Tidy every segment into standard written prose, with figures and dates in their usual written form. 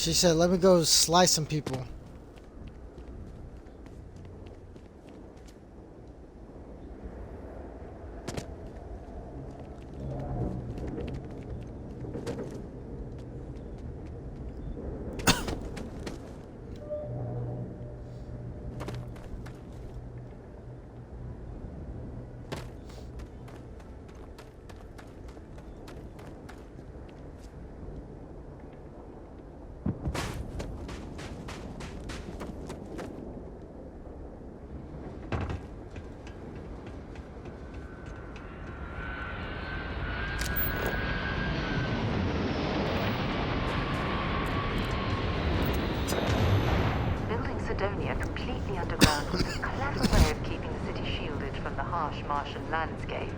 She said, let me go slice some people. Macedonia completely underground was a clever way of keeping the city shielded from the harsh Martian landscape.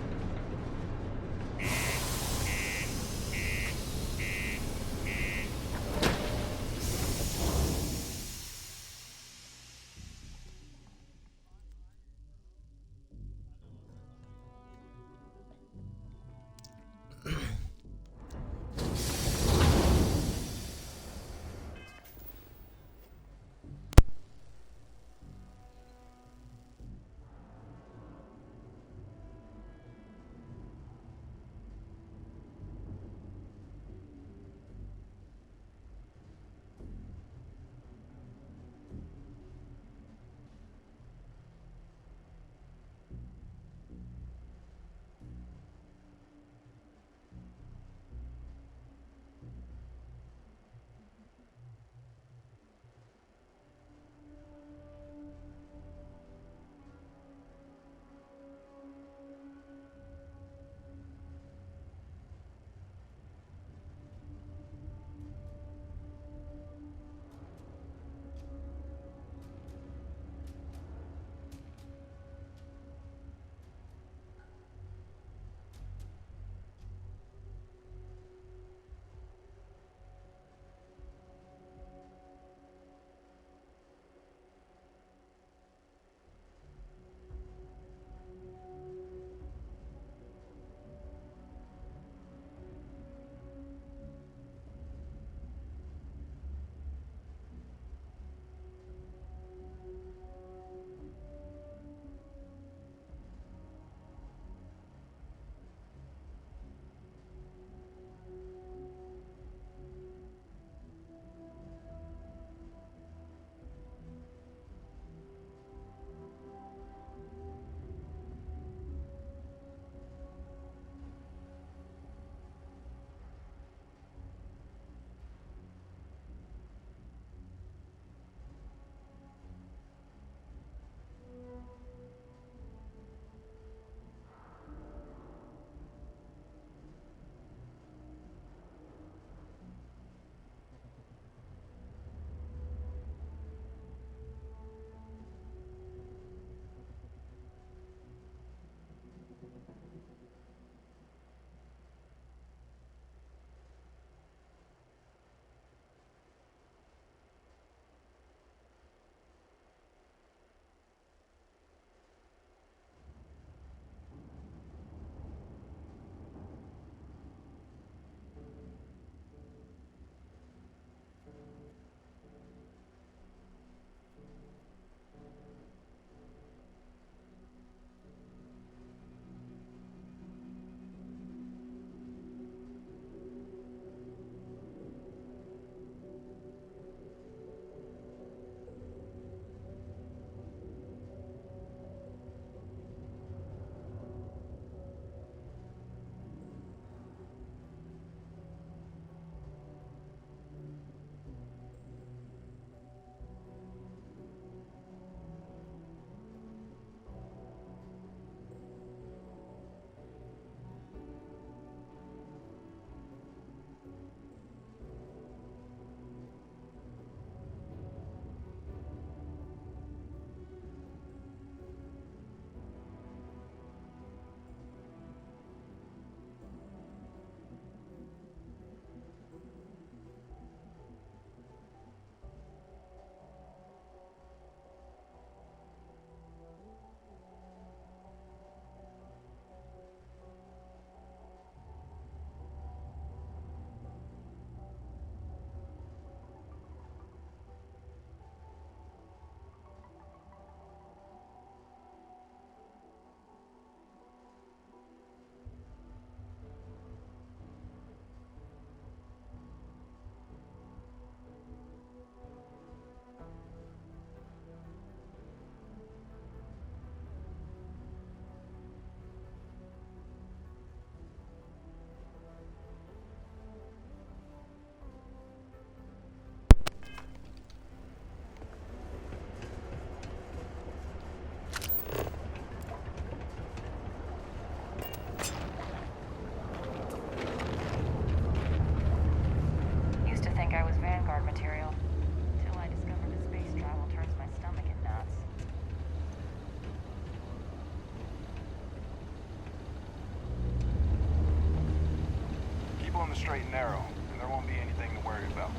on the straight and narrow, and there won't be anything to worry about.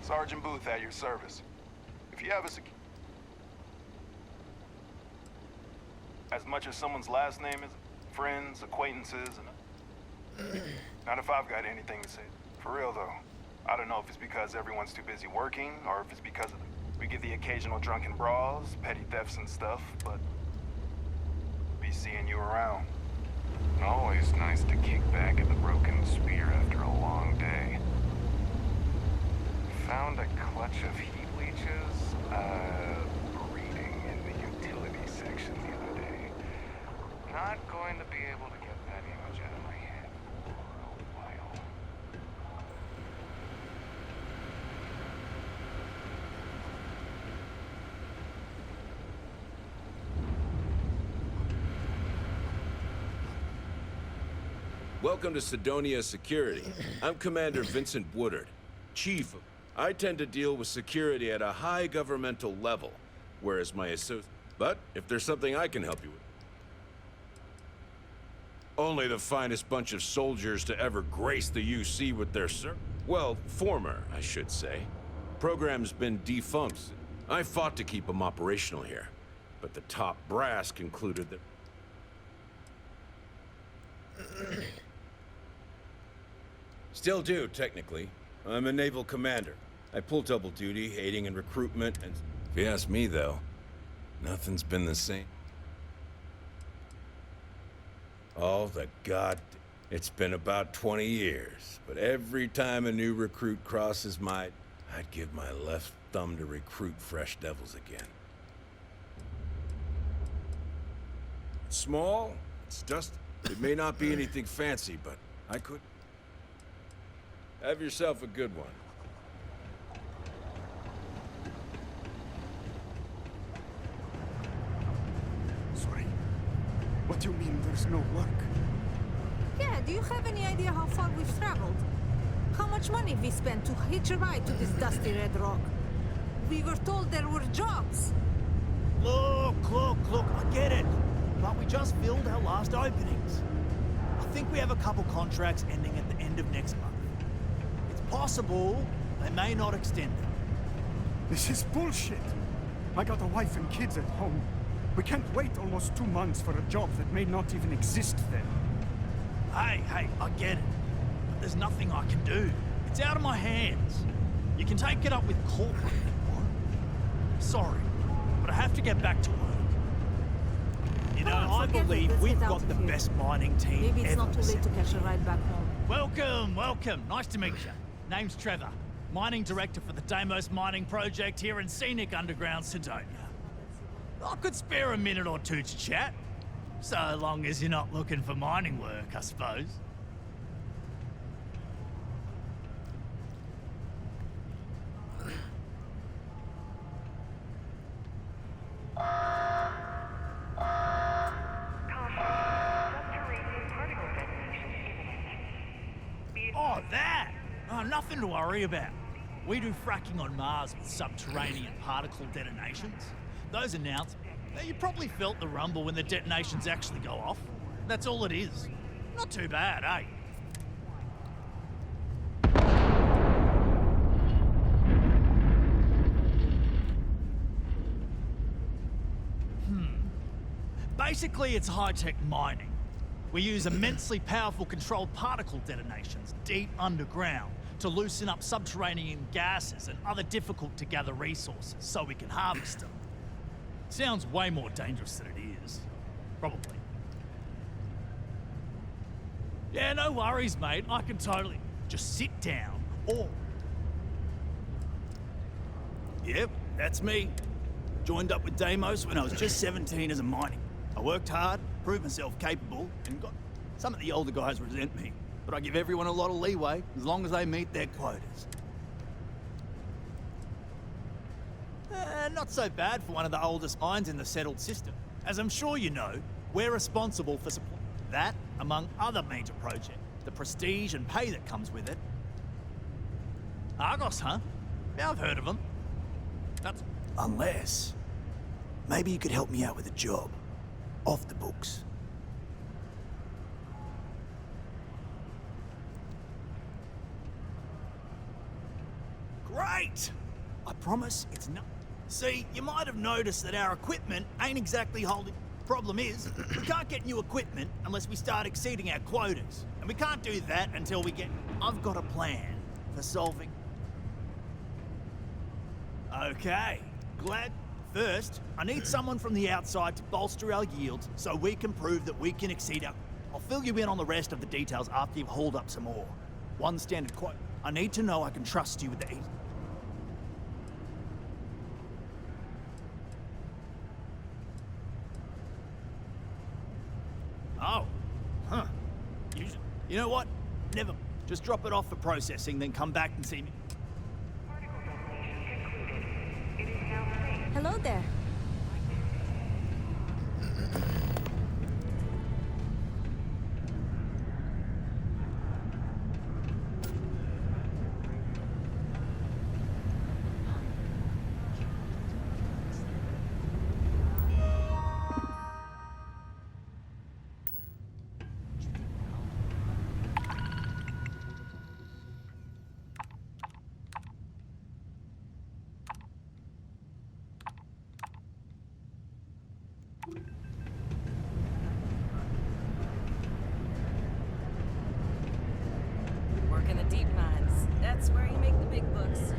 Sergeant Booth at your service. If you have a as much as someone's last name is, friends, acquaintances, and not if I've got anything to say. For real though, I don't know if it's because everyone's too busy working, or if it's because we get the occasional drunken brawls, petty thefts and stuff, but be seeing you around. Always nice to kick back at the Broken Spear after a long day. Found a clutch of heat leeches, breeding in the utility section the other day. Not going to be able to get that image out of my head for a while. Welcome to Sidonia Security. I'm Commander Vincent Woodard, Chief. I tend to deal with security at a high governmental level, whereas my associate... But if there's something I can help you with... Only the finest bunch of soldiers to ever grace the UC with their well, former, I should say. Program's been defunct. I fought to keep them operational here, but the top brass concluded that... Still do, technically. I'm a naval commander. I pull double duty, aiding in recruitment, and... If you ask me, though, nothing's been the same. Oh, the god... It's been about 20 years, but every time a new recruit crosses my... I'd give my left thumb to recruit fresh devils again. It's small, it's dusty. It may not be anything fancy, but I could... Have yourself a good one. Sorry. What do you mean there's no work? Yeah, do you have any idea how far we've traveled? How much money we spent to hitch a ride to this dusty red rock? We were told there were jobs. Look, I get it. But we just filled our last openings. I think we have a couple contracts ending at the end of next month. Possible, they may not extend it. This is bullshit. I got a wife and kids at home. We can't wait almost 2 months for a job that may not even exist then. Hey, I get it. But there's nothing I can do. It's out of my hands. You can take it up with corporate if you want. Sorry, but I have to get back to work. You know, I believe we've got the best mining team Maybe it's ever not too late to catch a ride back home. Welcome. Nice to meet you. Name's Trevor, Mining Director for the Deimos Mining Project here in scenic underground Sidonia. I could spare a minute or two to chat. So long as you're not looking for mining work, I suppose. Oh, that! Oh, nothing to worry about. We do fracking on Mars with subterranean particle detonations. Those announcements, you probably felt the rumble when the detonations actually go off. That's all it is. Not too bad, eh? Basically, it's high-tech mining. We use immensely powerful controlled particle detonations deep underground to loosen up subterranean gases and other difficult-to-gather resources so we can harvest them. Sounds way more dangerous than it is. Probably. Yeah, no worries, mate. I can totally... Just sit down, or... Yep, that's me. Joined up with Deimos when I was just 17 as a mining. I worked hard, proved myself capable, and got... Some of the older guys resent me, but I give everyone a lot of leeway as long as they meet their quotas. Not so bad for one of the oldest mines in the settled system. As I'm sure you know, we're responsible for supplying that, among other major projects, the prestige and pay that comes with it. Argos, huh? Yeah, I've heard of them. That's... Unless... Maybe you could help me out with a job. Off the books. Great! I promise it's not. See, you might have noticed that our equipment ain't exactly holding. Problem is, we can't get new equipment unless we start exceeding our quotas. And we can't do that until we get... I've got a plan for solving... Okay, glad. First, I need someone from the outside to bolster our yields so we can prove that we can exceed our... I'll fill you in on the rest of the details after you've hauled up some more. One standard quote. I need to know I can trust you with the... Oh. Huh. You know what? Never. Just drop it off for processing, then come back and see me. Hello there. Work in the deep mines. That's where you make the big bucks.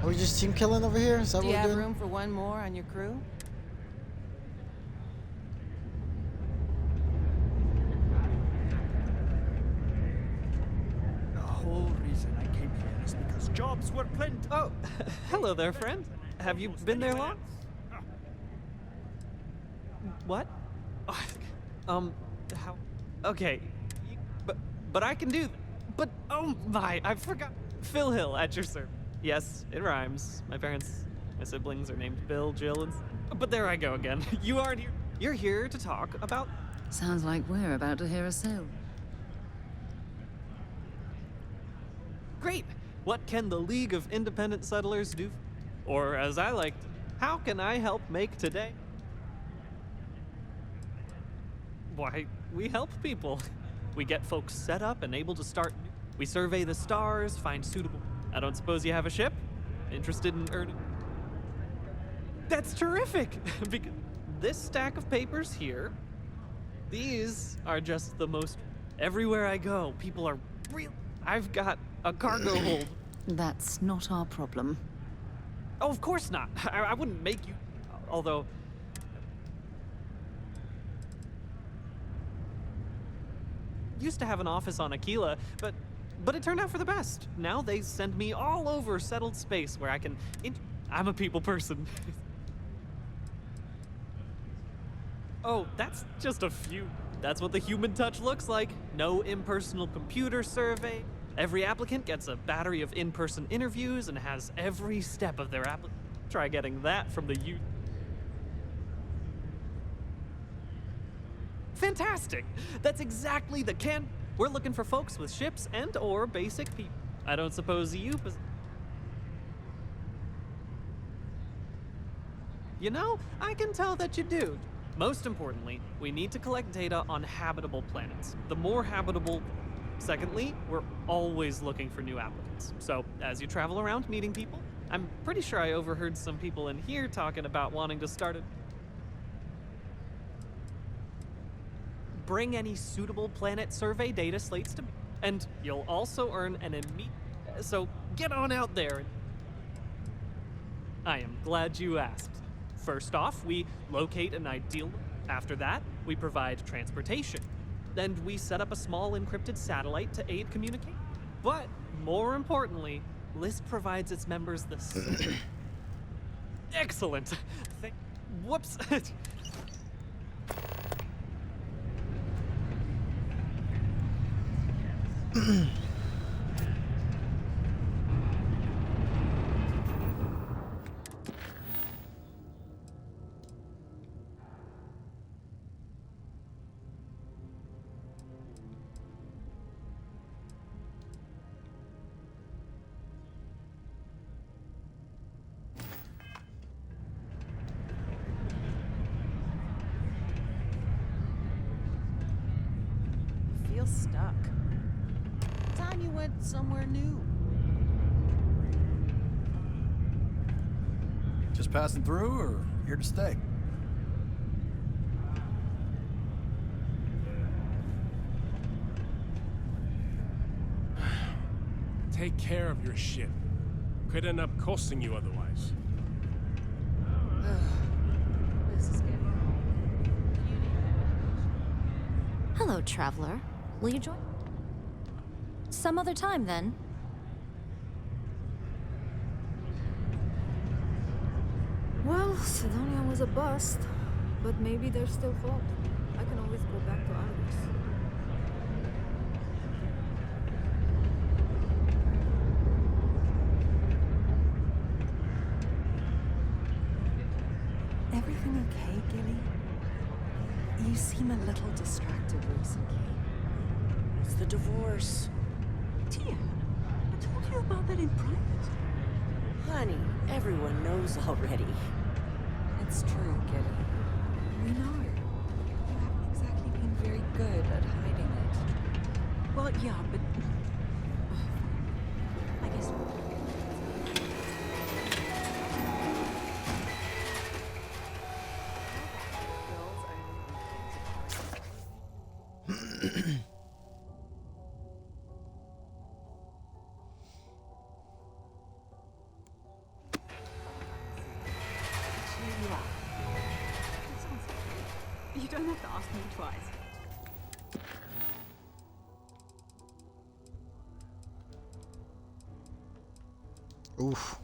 Are we just team killing over here? Is that Do what you we're have doing? room for one more on your crew? The whole reason I came here is because jobs were plenty. Oh, hello there, friend. Have you been there long? What? How? Okay, but I can do. But oh my, I forgot. Phil Hill at your service. Yes, it rhymes. My siblings are named Bill, Jill, and. But there I go again. You aren't here. You're here to talk about. Sounds like we're about to hear a sale. Great. What can the League of Independent Settlers do? Or as I like, how can I help make today? Why, we help people. We get folks set up and able to start. We survey the stars, find suitable. I don't suppose you have a ship? Interested in earning? That's terrific! Because this stack of papers here, these are just the most. Everywhere I go, people are real. I've got a cargo hold. That's not our problem. Oh, of course not. I wouldn't make you. Although. Used to have an office on Aquila, but it turned out for the best. Now they send me all over settled space where I can. I'm a people person. Oh, that's just a few. That's what the human touch looks like. No impersonal computer survey. Every applicant gets a battery of in-person interviews and has every step of their application. Try getting that from the Fantastic! That's exactly the We're looking for folks with ships and or basic people. I don't suppose you You know, I can tell that you do. Most importantly, we need to collect data on habitable planets. The more habitable. Secondly, we're always looking for new applicants. So, as you travel around meeting people, I'm pretty sure I overheard some people in here talking about wanting to start a. Bring any suitable planet survey data slates to me. And you'll also earn an immediate. So, get on out there. I am glad you asked. First off, we locate an ideal. After that, we provide transportation. And we set up a small encrypted satellite to aid communication. But, more importantly, LIST provides its members this. Excellent. Whoops. feel stuck. Time you went somewhere new. Just passing through or here to stay? Take care of your ship. Could end up costing you otherwise. This is getting Hello, traveler. Will you join? Some other time, then. Well, Sidonia was a bust, but maybe there's still hope. I can always go back to Argus. Everything okay, Gilly? You seem a little distracted recently. It's the divorce. Tia, I told you about that in private. Honey, everyone knows already. It's true, Gilly. We know. You haven't exactly been very good at hiding it. Well, yeah, but... I guess... You don't have to ask me twice. Oof.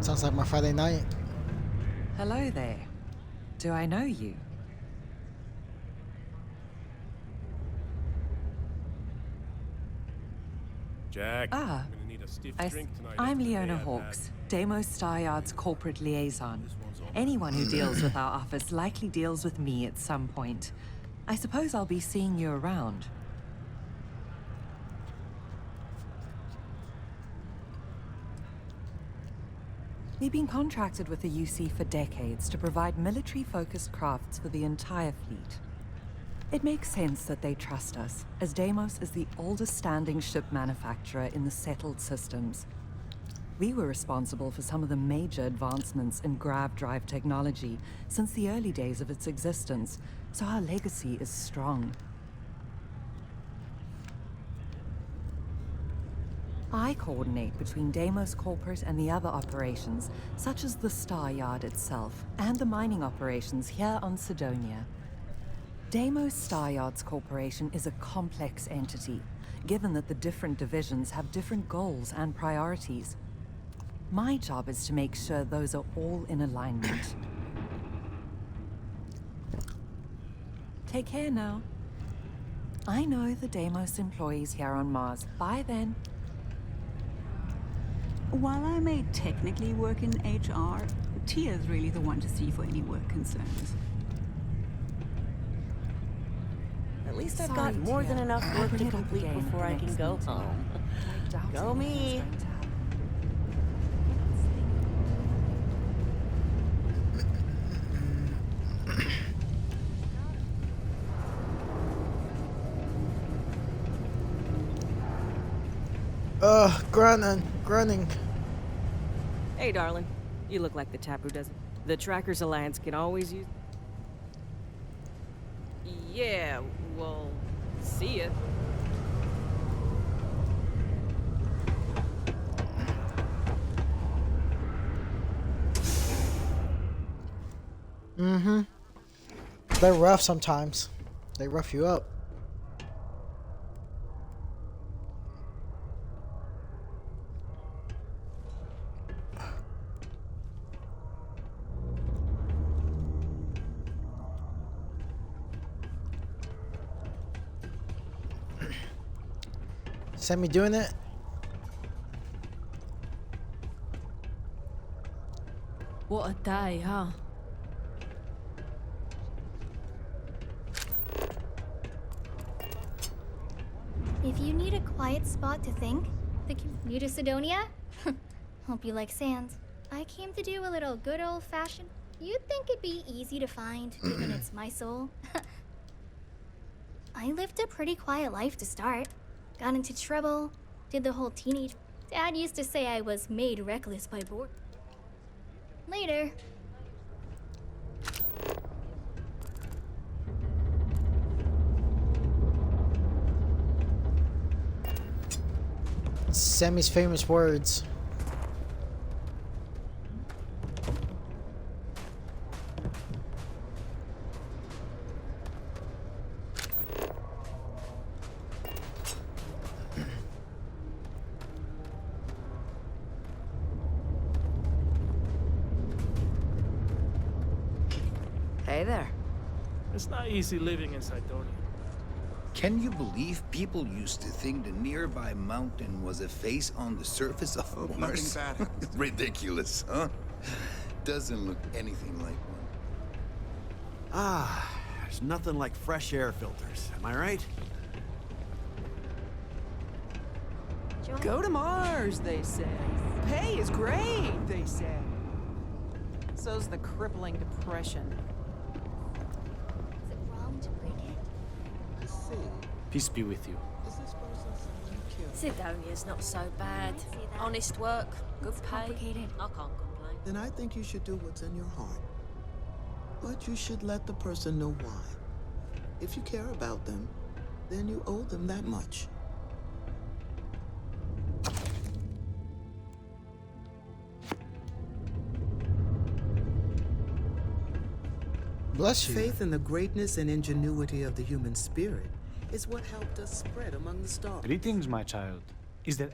Sounds like my Friday night. Hello there. Do I know you? Jack, Ah, I'm gonna need a stiff I drink tonight I'm after the day Leona I've had. Hawks, Deimos Staryard's corporate liaison. Anyone who deals with our office likely deals with me at some point. I suppose I'll be seeing you around. We've been contracted with the UC for decades to provide military-focused crafts for the entire fleet. It makes sense that they trust us, as Deimos is the oldest standing ship manufacturer in the settled systems. We were responsible for some of the major advancements in grav drive technology since the early days of its existence, so our legacy is strong. I coordinate between Deimos Corporate and the other operations, such as the Star Yard itself, and the mining operations here on Sidonia. Deimos Star Yards Corporation is a complex entity, given that the different divisions have different goals and priorities. My job is to make sure those are all in alignment. Take care now. I know the Deimos employees here on Mars. Bye then. While I may technically work in HR, Tia's really the one to see for any work concerns. At least I've Sorry, got more Tia. than enough I'll work bring to it up complete again at before the I can next go meeting. home. I doubt Go anything's me. going to happen. Grunning. Hey, darling. You look like the tap who doesn't. The Trackers Alliance can always use... Yeah, well, see ya. Mm-hmm. They're rough sometimes. They rough you up. Sammy doing it? What a day, huh? If you need a quiet spot to think, new to Sidonia? Hope you like sands. I came to do a little good old-fashioned... You'd think it'd be easy to find, given it's my soul. I lived a pretty quiet life to start. Got into trouble, did the whole teenage... Dad used to say I was made reckless by boredom. Later. Sammy's famous words. Hey there. It's not easy living in Cydonia. Can you believe people used to think the nearby mountain was a face on the surface of Mars? Nothing bad. Ridiculous, huh? Doesn't look anything like one. Ah, there's nothing like fresh air filters. Am I right? Go to Mars, they say. Pay is great, they say. So's the crippling depression. Is it wrong to break it? Peace be with you. Sidonia's not so bad. Honest work, good pay. I can't complain. Then I think you should do what's in your heart. But you should let the person know why. If you care about them, then you owe them that much. Bless you. Faith in the greatness and ingenuity of the human spirit is what helped us spread among the stars. Greetings, my child. Is there...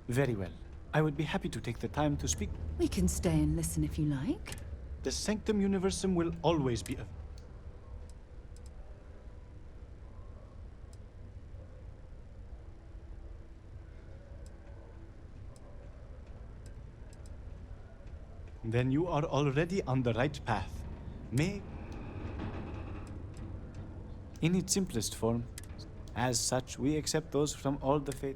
Very well. I would be happy to take the time to speak. We can stay and listen if you like. The Sanctum Universum will always be a... Then you are already on the right path. May... In its simplest form, as such, we accept those from all the faith.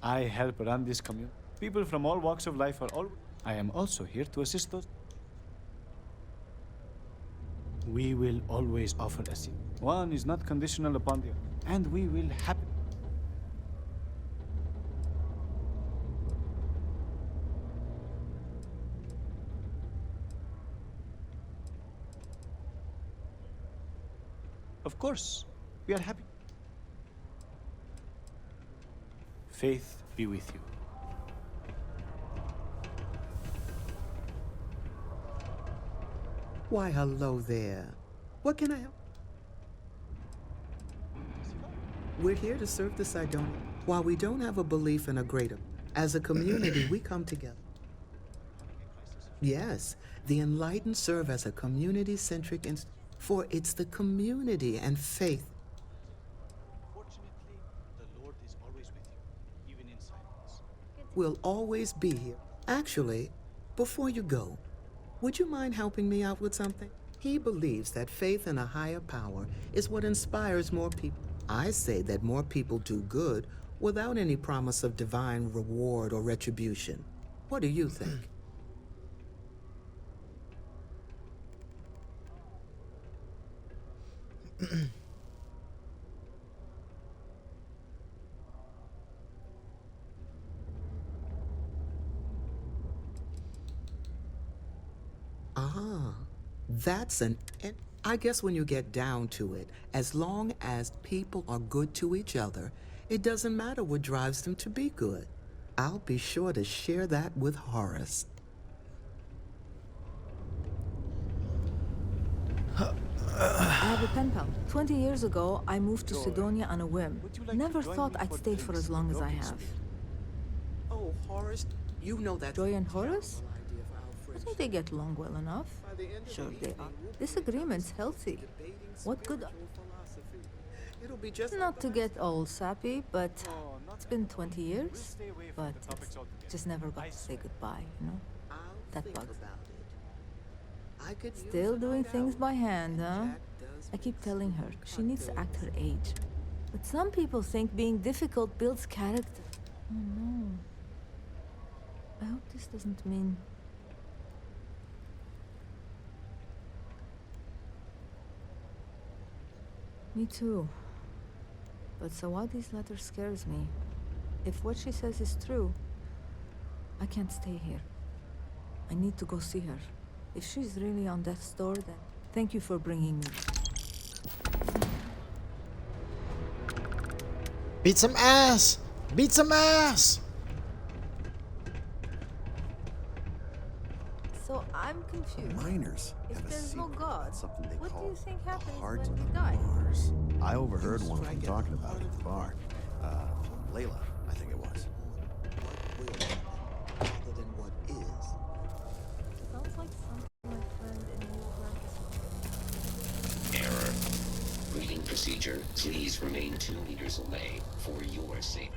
I help run this community. People from all walks of life are all... I am also here to assist those. We will always offer assistance. One is not conditional upon the other. And we will happy. Of course, we are happy. Faith be with you. Why, hello there. What can I help? We're here to serve the Cydonia. While we don't have a belief in a greater, as a community, we come together. Yes, the enlightened serve as a community-centric for it's the community and faith. Fortunately, the Lord is always with you, even in silence. We'll always be here. Actually, before you go, would you mind helping me out with something? He believes that faith in a higher power is what inspires more people. I say that more people do good without any promise of divine reward or retribution. What do you think? Ah, that's an... I guess when you get down to it, as long as people are good to each other, it doesn't matter what drives them to be good. I'll be sure to share that with Horace. I have a pen pal. 20 years ago, I moved to Cydonia on a whim. Never thought I'd stay for as long as I have. Oh, Horace, you know that... Joy and Horace? I think they get along well enough. Sure they are. Disagreement's healthy. What good... Not to get all sappy, but it's been 20 years. But it's just never got to say goodbye, you know? That bugs. Still doing things by hand, huh? I keep telling her she needs to act her age. But some people think being difficult builds character. Oh no. I hope this doesn't mean... Me too. But Sawadi's letter scares me. If what she says is true, I can't stay here. I need to go see her. If she's really on death's door, then thank you for bringing me. Beat some ass! Beat some ass! So I'm confused. Miners If have a there's no secret God, about something they what do call you think happens heart when we of die? Mars. I overheard one of them talking about it at the bar. Layla, I think it was. Rather than what is. Sounds like something my friend in New York. Error. Breathing procedure. Please remain 2 meters away for your safety.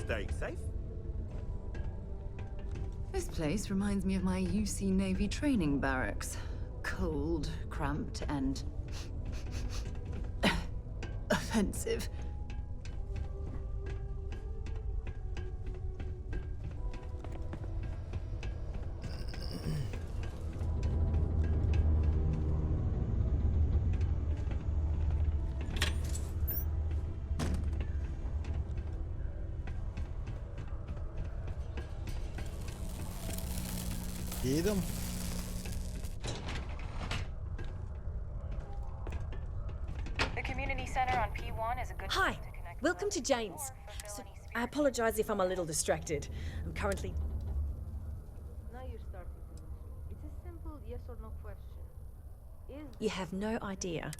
Stay safe. This place reminds me of my UC Navy training barracks. Cold, cramped, and... offensive. Eat them. The community center on P1 is a good Hi, welcome to Jane's. So, I apologize if I'm a little distracted. I'm currently... Now you're starting. It's a simple yes or no question. Is You have no idea.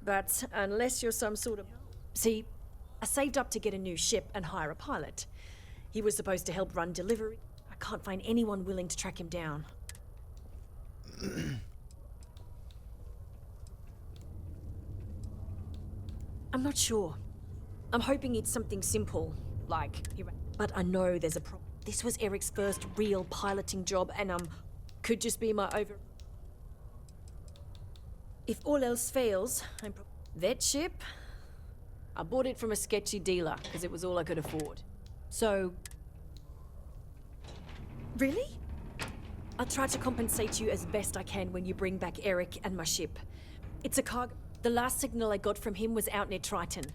But unless you're some sort of... See, I saved up to get a new ship and hire a pilot. He was supposed to help run delivery. I can't find anyone willing to track him down. I'm not sure. I'm hoping it's something simple, like... But I know there's a problem. This was Eric's first real piloting job and, could just be my over... If all else fails, that ship... I bought it from a sketchy dealer, because it was all I could afford. So... Really? I'll try to compensate you as best I can when you bring back Eric and my ship. It's a cargo. The last signal I got from him was out near Triton.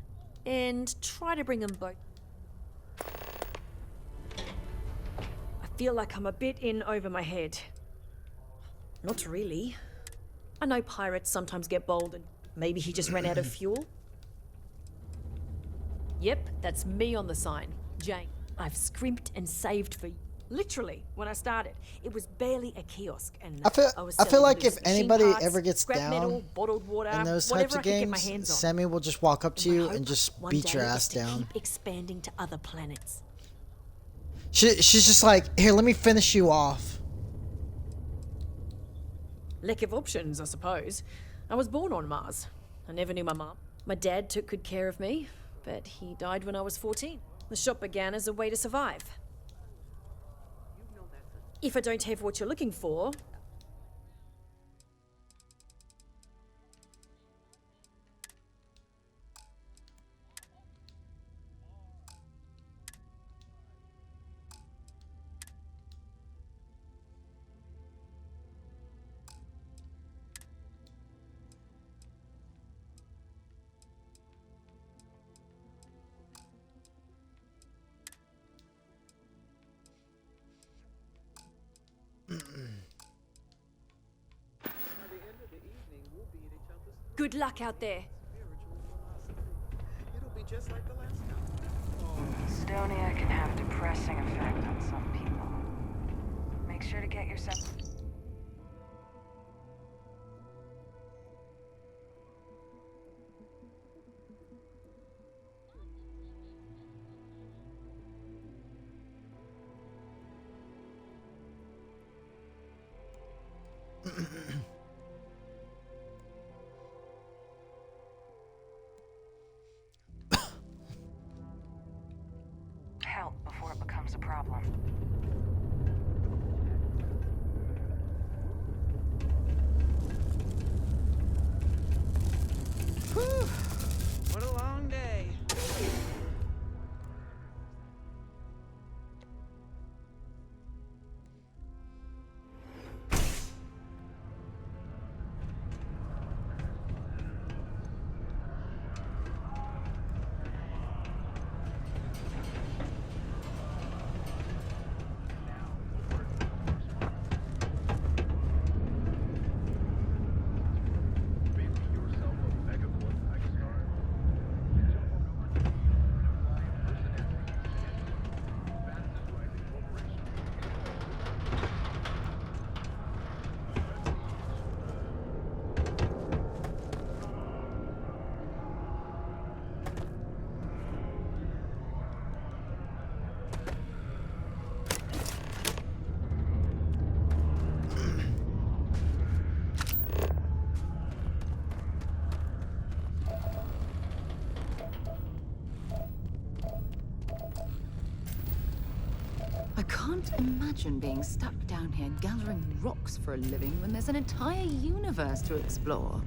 And try to bring them both. I feel like I'm a bit in over my head. Not really. I know pirates sometimes get bold and maybe he just ran out of fuel. Yep, that's me on the sign. Jane. I've scrimped and saved for you. Literally, when I started, it was barely a kiosk, and I feel like if anybody ever gets down metal, bottled water, in those types of games, Sammy will just walk up to you and just beat your ass down. Keep expanding to other planets. She's just like, here, let me finish you off. Lack of options, I suppose. I was born on Mars. I never knew my mom. My dad took good care of me, but he died when I was 14. The shop began as a way to survive. If I don't have what you're looking for... Good luck out there. It'll be just like the last time. Estonia can have a depressing effect on some people. Make sure to get yourself... help before it becomes a problem. Whew. What a long day. I can't imagine being stuck down here gathering rocks for a living when there's an entire universe to explore.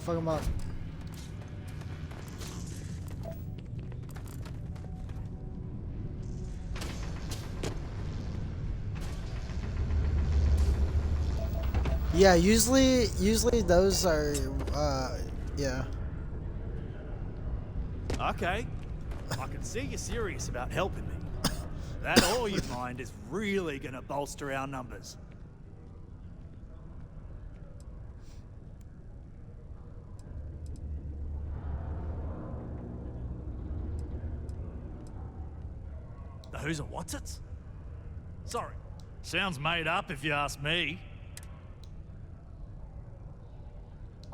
Fuck him up. Yeah, usually those are, yeah. Okay, I can see you're serious about helping me. That ore you find is really gonna bolster our numbers. The who's and what's it? Sorry, sounds made up if you ask me.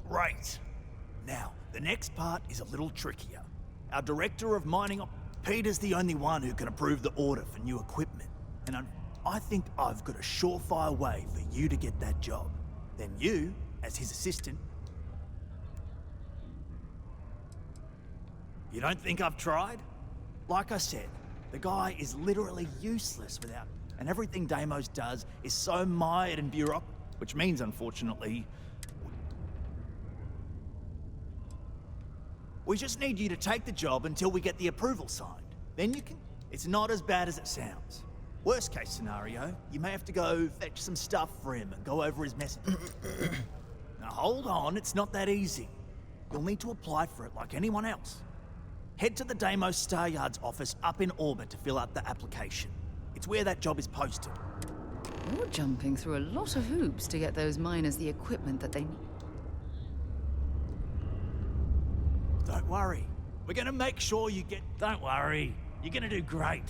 Great. Now, the next part is a little trickier. Our director of mining Peter's the only one who can approve the order for new equipment. And I think I've got a surefire way for you to get that job. Then you, as his assistant... You don't think I've tried? Like I said, the guy is literally useless without... And everything Deimos does is so mired in bureaucracy, which means, unfortunately... We just need you to take the job until we get the approval signed. Then you can... It's not as bad as it sounds. Worst case scenario, you may have to go fetch some stuff for him and go over his message. Now hold on, it's not that easy. You'll need to apply for it like anyone else. Head to the Deimos Star Yard's office up in orbit to fill out the application. It's where that job is posted. You're jumping through a lot of hoops to get those miners the equipment that they need. Don't worry. We're gonna make sure you get... Don't worry. You're gonna do great.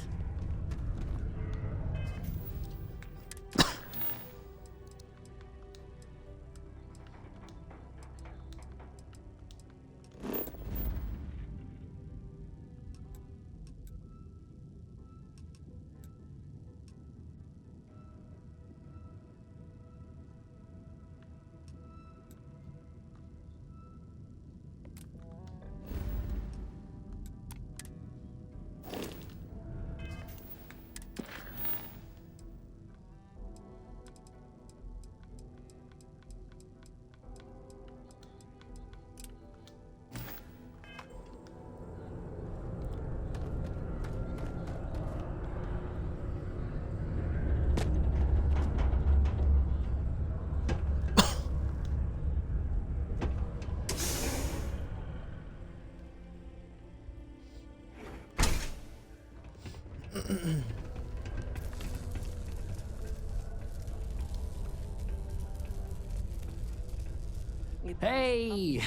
Hey!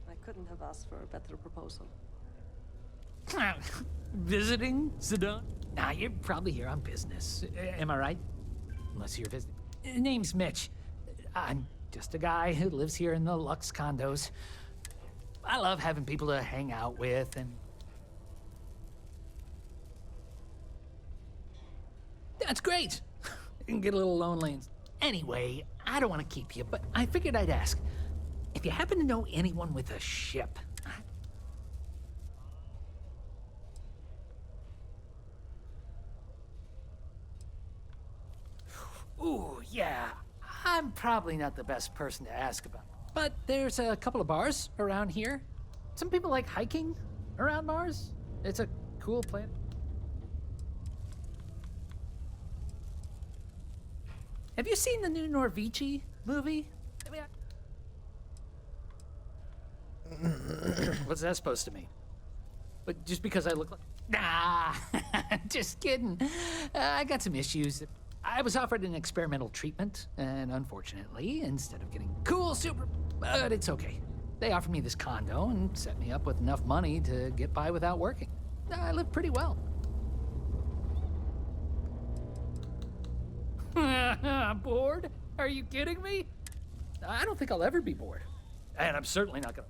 I couldn't have asked for a better proposal. Visiting, Zidane? Nah, you're probably here on business. Am I right? Unless you're visiting. Name's Mitch. I'm just a guy who lives here in the Lux condos. I love having people to hang out with and... That's great! You can get a little lonely and... Anyway, I don't want to keep you, but I figured I'd ask. If you happen to know anyone with a ship... Ooh, yeah. I'm probably not the best person to ask about. But there's a couple of bars around here. Some people like hiking around Mars. It's a cool planet. Have you seen the new Norvici movie? What's that supposed to mean? But just because I look like... Nah, just kidding. I got some issues. I was offered an experimental treatment, and unfortunately, instead of getting cool super... But it's okay. They offered me this condo and set me up with enough money to get by without working. I live pretty well. Bored? Are you kidding me? I don't think I'll ever be bored. And I'm certainly not gonna...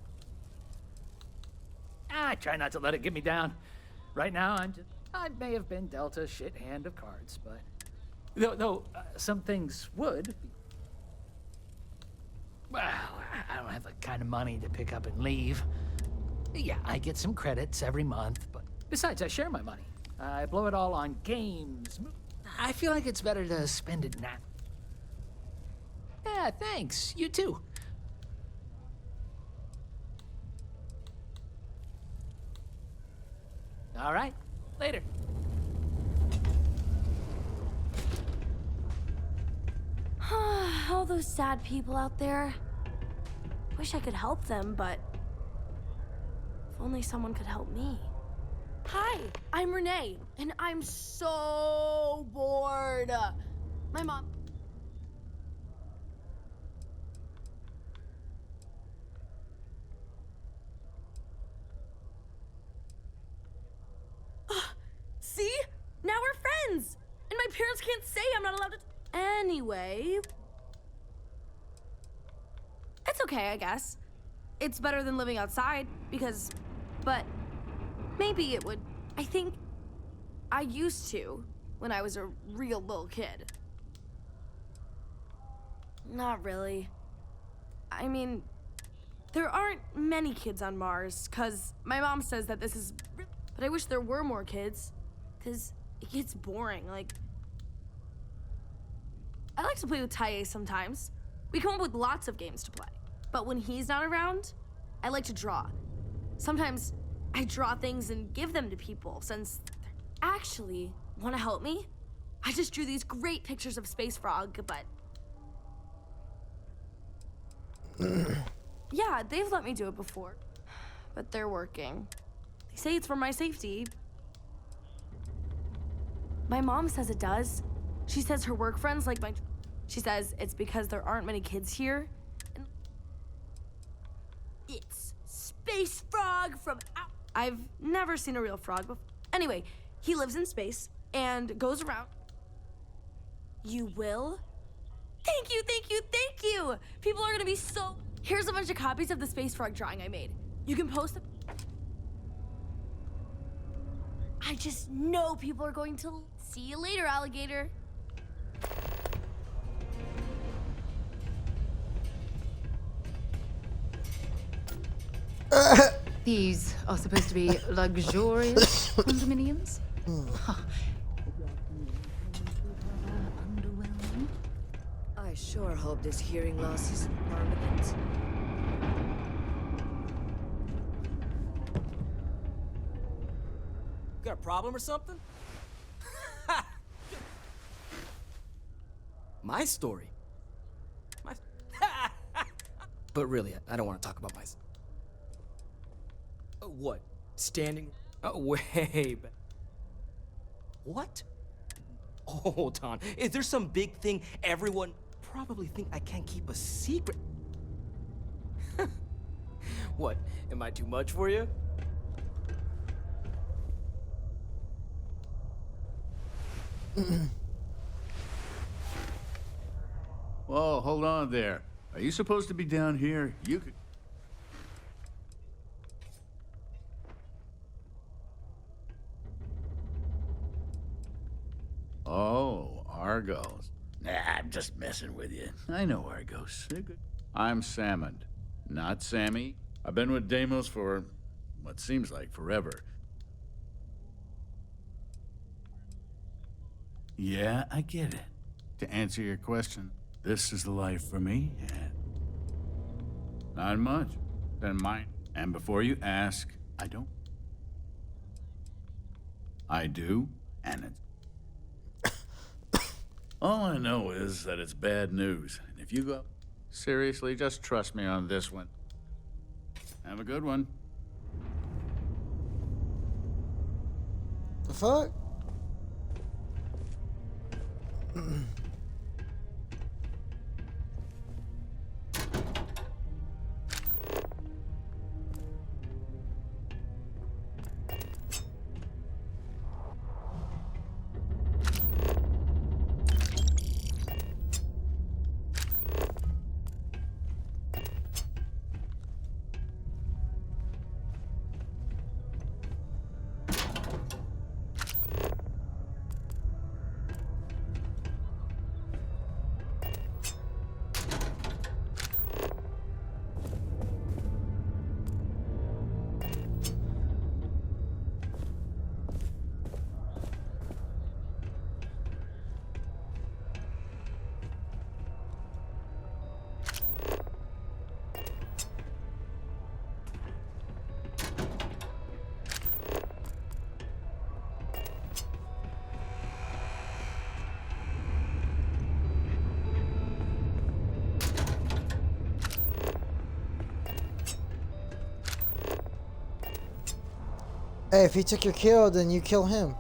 I try not to let it get me down. Right now, I may have been dealt a shit hand of cards, but... Though some things would. Well, I don't have the kind of money to pick up and leave. Yeah, I get some credits every month, but besides, I share my money. I blow it all on games. I feel like it's better to spend it now. Yeah, thanks. You too. All right. Later. All those sad people out there. Wish I could help them, but if only someone could help me. Hi, I'm Renee, and I'm so bored. My mom... See? Now we're friends! And my parents can't say I'm not allowed to... Anyway... It's okay, I guess. It's better than living outside, because... But... Maybe it would... I think... I used to, when I was a real little kid. Not really. I mean... There aren't many kids on Mars, because my mom says that this is... But I wish there were more kids, because it gets boring, like... I like to play with Taye sometimes. We come up with lots of games to play. But when he's not around, I like to draw. Sometimes I draw things and give them to people, since... Actually, want to help me? I just drew these great pictures of Space Frog, but... Yeah, they've let me do it before. But they're working. They say it's for my safety. My mom says it does. She says her work friends like my... She says it's because there aren't many kids here. And it's Space Frog from out... I've never seen a real frog before. Anyway, he lives in space and goes around... You will? Thank you, thank you, thank you! People are gonna be so... Here's a bunch of copies of the Space Frog drawing I made. You can post them. I just know people are going to... See you later, alligator. These are supposed to be luxurious condominiums? I sure hope this hearing loss isn't permanent. Got a problem or something? My story. But really, I don't want to talk about myself. What? Standing? Oh, way back. What? Oh, hold on. Is there some big thing everyone probably think I can't keep a secret? What? Am I too much for you? Whoa, hold on there. Are you supposed to be down here? You could... Oh, Argos. Nah, I'm just messing with you. I know Argos. They're good. I'm Salmond, not Sammy. I've been with Deimos for what seems like forever. Yeah, I get it. To answer your question, this is the life for me. Yeah. Not much. Then mine. And before you ask, I don't. I do, and it's... All I know is that it's bad news. And if you go... Seriously, just trust me on this one. Have a good one. The fuck? Hey, if he took your kill, then you kill him.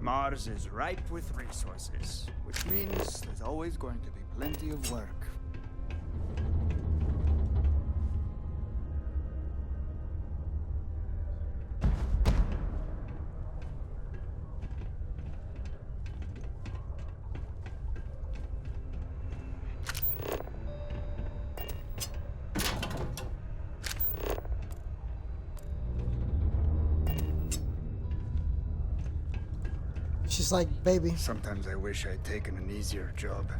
Mars is ripe with resources, which means there's always going to be plenty of work. She's like, baby. Sometimes I wish I'd taken an easier job.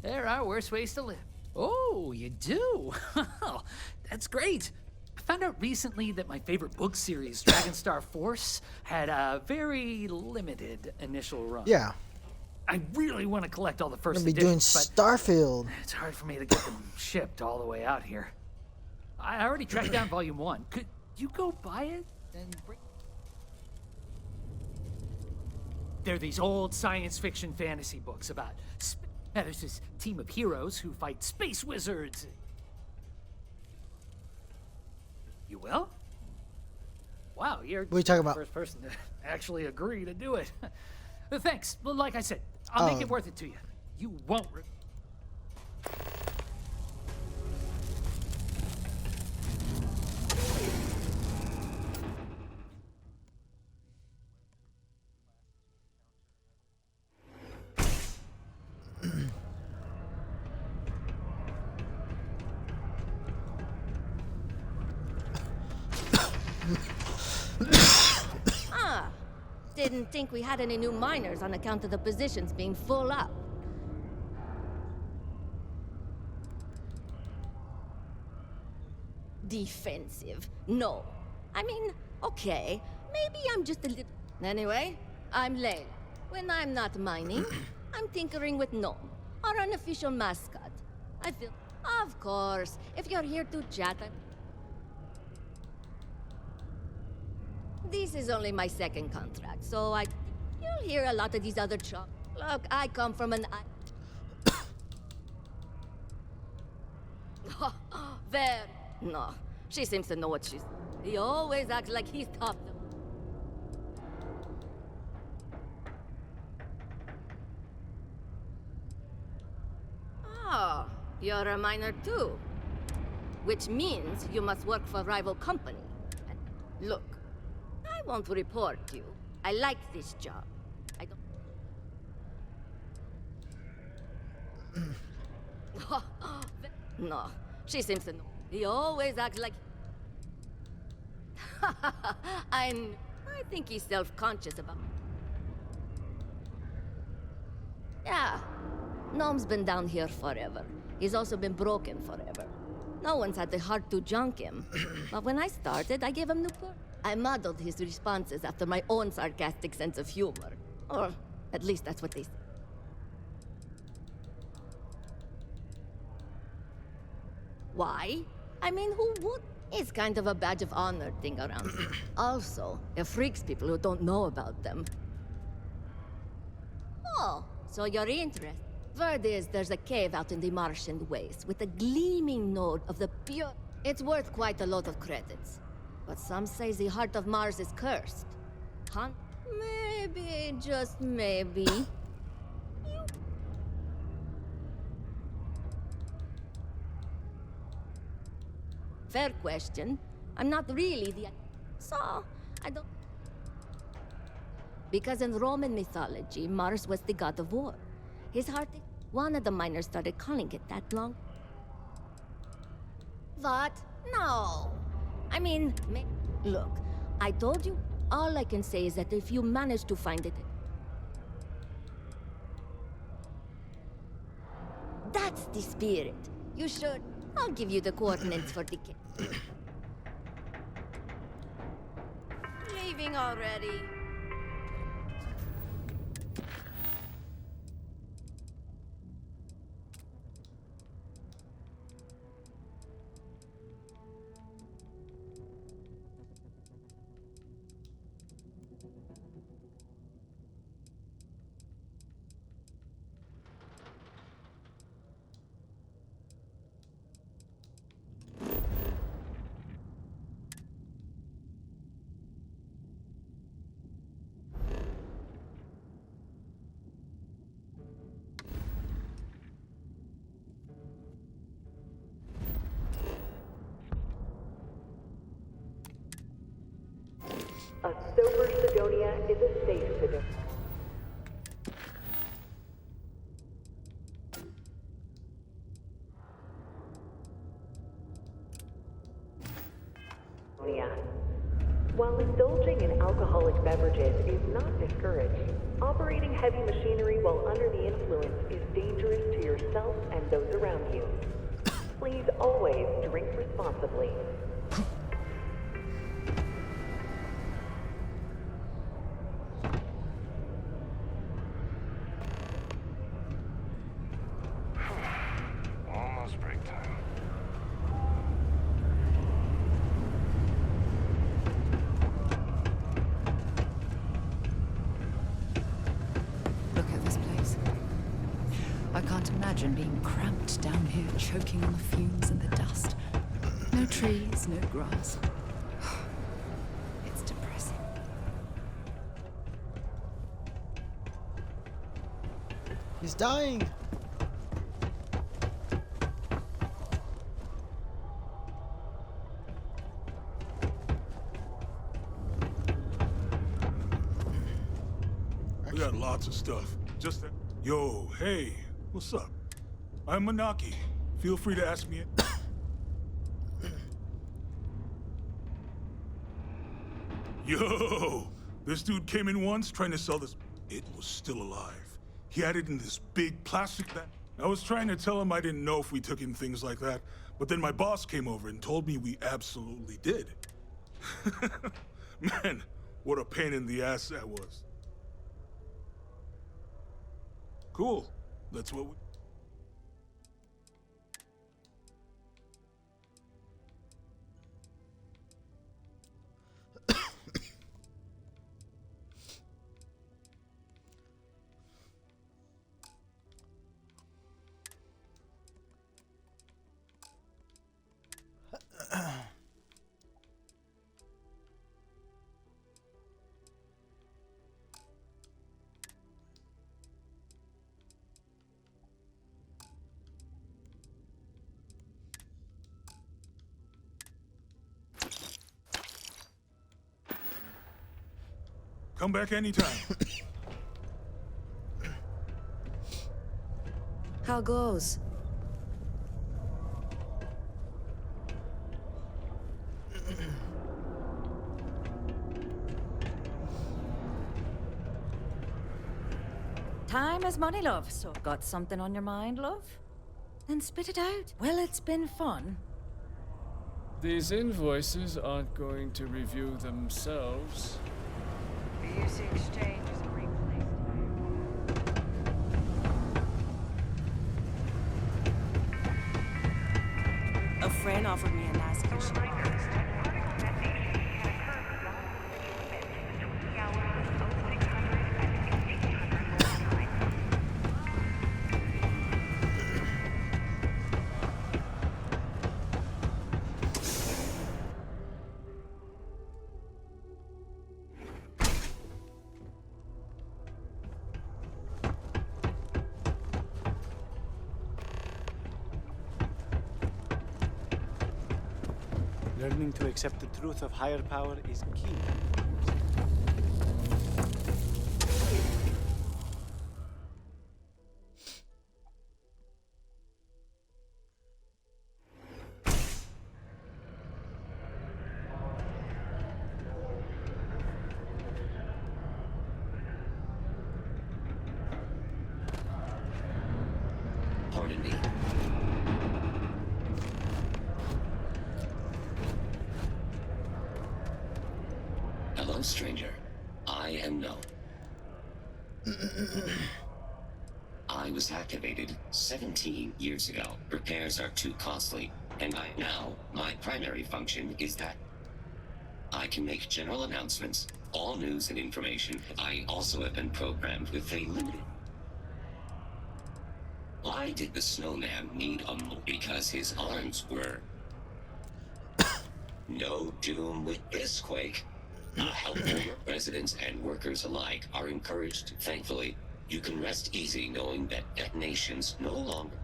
There are worse ways to live. Oh, you do? That's great. I found out recently that my favorite book series, Dragonstar Force, had a very limited initial run. Yeah. I really want to collect all the first I'm gonna be doing editions, Starfield. It's hard for me to get them shipped all the way out here. I already tracked down Volume 1. Could you go buy it and bring... They're these old science fiction fantasy books about... there's this team of heroes who fight space wizards. You will? Wow, you're What are you talking the about? first person to actually agree to do it. Thanks. Well, like I said, I'll make it worth it to you. You won't. Didn't think we had any new miners on account of the positions being full up. Defensive? No. I mean, okay, maybe I'm just a little... Anyway, I'm Layla. When I'm not mining, I'm tinkering with Gnome, our unofficial mascot. I feel... Of course, if you're here to chat, This is only my second contract, so you'll hear a lot of these other chumps. Look, I come from an... There. No, she seems to know what she's... He always acts like he's top. Oh, you're a miner too. Which means you must work for a rival company. And look, I won't report you. I like this job. I don't... No, she seems to know. He always acts like... I think he's self-conscious about... Yeah, Gnome's been down here forever. He's also been broken forever. No one's had the heart to junk him. But when I started, I gave him new... I modeled his responses after my own sarcastic sense of humor. Or, at least that's what they say. Why? I mean, who would? It's kind of a badge of honor thing around here. Also, it freaks people who don't know about them. Oh, so you're interested. Word is there's a cave out in the Martian waste with a gleaming node of the pure... It's worth quite a lot of credits. But some say the heart of Mars is cursed. Huh? Maybe, just maybe... Fair question. I'm not really the... So, I don't... Because in Roman mythology, Mars was the god of war. His heart... One of the miners started calling it that long. What? No. I mean, look, I told you, all I can say is that if you manage to find it... That's the spirit. You should... I'll give you the coordinates for the kid. Leaving already. A sober Sidonia is a safe Sidonia. While indulging in alcoholic beverages is not discouraged, operating heavy machinery while under the influence is dangerous to yourself and those around you. Please always drink responsibly. Almost break time. Look at this place. I can't imagine being cramped down here, choking on the fumes and the dust. No trees, no grass. He's dying. We got lots of stuff. Just that. Yo, hey, what's up? I'm Manaki. Feel free to ask me. Yo, this dude came in once trying to sell this. It was still alive. He had it in this big plastic bag. I was trying to tell him I didn't know if we took in things like that, but then my boss came over and told me we absolutely did. Man, what a pain in the ass that was. Cool. That's what we... Come back anytime. How goes? Time is money, love. So, got something on your mind, love? Then spit it out. Well, it's been fun. These invoices aren't going to review themselves. The UC exchange is a great place. A friend offered me a nice cushion. Learning to accept the truth of higher power is key. Pardon me. Hello, stranger. I am No. I was activated 17 years ago. Repairs are too costly, and my primary function is that I can make general announcements, all news and information. I also have been programmed with a limited... Why did the snowman need a because his arms were... No doom with this quake. Helpful residents and workers alike are encouraged. Thankfully, you can rest easy knowing that detonations no longer...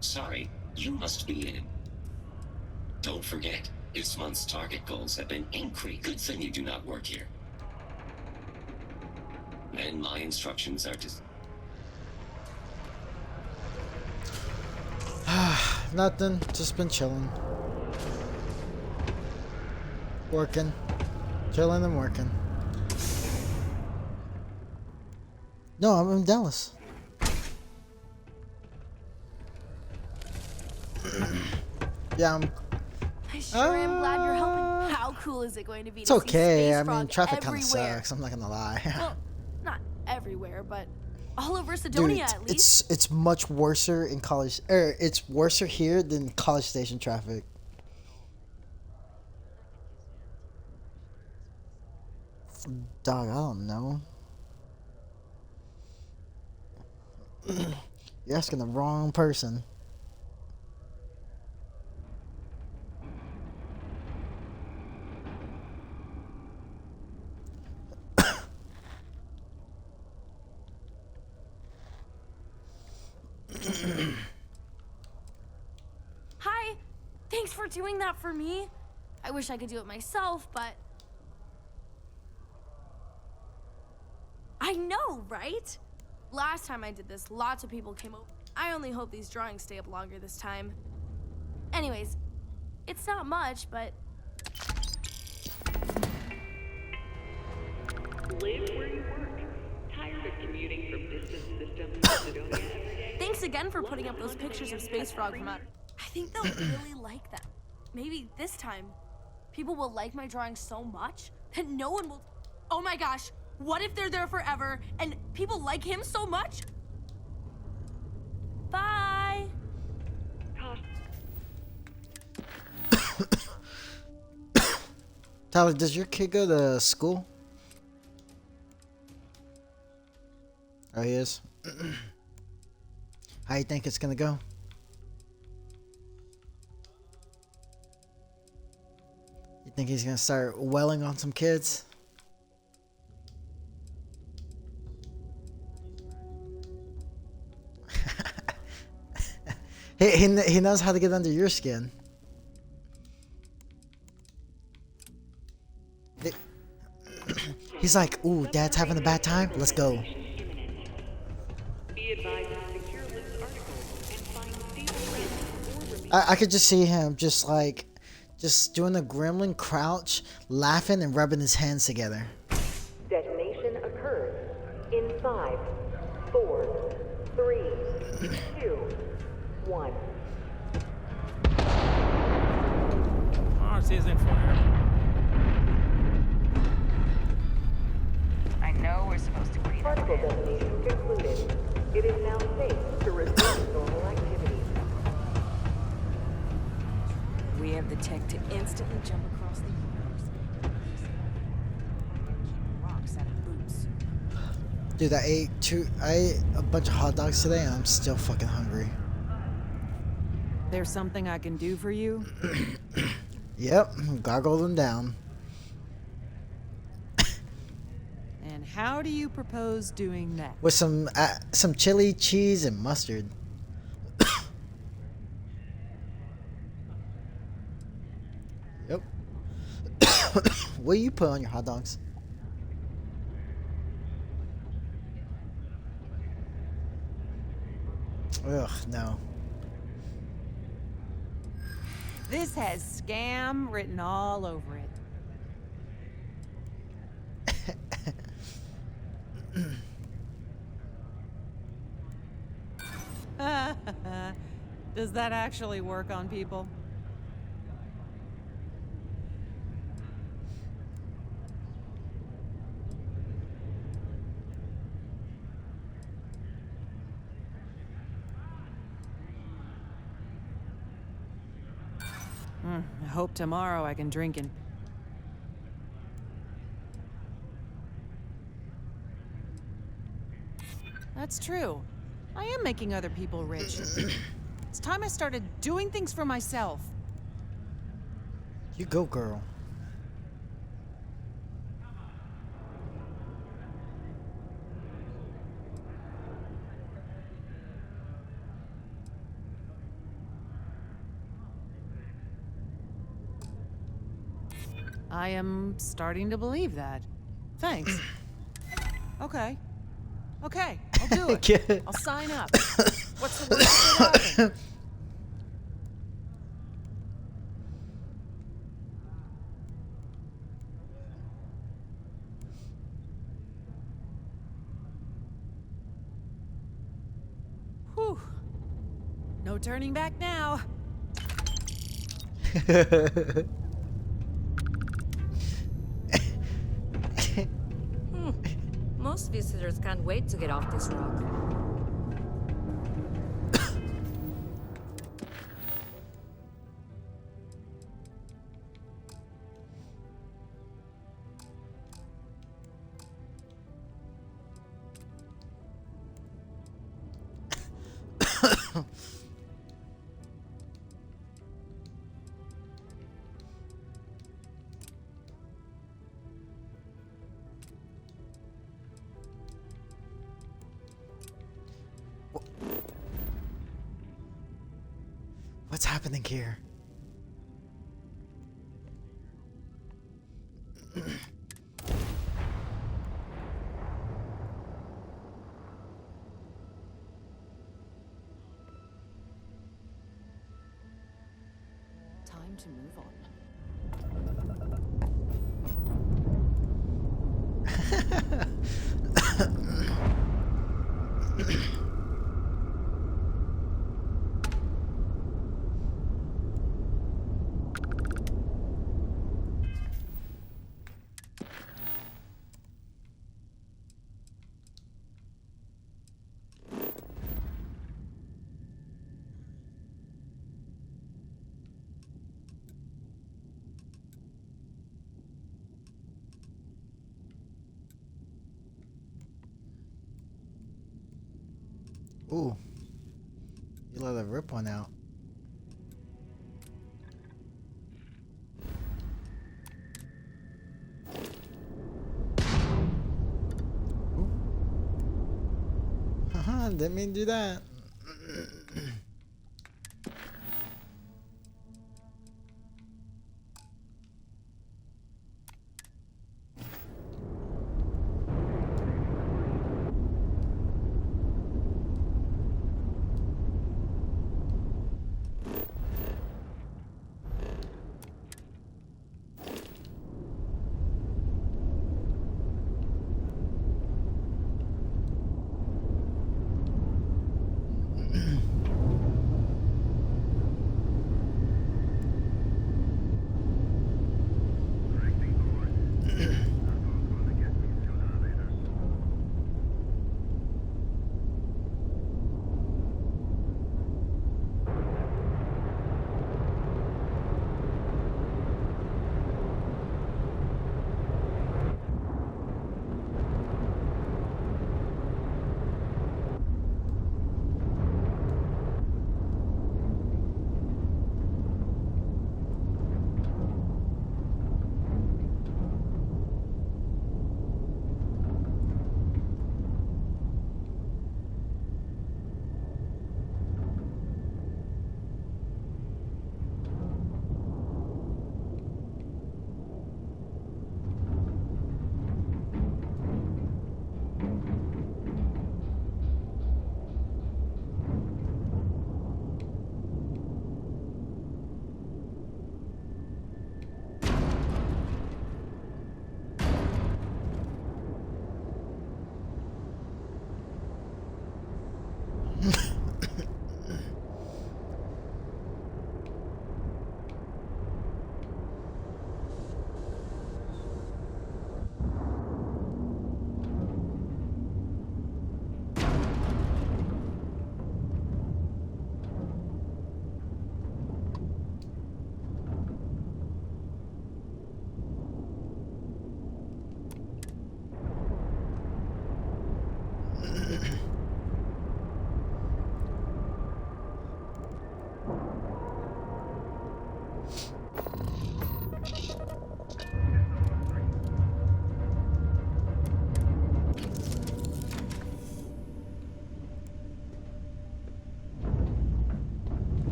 Sorry, you must be in. Don't forget, this month's target goals have been increased. Good thing you do not work here. And my instructions are to... Nothing. Just been chilling. Working. Chilling and working. No, I'm in Dallas. Yeah, I sure am glad you're helping. How cool is it going to be it's to okay. see I Space mean, Frog traffic kind of everywhere? sucks. I'm not gonna lie. Well, not everywhere, but all over Sidonia Dude, at least. it's much worser in college. It's worser here than College Station traffic. Dog, I don't know. You're asking the wrong person. Thanks for doing that for me. I wish I could do it myself, but... I know, right? Last time I did this, lots of people came over. I only hope these drawings stay up longer this time. Anyways, it's not much, but... Live where you work. Tired of commuting from distant systems in Macedonia every day? Thanks again for putting up those pictures of Space Frog from out. I think they'll really like them. Maybe this time, people will like my drawings so much that no one will... Oh my gosh, what if they're there forever and people like him so much? Bye! Tyler, does your kid go to school? Oh, he is. How you think it's gonna go? You think he's gonna start welling on some kids? He knows how to get under your skin. He's like, ooh, Dad's having a bad time? Let's go. I could just see him just doing a gremlin crouch, laughing and rubbing his hands together. Detonation occurs in 5, 4, 3, 2, 1. Mars isn't for her. I know we're supposed to breathe. Particle detonation concluded. It is now safe to resume normal activity. We have the tech to instantly jump across the universe. Keep rocks out of boots. Dude, I ate a bunch of hot dogs today and I'm still fucking hungry. There's something I can do for you? Yep, gargle them down. And how do you propose doing that? With some chili, cheese, and mustard. Yep. What do you put on your hot dogs? Ugh, no. This has scam written all over it. Does that actually work on people? I hope tomorrow I can drink in. That's true. I am making other people rich. It's time I started doing things for myself. You go, girl. I am starting to believe that. Thanks. Okay. Okay, I'll do it. I'll sign up. What's the worst that happen? Whew. No turning back now. Most visitors can't wait to get off this rock. What's happening here? to move on. Ooh. You let a rip one out. Ooh. Haha, didn't mean to do that.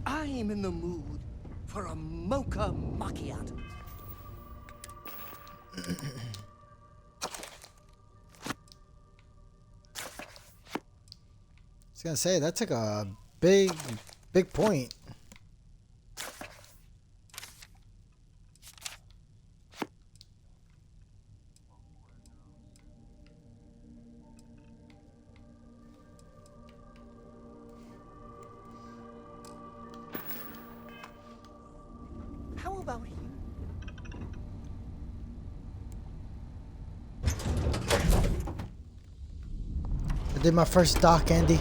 I am in the mood for a mocha macchiato. I was gonna say, that's like a big point. How about you? I did my first dock, Andy.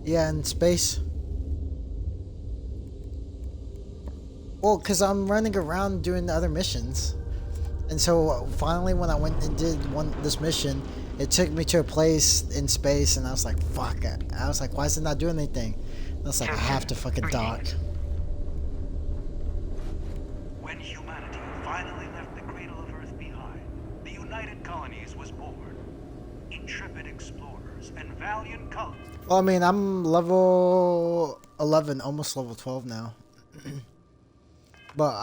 Yeah, in space. Well, because I'm running around doing the other missions. And so finally when I went and did this mission, it took me to a place in space and I was like, fuck. I was like, why is it not doing anything? And I was like, I have to fucking dock. When humanity finally left the cradle of Earth behind, the United Colonies was born. Intrepid explorers and valiant colonists. Well, I mean, I'm level 11, almost level 12 now. But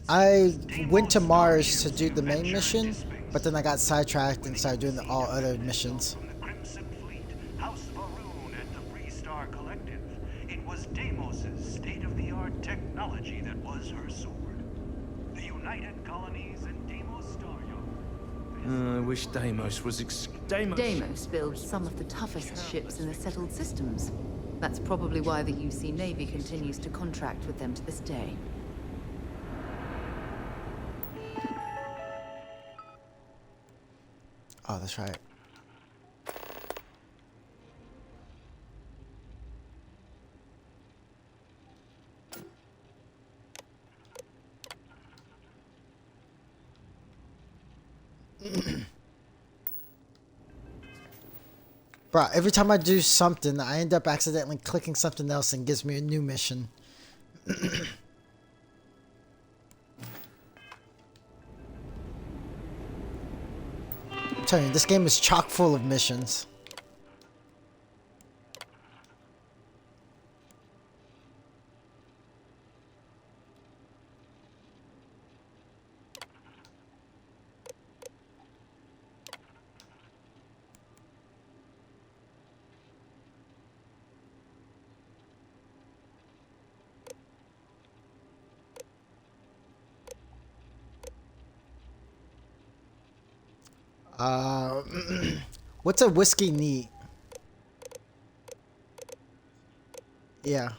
I went to Mars to do the main mission, but then I got sidetracked and started doing all other missions. From the Crimson Fleet, House of effective. It was Deimos's state-of-the-art technology that was her sword. The United Colonies and Deimos Star Yard. I wish Deimos was Deimos. Deimos builds some of the toughest ships in the settled systems. That's probably why the UC Navy continues to contract with them to this day. Oh, that's right. Bro, every time I do something, I end up accidentally clicking something else and gives me a new mission. I'm telling you, this game is chock full of missions. What's a whiskey neat? Yeah.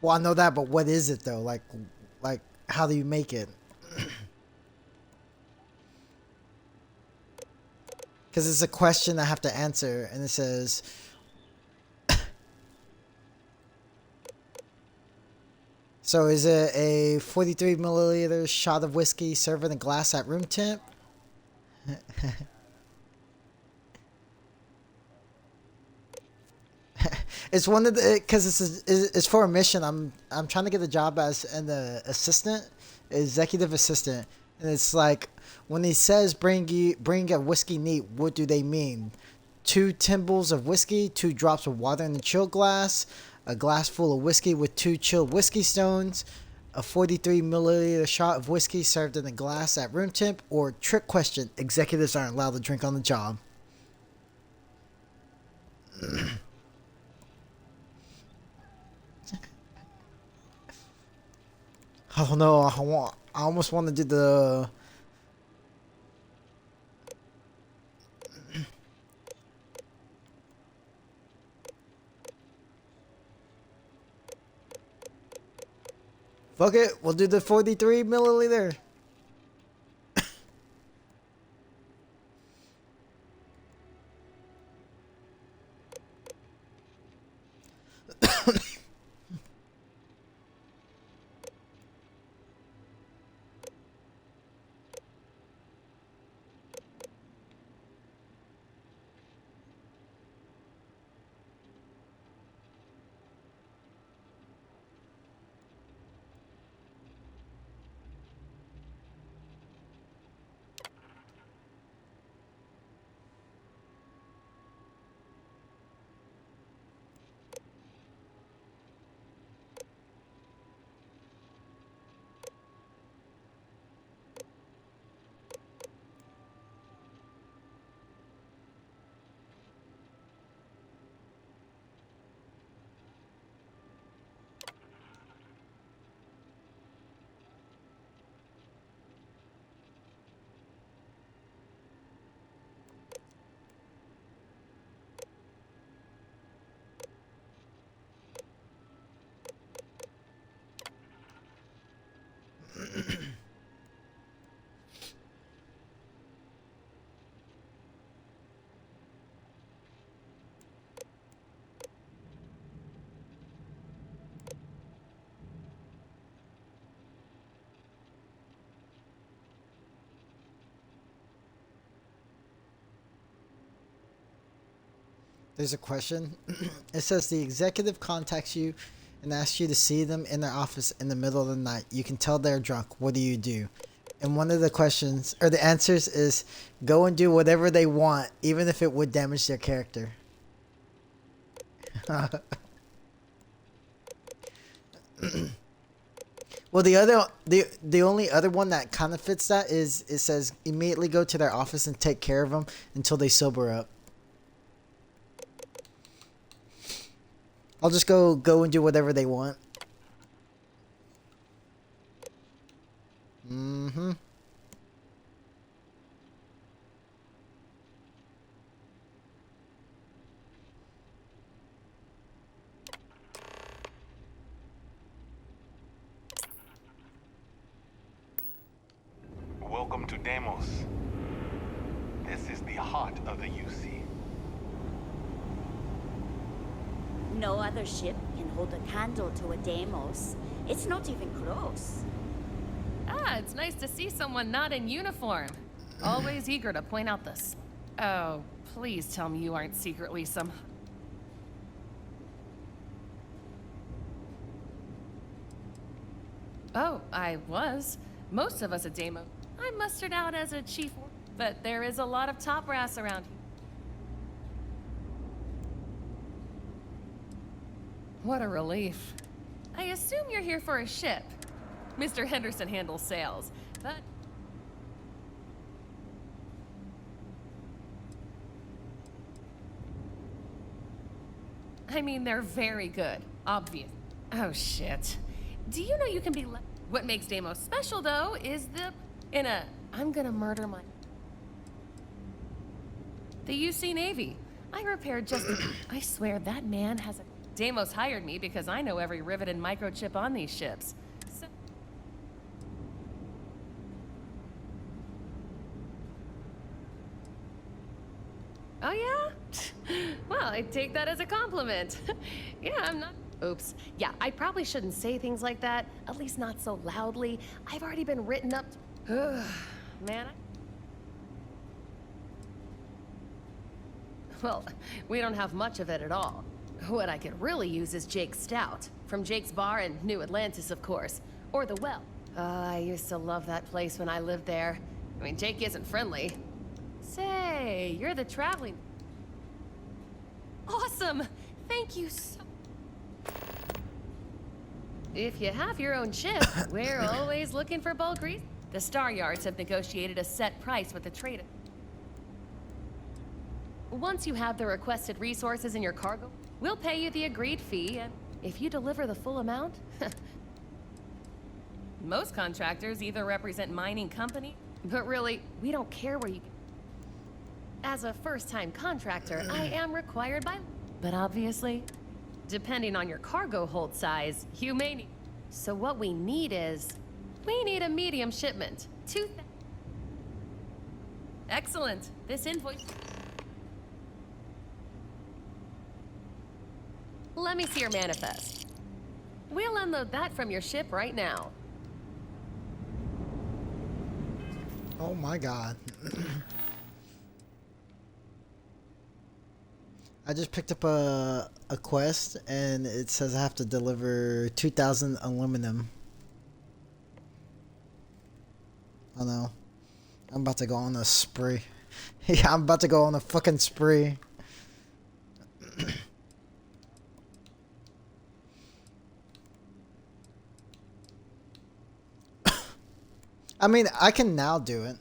Well, I know that, but what is it though? Like how do you make it? Because it's a question I have to answer, and it says, so is it a 43 milliliter shot of whiskey served in a glass at room temp? It's one of the, because it's for a mission. I'm trying to get a job as an assistant, executive assistant, and it's like when he says bring a whiskey neat, what do they mean? 2 timbales of whiskey, 2 drops of water in a chill glass, a glass full of whiskey with 2 chilled whiskey stones, a 43 milliliter shot of whiskey served in a glass at room temp, or trick question, executives aren't allowed to drink on the job. I don't know. I almost want to do the. Fuck it. We'll do the 43 milliliter. There's a question. It says the executive contacts you and asks you to see them in their office in the middle of the night. You can tell they're drunk. What do you do? And one of the questions, or the answers, is go and do whatever they want, even if it would damage their character. Well, the only other one that kind of fits that is it says immediately go to their office and take care of them until they sober up. I'll just go and do whatever they want. Mm-hmm. Welcome to Deimos. This is the heart of the UC. No other ship can hold a candle to a Deimos. It's not even close. Ah, it's nice to see someone not in uniform. Always eager to point out this. Oh, please tell me you aren't secretly some... Oh, I was. Most of us at Deimos. I'm mustered out as a chief, but there is a lot of top brass around here. What a relief. I assume you're here for a ship. Mr. Henderson handles sales, but... I mean, they're very good, obvious. Oh, shit. Do you know you can be What makes Deimos special, though, is I'm gonna murder my... The UC Navy. I repaired just... I swear, that man has a... Deimos hired me because I know every rivet and microchip on these ships. So... Oh, yeah? Well, I take that as a compliment. Yeah, I'm not... Oops. Yeah, I probably shouldn't say things like that. At least not so loudly. I've already been written up... Man, Well, we don't have much of it at all. What I could really use is Jake's Stout. From Jake's Bar in New Atlantis, of course. Or The Well. I used to love that place when I lived there. I mean, Jake isn't friendly. Say, you're the traveling... Awesome! Thank you so... If you have your own ship, we're always looking for bulk grease. The Star Yards have negotiated a set price with the trader. Once you have the requested resources in your cargo, we'll pay you the agreed fee, and if you deliver the full amount... Most contractors either represent mining company, but really, we don't care where you... As a first-time contractor, I am required by... But obviously, depending on your cargo hold size, you may need... So what we need is... We need a medium shipment. Excellent. This invoice... Let me see your manifest. We'll unload that from your ship right now. Oh my god. I just picked up a quest and it says I have to deliver 2,000 aluminum. Oh no. I'm about to go on a spree. Yeah, I'm about to go on a fucking spree. I mean, I can now do it.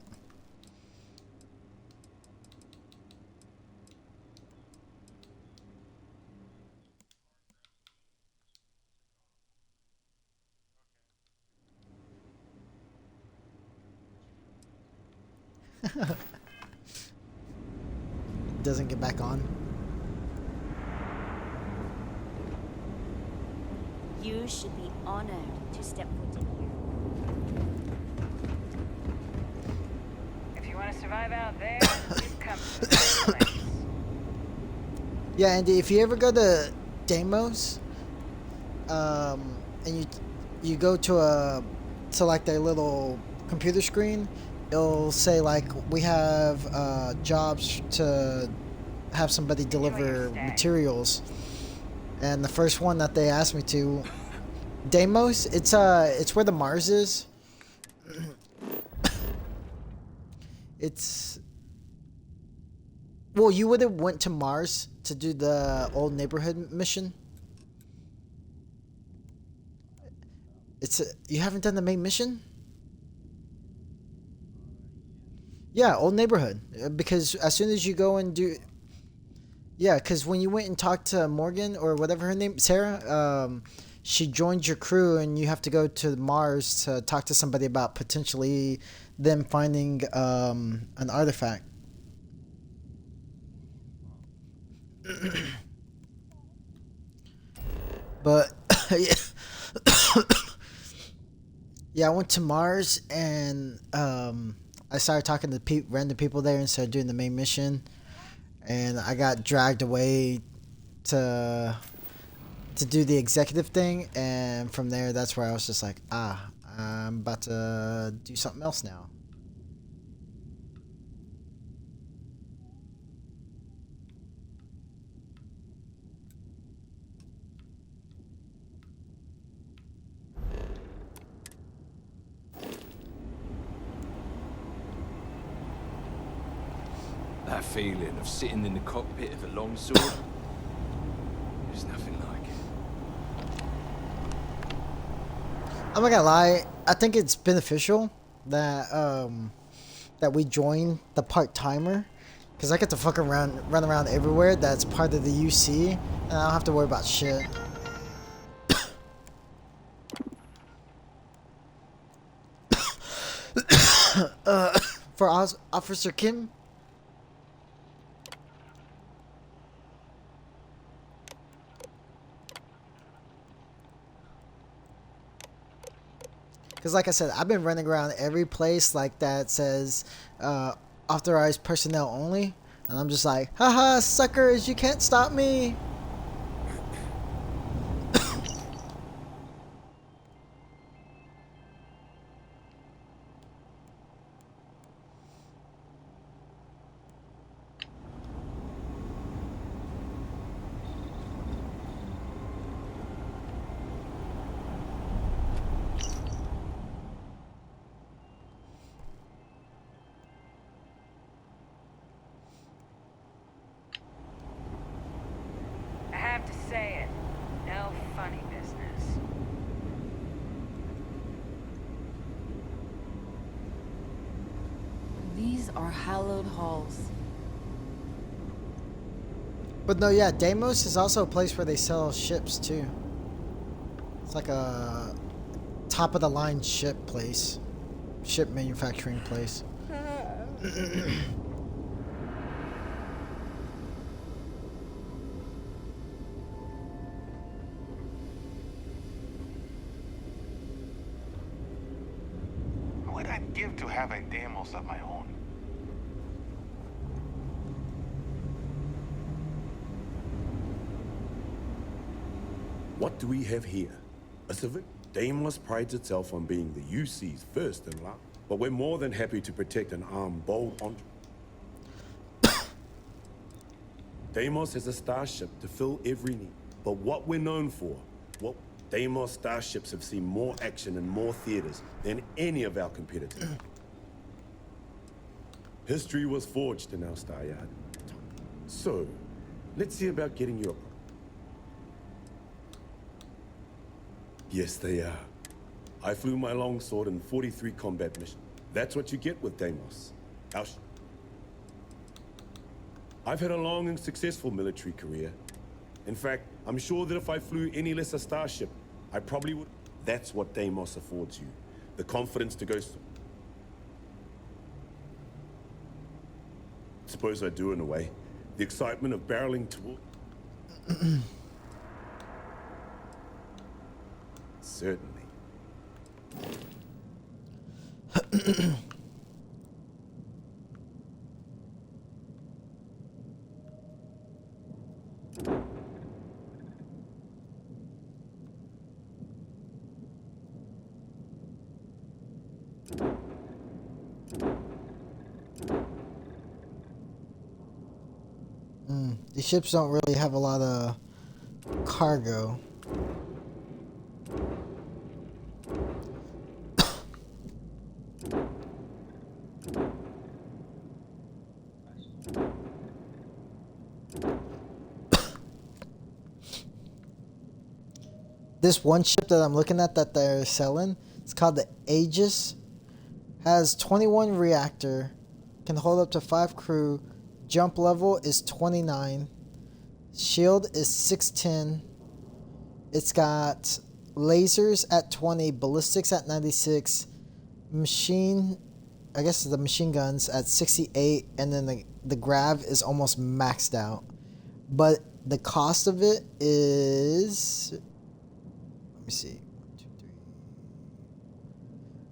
Doesn't get back on. You should be honored to step foot in here. If you want to survive out there, you've come to the right place. Yeah, Andy, if you ever go to Deimos, and you go to like their little computer screen, it'll say like we have jobs to have somebody deliver materials, and the first one that they asked me to, Deimos, it's where the Mars is. It's... Well, you would have went to Mars to do the old neighborhood mission. You haven't done the main mission? Yeah, old neighborhood. Because as soon as you go and do... Yeah, because when you went and talked to Morgan or whatever her name, Sarah, she joined your crew, and you have to go to Mars to talk to somebody about potentially them finding an artifact. But yeah, I went to Mars, and I started talking to random people there and started doing the main mission, and I got dragged away to do the executive thing, and from there, that's where I was just like, I'm about to do something else now. That feeling of sitting in the cockpit of a longsword, there's nothing like it. I'm not gonna lie, I think it's beneficial that that we join the part-timer, because I get to run around everywhere that's part of the UC, and I don't have to worry about shit. For Officer Kim. Because like I said, I've been running around every place like that says authorized personnel only. And I'm just like, haha, suckers, you can't stop me. I have to say it. No funny business. These are hallowed halls. But no, yeah, Deimos is also a place where they sell ships too. It's like a top of the line ship place. Ship manufacturing place. What I'd give to have a Deimos of my own. What do we have here? A civic? Deimos prides itself on being the UC's first and last, but we're more than happy to protect an armed, bold entrepreneur. Deimos has a starship to fill every need, but what we're known for, what Deimos starships have seen more action in more theaters than any of our competitors. History was forged in our star yard. So, let's see about getting you a... Yes, they are. I flew my longsword in 43 combat missions. That's what you get with Deimos. I've had a long and successful military career. In fact, I'm sure that if I flew any lesser starship, I probably would. That's what Deimos affords you. The confidence to go... Suppose I do in a way. The excitement of barreling toward... Certainly. These ships don't really have a lot of cargo. This one ship that I'm looking at that they're selling, it's called the Aegis. Has 21 reactor, can hold up to 5 crew. Jump level is 29. Shield is 610. It's got lasers at 20, ballistics at 96, I guess the machine guns at 68, and then the grav is almost maxed out. But the cost of it is, let me see,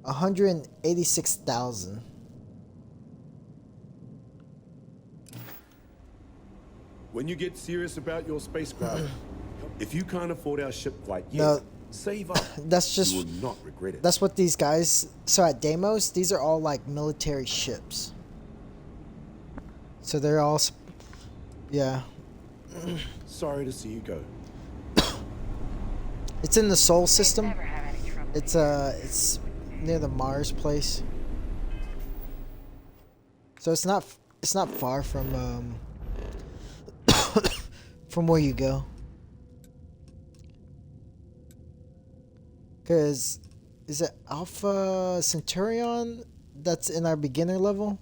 186,000. When you get serious about your spacecraft, if you can't afford our ship quite yet, No, save up. that's just, you will not regret it. that's what these guys, so at Deimos, these are all like military ships. So they're all, yeah. Sorry to see you go. It's in the Sol system. It's near the Mars place. So it's not far from from where you go. Cause is it Alpha Centurion that's in our beginner level?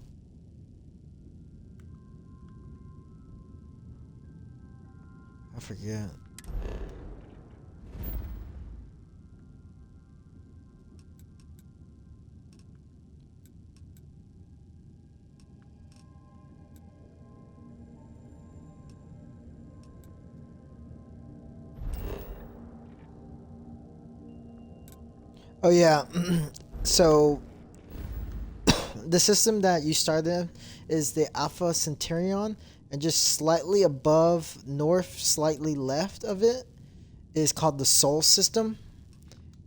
I forget. Oh yeah. So the system that you started is the Alpha Centurion, and just slightly above north, slightly left of it is called the Sol system.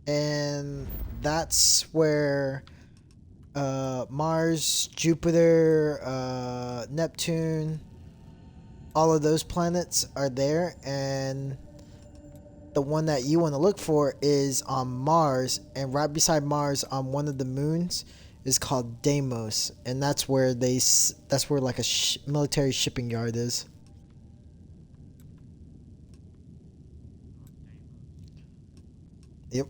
And that's where Mars, Jupiter, Neptune, all of those planets are there, and the one that you want to look for is on Mars, and right beside Mars on one of the moons is called Deimos, and that's where like a military shipping yard is. Yep.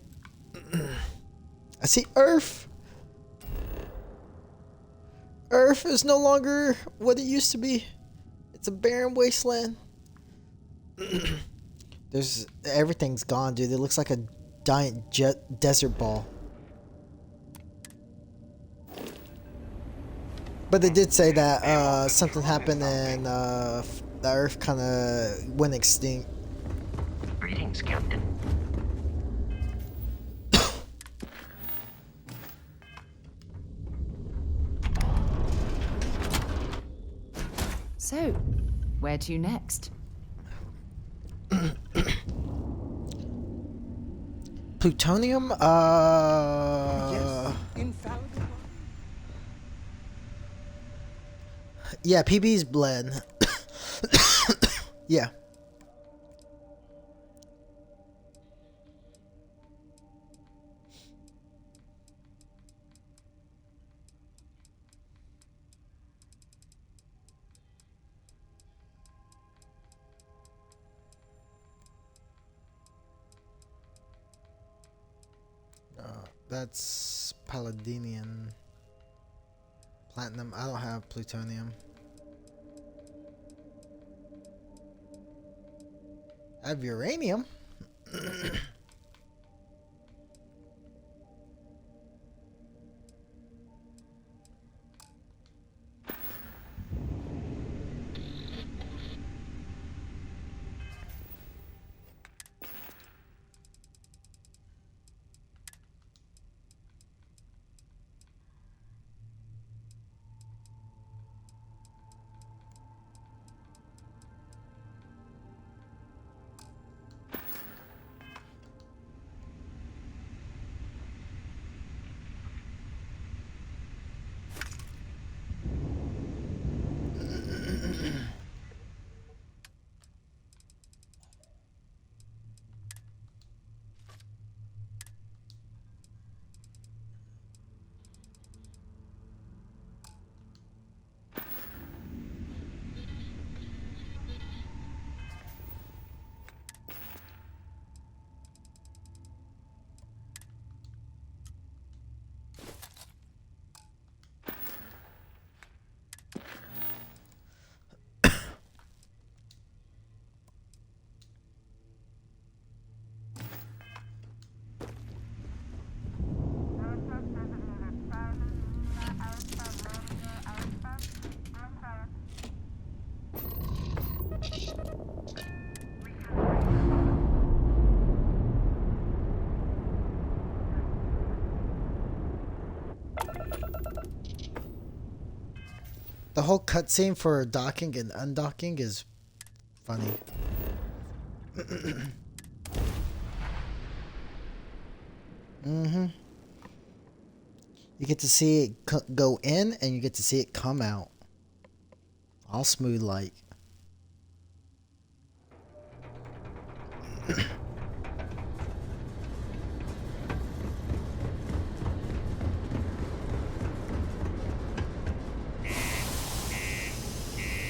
I see Earth. Earth is no longer what it used to be. It's a barren wasteland. Everything's gone, dude. It looks like a giant desert ball. But they did say that something happened and the Earth kind of went extinct. Greetings, Captain. So, where to next? Plutonium? Yeah, PB's blend. Yeah. That's Paladinian. Platinum. I don't have plutonium. I have uranium. The whole cutscene for docking and undocking is funny. Mm-hmm. You get to see it go in, and you get to see it come out. All smooth like.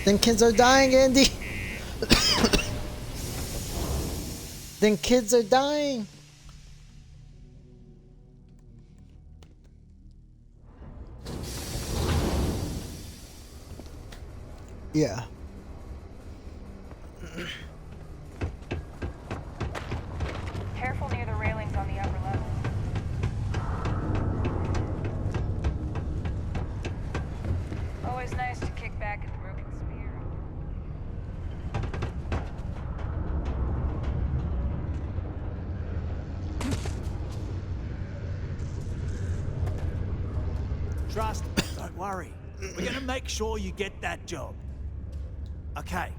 Then kids are dying, Andy. Then kids are dying. Yeah. Careful near the railings on the upper level. Always nice to kick back at the broken spear. Trust me, don't worry. We're gonna make sure you get that job. Okay,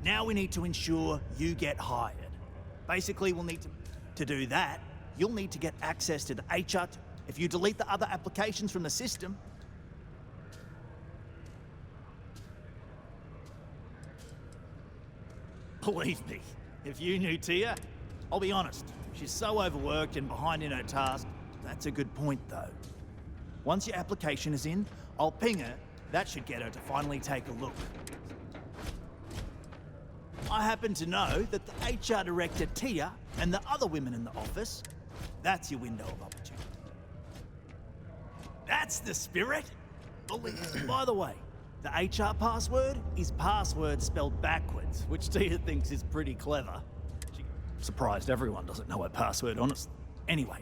now we need to ensure you get hired. Basically, we'll need to do that, you'll need to get access to the HR. If you delete the other applications from the system, believe me, if you knew Tia, I'll be honest, she's so overworked and behind in her task. That's a good point, though. Once your application is in, I'll ping her. That should get her to finally take a look. I happen to know that the HR director, Tia, and the other women in the office, that's your window of opportunity. That's the spirit. By the way, the HR password is password spelled backwards, which Tia thinks is pretty clever. She's surprised everyone doesn't know her password, honestly. Anyway,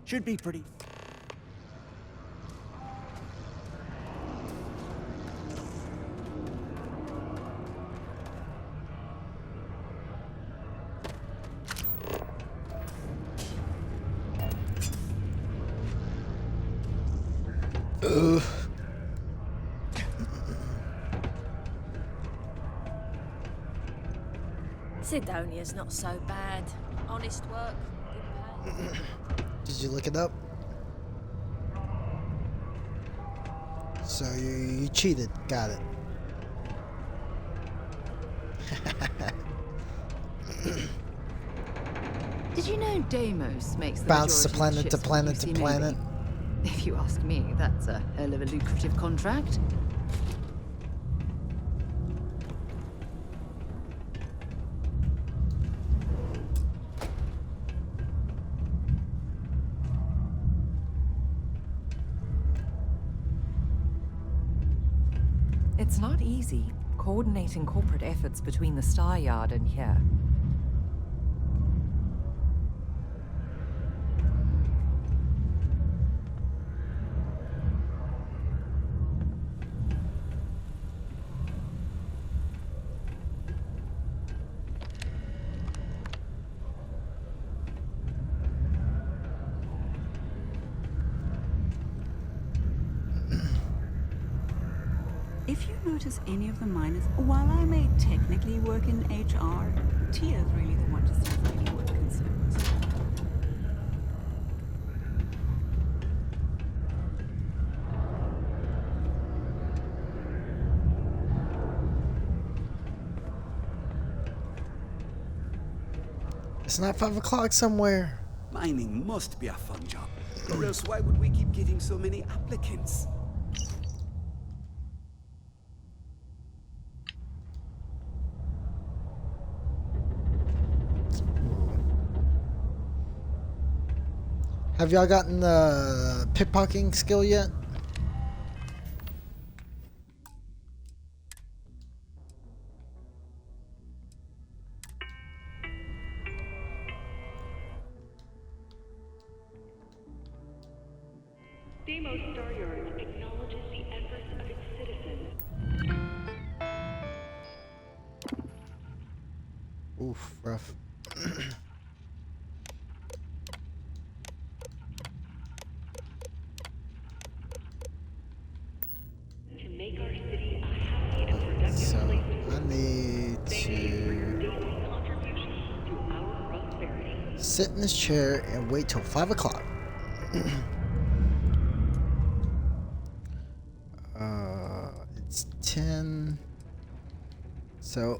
should be pretty... Sidonia's not so bad. Honest work, good pay. Did you look it up? So you cheated. Got it. Did you know Deimos makes the Bounce to majority planet of to ships planet for to UC planet. Navy? If you ask me, that's a hell of a lucrative contract. It's not easy coordinating corporate efforts between the Star Yard and here. If you notice any of the minors, while I may technically work in HR, Tia's really the one to solve any work concerns. It's not 5 o'clock somewhere. Mining must be a fun job, or else why would we keep getting so many applicants? Have y'all gotten the pickpocketing skill yet? Deimos Star Yards acknowledges the efforts of its citizens. Oof, rough. To make our city a sit in his chair and wait till 5 o'clock. It's 10. So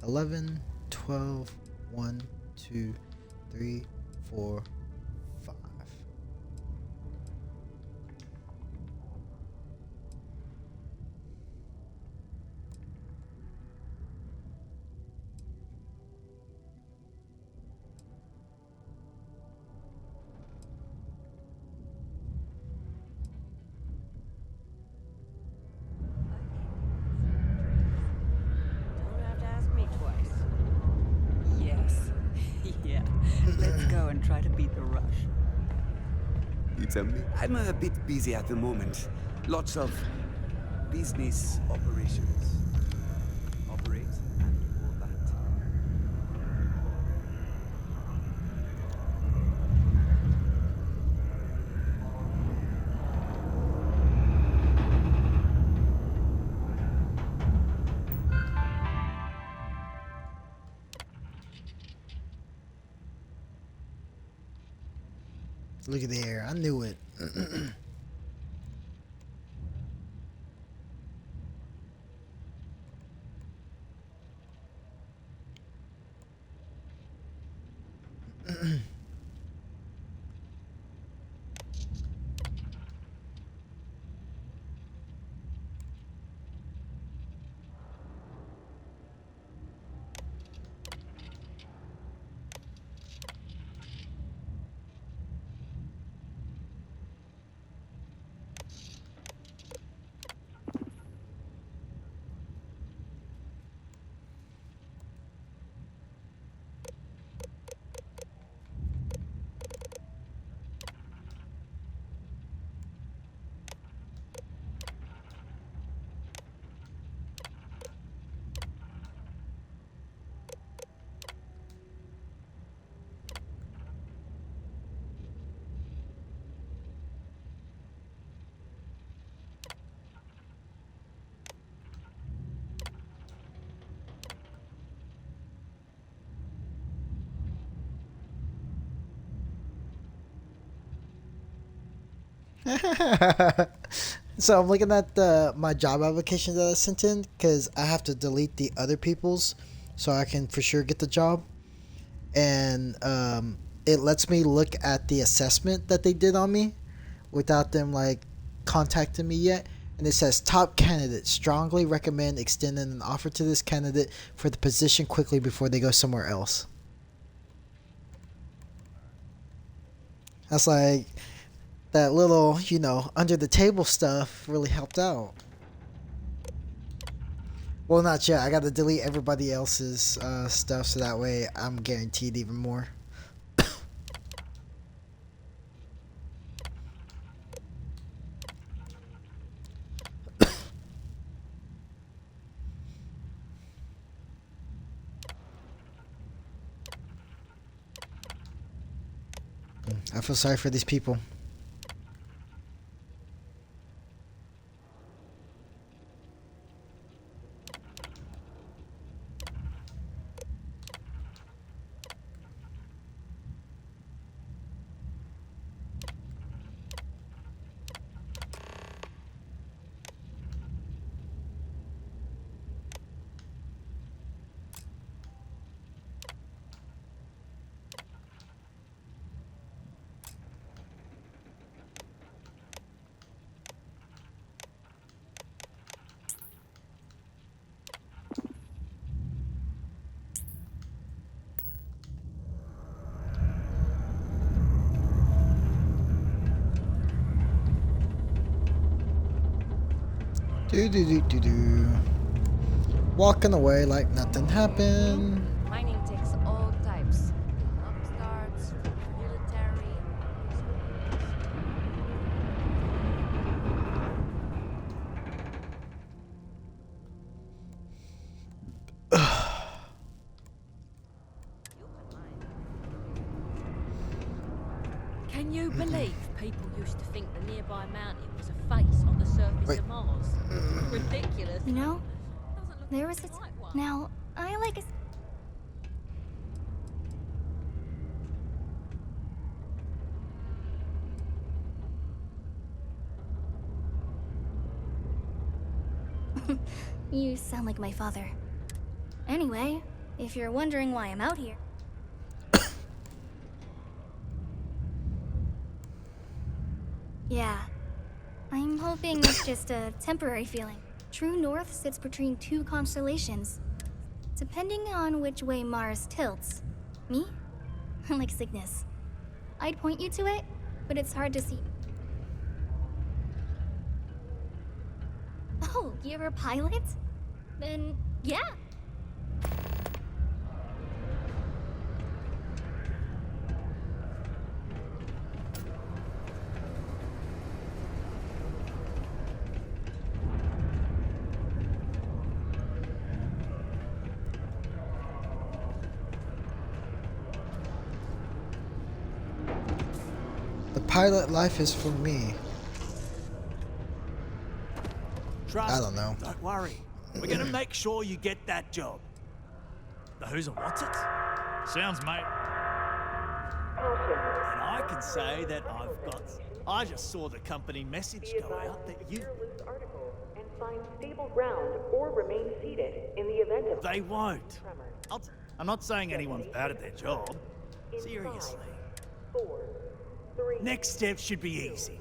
11, 12, 1, 2, 3, 4, 5. Don't have to ask me twice. Yes. Yeah. Let's go and try to beat the rush. It's I'm a bit busy at the moment. Lots of business operations. Operate and all that. Look at there. I knew it. So I'm looking at my job application that I sent in because I have to delete the other people's so I can for sure get the job. And it lets me look at the assessment that they did on me without them like contacting me yet. And it says top candidate, strongly recommend extending an offer to this candidate for the position quickly before they go somewhere else. That's like that little, you know, under the table stuff really helped out. Well, not yet. I got to delete everybody else's stuff so that way I'm guaranteed even more. I feel sorry for these people. Walking away like nothing happened. Mining takes all types. Upstarts, military. Can you believe people used to think the nearby mountain was a face on the surface of Mars? Ridiculous. You know, there was a... Now, I like a... You sound like my father. Anyway, if you're wondering why I'm out here... Yeah. I'm hoping it's just a temporary feeling. True North sits between two constellations. Depending on which way Mars tilts. Me? Like Cygnus. I'd point you to it, but it's hard to see. Oh, you're a pilot? Then, yeah. The pilot life is for me. Trust I don't know. Don't worry. We're gonna make sure you get that job. The who's and what's it? Sounds mate. And I can say that I just saw the company message go out that you... And find stable ground or remain seated in the event of... They won't. I'm not saying anyone's bad at their job. Seriously. Next step should be easy.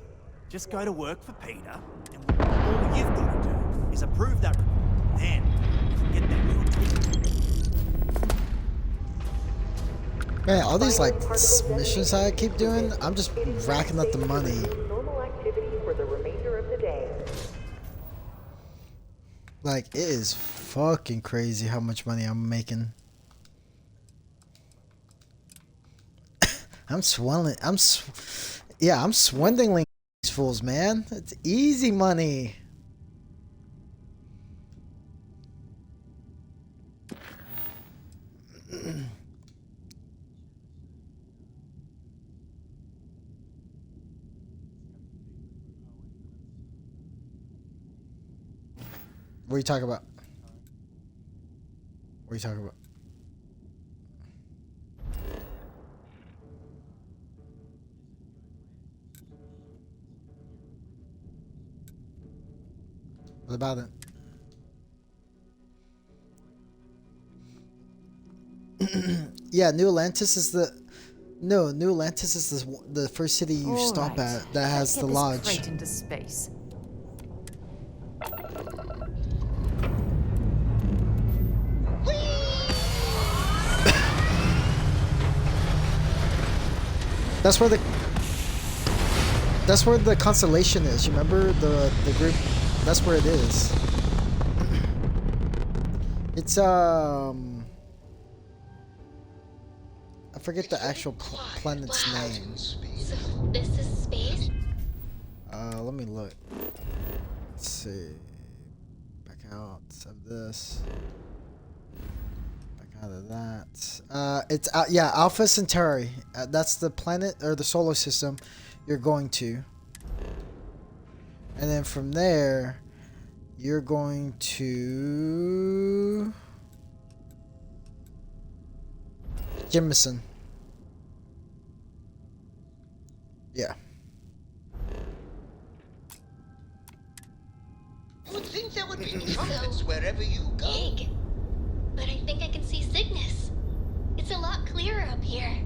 Just go to work for Peter, and all you've got to do is approve that. Then, get that real Man, all these like missions I keep doing, I'm just racking up the money. Normal activity for the remainder of the day. Like, it is fucking crazy how much money I'm making. I'm swindling. I'm swindling these fools, man. It's easy money. What are you talking about? What are you talking about? What about it? Yeah, New Atlantis is the... No, New Atlantis is the first city you stop at that has the lodge. Let's get this crate into space. That's where the constellation is. You remember the group? That's where it is. It's I forget the actual planet's name. So, this is space? Let me look. Let's see. Back out of this. Back out of that. It's yeah, Alpha Centauri. That's the planet or the solar system you're going to. And then from there, you're going to Jemison. Yeah. You would think there would be trumpets wherever you go. Big. But I think I can see Cygnus. It's a lot clearer up here.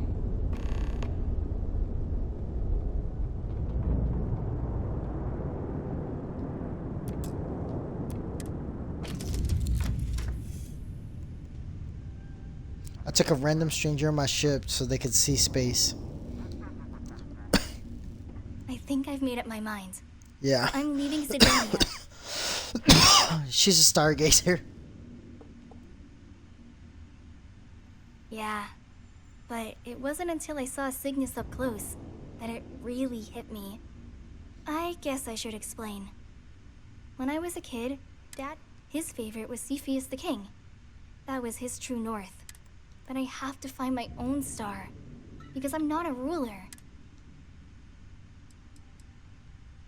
I took a random stranger on my ship so they could see space. I think I've made up my mind. Yeah. I'm leaving Sidonia. She's a stargazer. Yeah. But it wasn't until I saw Cygnus up close that it really hit me. I guess I should explain. When I was a kid, Dad, his favorite was Cepheus the King. That was his true north. But I have to find my own star, because I'm not a ruler.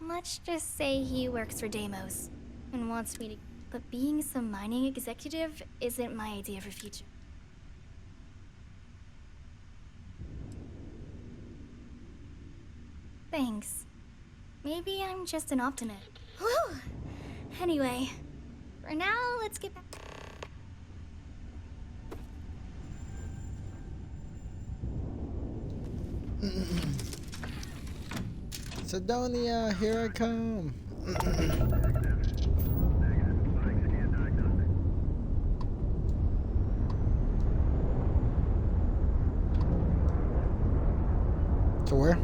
Let's just say he works for Deimos, and wants me to... But being some mining executive isn't my idea for future. Thanks. Maybe I'm just an optimist. Whew! Anyway, For now, let's get back. Sidonia, here I come. To where?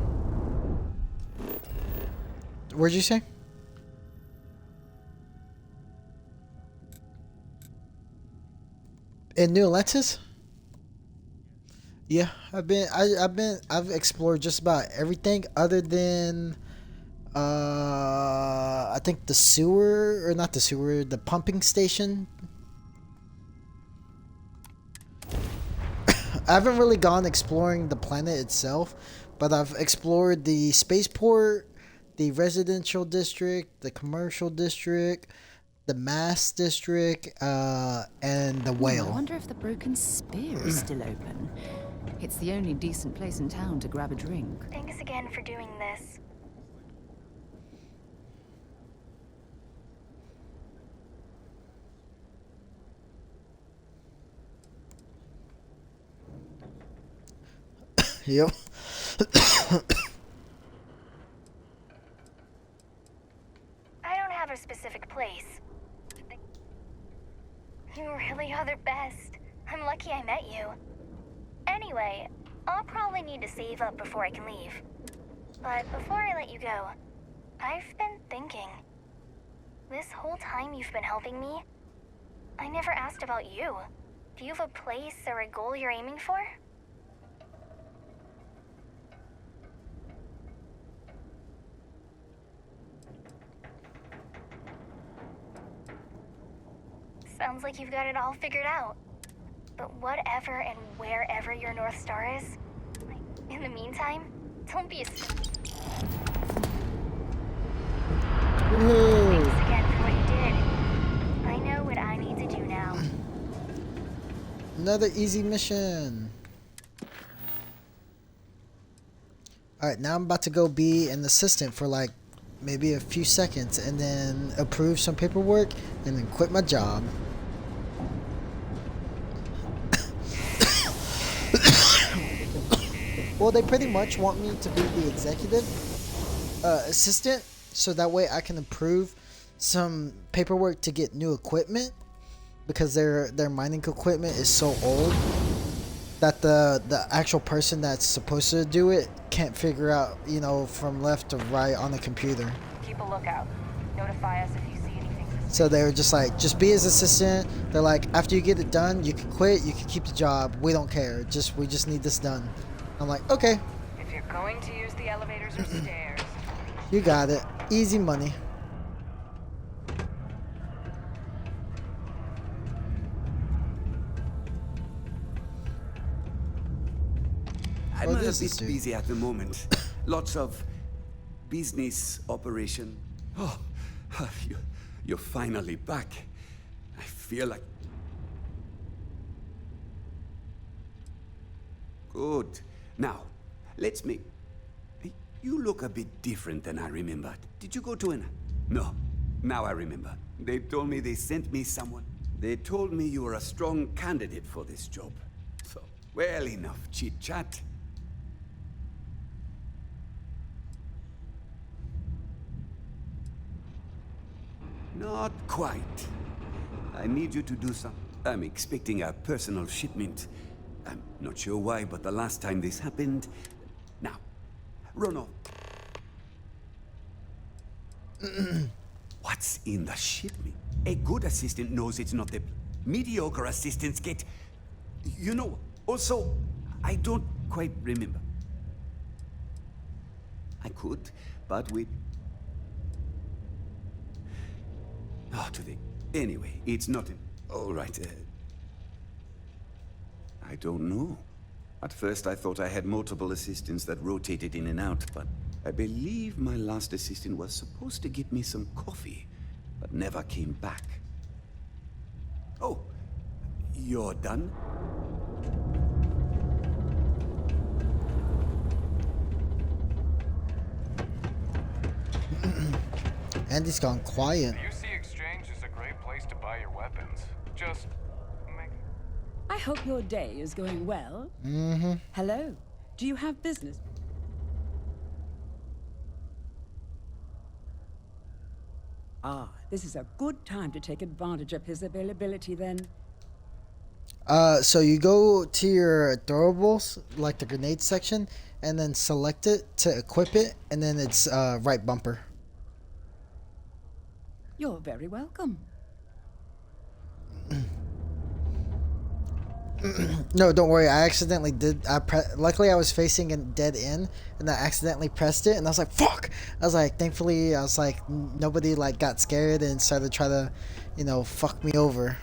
Where'd you say? In New Atlantis? Yeah, I've explored just about everything other than I think the sewer, or not the sewer, the pumping station. I haven't really gone exploring the planet itself, but I've explored the spaceport, the residential district, the commercial district, the mass district, and the I whale. wonder if the Broken Spear is still open. It's the only decent place in town to grab a drink. Thanks again for doing this. Yep. I don't have a specific place. You really are the best. I'm lucky I met you. Anyway, I'll probably need to save up before I can leave. But before I let you go, I've been thinking. This whole time you've been helping me, I never asked about you. Do you have a place or a goal you're aiming for? Sounds like you've got it all figured out. But whatever and wherever your North Star is, in the meantime, don't be a... Thanks again for what you did. I know what I need to do now. Another easy mission. Alright, now I'm about to go be an assistant for like maybe a few seconds and then approve some paperwork and then quit my job. Well, they pretty much want me to be the executive assistant, so that way I can approve some paperwork to get new equipment, because their mining equipment is so old that the actual person that's supposed to do it can't figure out, you know, from left to right on the computer. Keep a lookout. Notify us if you see anything. So they were just like, just be his assistant. They're like, after you get it done, you can quit, you can keep the job. We don't care. We just need this done. I'm like, okay. If you're going to use the elevators or stairs. You got it. Easy money. I'm a bit busy at the moment. Lots of business operation. Oh, you're finally back. I feel like... Good. Now, let's make... You look a bit different than I remembered. Did you go to an... No. Now I remember. They told me they sent me someone. They told me you were a strong candidate for this job. So, well, enough chit-chat. Not quite. I need you to do some... I'm expecting a personal shipment. I'm not sure why, but the last time this happened... Now, run off. What's in the shipment? A good assistant knows it's not the... Mediocre assistants get... You know, also, I don't quite remember. I could, but with... Oh, to the... Anyway, it's not in... All right, I don't know. At first, I thought I had multiple assistants that rotated in and out, but I believe my last assistant was supposed to get me some coffee, but never came back. Oh, you're done? Andy's gone quiet. The UC Exchange is a great place place to buy your weapons. Just make... I hope your day is going well. Mm-hmm. Hello. Do you have business? Ah, this is a good time to take advantage of his availability then. So you go to your throwables, like the grenade section, and then select it to equip it, and then it's right bumper. You're very welcome. No, don't worry. I accidentally did. Luckily, I was facing a dead end, and I accidentally pressed it, and I was like, "Fuck!" I was like, thankfully, I was like, nobody like got scared and started to try to, you know, fuck me over.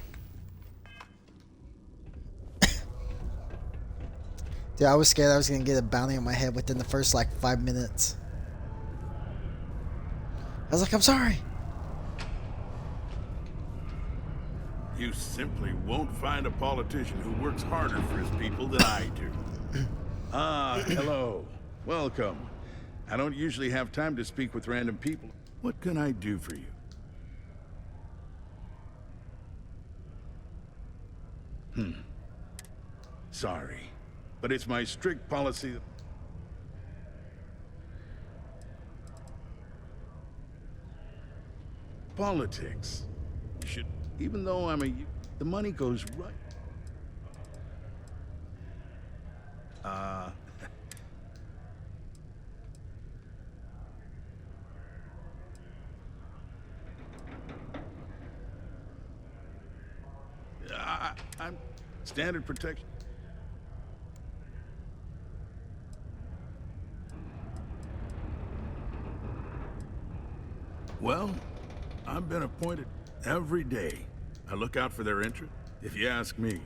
Dude, I was scared I was gonna get a bounty on my head within the first like 5 minutes. I was like, "I'm sorry." You simply won't find a politician who works harder for his people than I do. Ah, hello. Welcome. I don't usually have time to speak with random people. What can I do for you? Sorry, but it's my strict policy that... Politics. You should... Even though I'm a... The money goes right... I'm... Standard protection. Well, I've been appointed every day. I look out for their interest, if you ask me.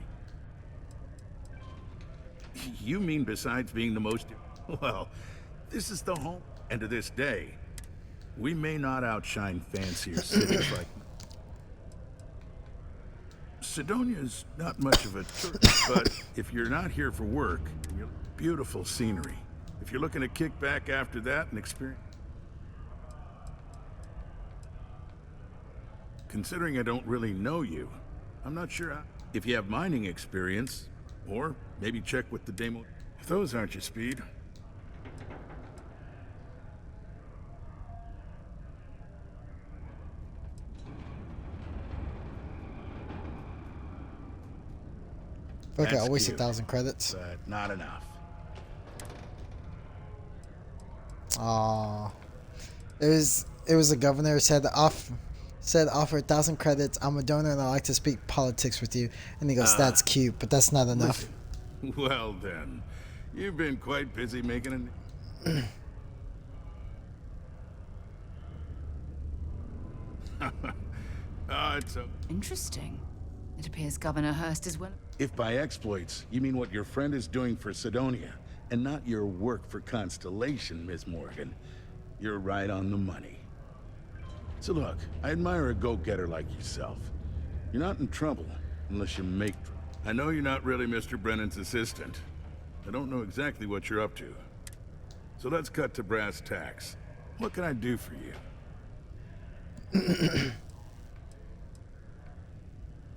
You mean besides being the most... Well, this is the home. And to this day, we may not outshine fancier cities like... Sidonia's not much of a tourist, but if you're not here for work, beautiful scenery. If you're looking to kick back after that and experience... Considering I don't really know you, I'm not sure if you have mining experience, or maybe check with the demo. If those aren't your speed. Okay, That's I wasted cute, 1,000 credits. but not enough. Aw. It was the governor said offer 1,000 credits. I'm a donor and I like to speak politics with you. And he goes, "That's cute, but that's not enough." Listen, well then, you've been quite busy making an... It's a... Interesting. It appears Governor Hurst is well... If by exploits, you mean what your friend is doing for Sidonia, and not your work for Constellation, Miss Morgan, you're right on the money. So look, I admire a go-getter like yourself. You're not in trouble, unless you make trouble. I know you're not really Mr. Brennan's assistant. I don't know exactly what you're up to. So let's cut to brass tacks. What can I do for you?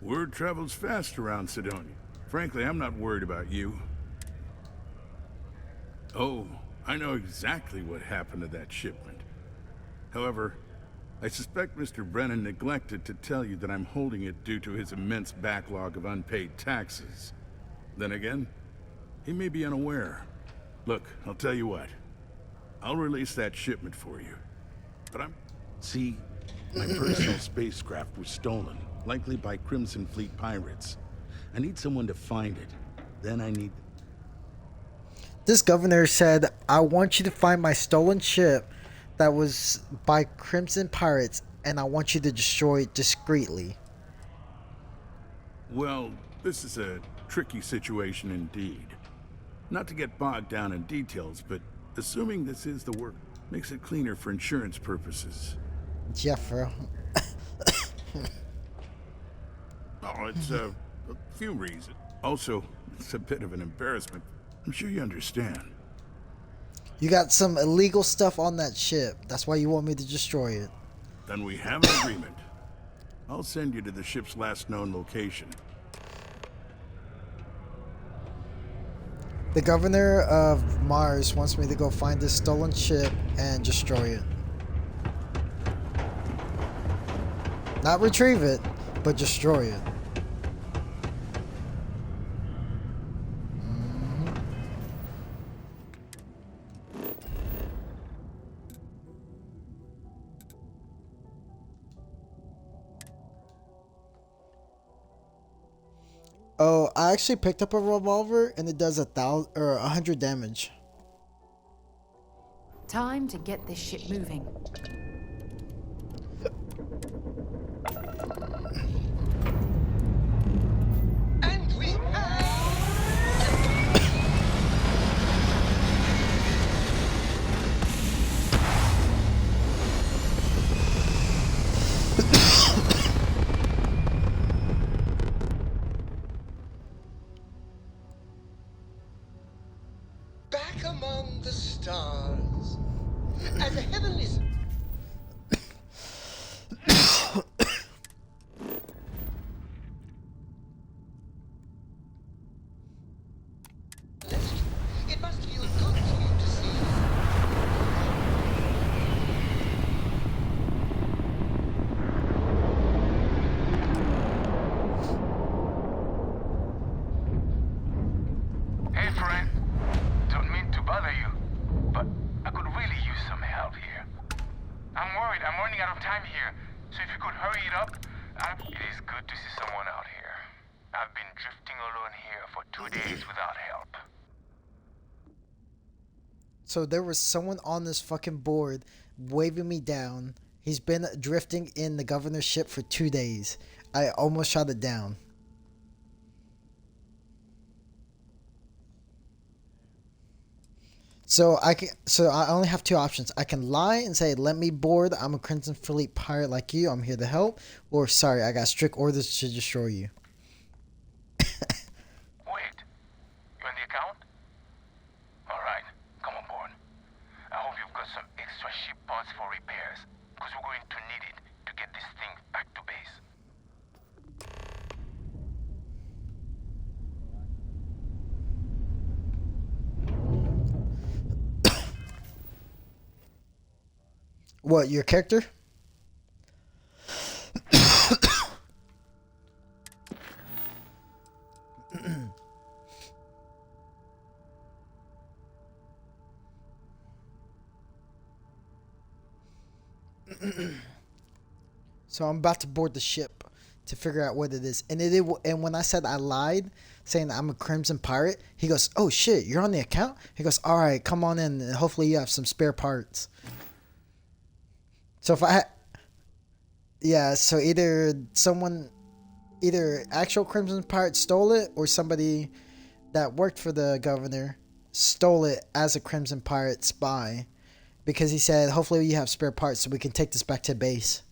Word travels fast around Sidonia. Frankly, I'm not worried about you. Oh, I know exactly what happened to that shipment. However, I suspect Mr. Brennan neglected to tell you that I'm holding it due to his immense backlog of unpaid taxes. Then again, he may be unaware. Look, I'll tell you what. I'll release that shipment for you. But See, my personal spacecraft was stolen, likely by Crimson Fleet pirates. I need someone to find it. Then I need... This governor said, "I want you to find my stolen ship that was by Crimson Pirates, and I want you to destroy it discreetly." Well, this is a tricky situation indeed. Not to get bogged down in details, but assuming this is the work, makes it cleaner for insurance purposes. Jeffro. Oh, it's a few reasons. Also, it's a bit of an embarrassment. I'm sure you understand. You got some illegal stuff on that ship. That's why you want me to destroy it. Then we have an agreement. I'll send you to the ship's last known location. The governor of Mars wants me to go find this stolen ship and destroy it. Not retrieve it, but destroy it. Oh, I actually picked up a revolver and it does 100 damage. Time to get this ship moving. And we back among the stars as a heavenly. It must feel good to you to see. Hey, friend. Don't mean to bother you, but I could really use some help here. I'm worried. I'm running out of time here. So if you could hurry it up, it is good to see someone out here. I've been drifting alone here for 2 days without help. So there was someone on this fucking board waving me down. He's been drifting in the governor's ship for 2 days. I almost shot it down. So I only have two options. I can lie and say, "Let me board. I'm a Crimson Fleet pirate like you. I'm here to help." Or, "Sorry, I got strict orders to destroy you." Wait, you on the account? Alright, come on board. I hope you've got some extra ship parts for repairs, because we're going to need it to get this thing back to base. What, your character? So I'm about to board the ship to figure out what it is. And when I said I lied, saying I'm a Crimson Pirate, he goes, "Oh shit, you're on the account?" He goes, "All right, come on in, and hopefully you have some spare parts." So if so either actual Crimson Pirate stole it, or somebody that worked for the governor stole it as a Crimson Pirate spy, because he said, "Hopefully you have spare parts so we can take this back to base."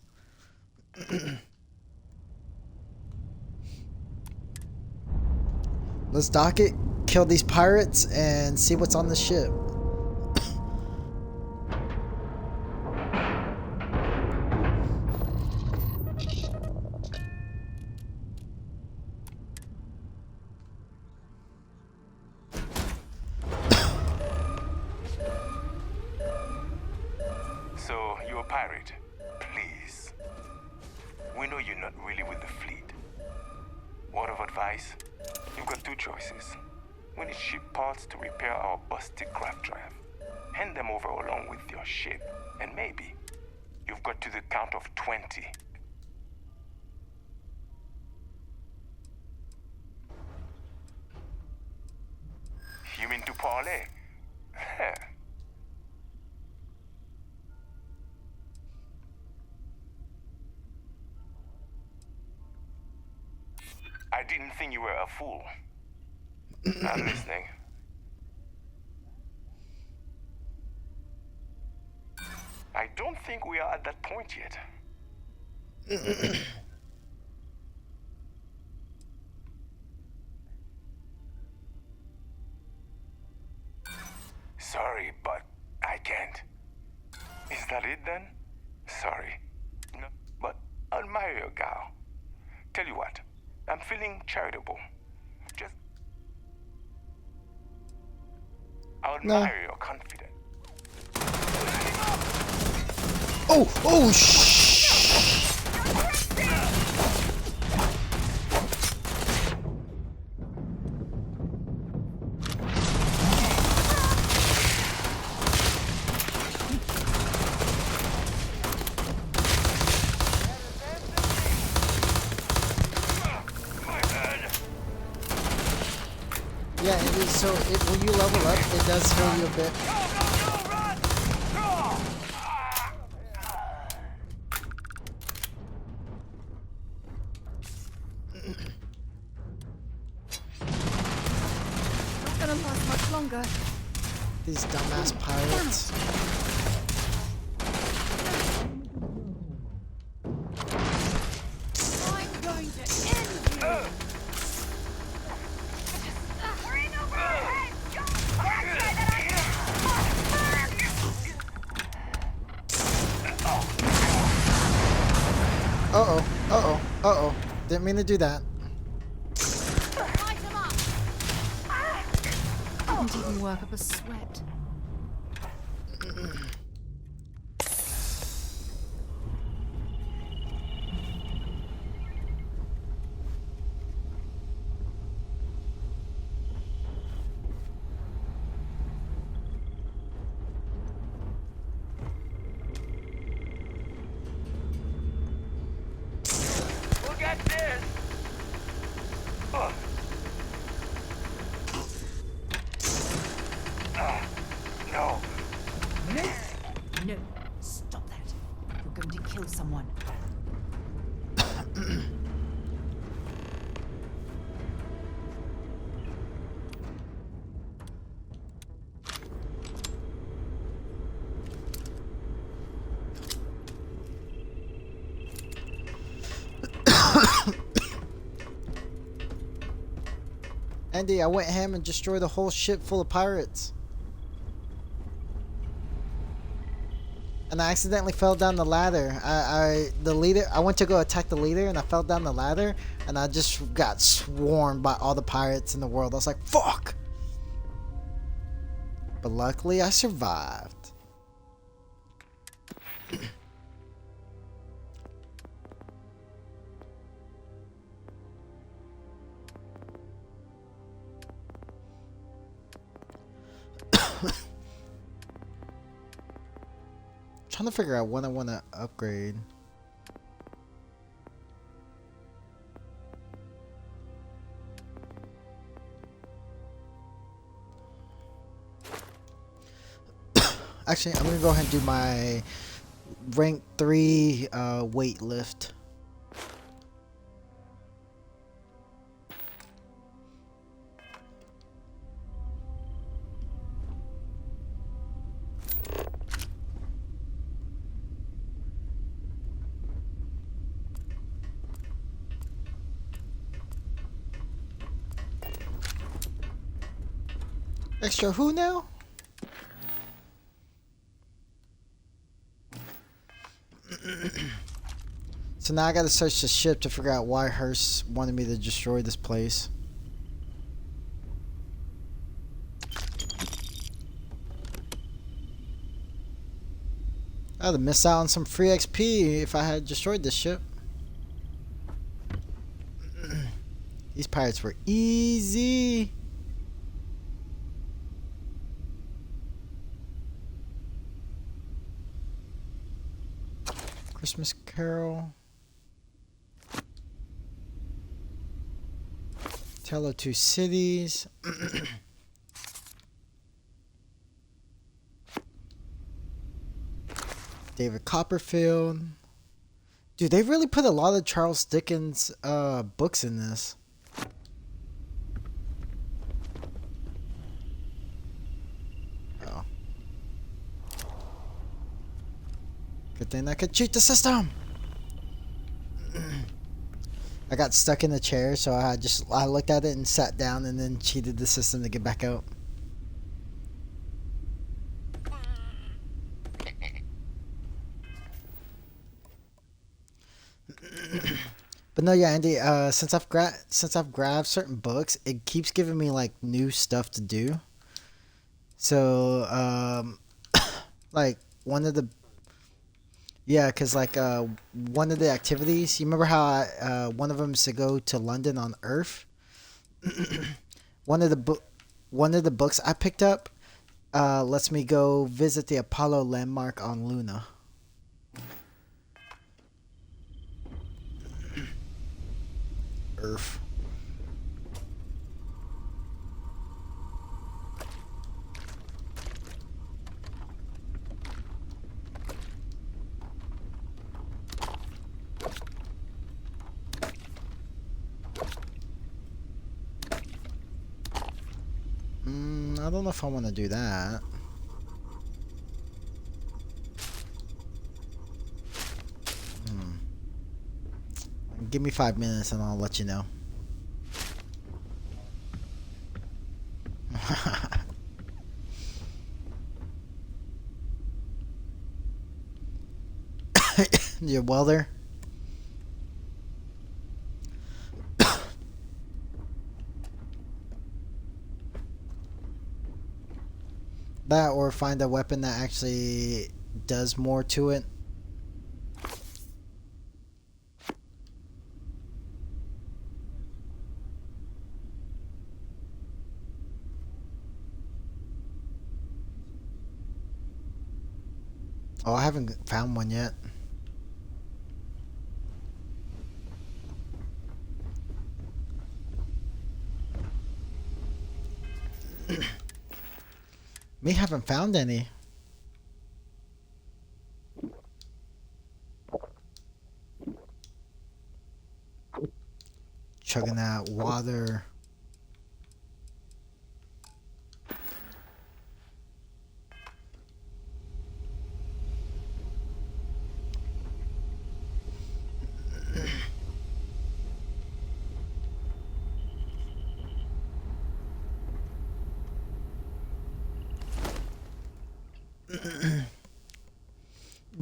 Let's dock it, kill these pirates, and see what's on the ship. So, you're a pirate. Please. We know you're not really with the fleet. Word of advice? You've got two choices. We need ship parts to repair our busted craft drive. Hand them over along with your ship, and maybe you've got to the count of 20. You mean to parlay? I didn't think you were a fool. I'm listening. I don't think we are at that point yet. Sorry, but I can't. Is that it then? Sorry. No, but I'll marry your guy. style. Tell you what, I'm feeling charitable. Just... I admire your confidence. Oh, shh! Yeah, so when you level up, it does heal you a bit. Not gonna last much longer. These dumbass pirates. I'm going to end you. Uh-oh. Didn't mean to do that. Didn't even work up a sweat. Look at this! No. No, stop that. You're going to kill someone. Andy, I went ham and destroyed the whole ship full of pirates. And I accidentally fell down the ladder. I went to go attack the leader and I fell down the ladder and I just got swarmed by all the pirates in the world. I was like, fuck! But luckily I survived. Trying to figure out what I want to upgrade. Actually, I'm gonna go ahead and do my rank 3 weight lift. Extra who now? So now I gotta search the ship to figure out why Hearst wanted me to destroy this place. I'd have missed out on some free XP if I had destroyed this ship. These pirates were easy. Christmas Carol. Tale of Two Cities. David Copperfield. Dude, they really put a lot of Charles Dickens books in this. Oh. Good thing I could cheat the system. I got stuck in the chair, so I looked at it and sat down and then cheated the system to get back out. But no, yeah, Andy. Since I've grabbed certain books, it keeps giving me like new stuff to do. So like one of the yeah, cause like one of the activities. You remember how one of them is to go to London on Earth. one of the book One of the books I picked up lets me go visit the Apollo landmark on Luna. Earth. I don't know if I want to do that. Give me 5 minutes and I'll let you know. You welder? That or find a weapon that actually does more to it. Oh, I haven't found one yet. Me haven't found any. Chugging that water.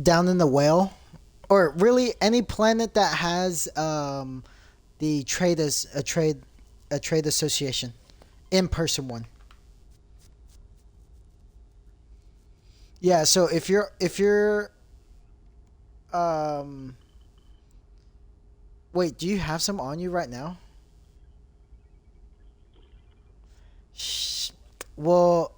Down in the whale, or really any planet that has the trade association, in person one. Yeah, so if you're wait, do you have some on you right now? Well,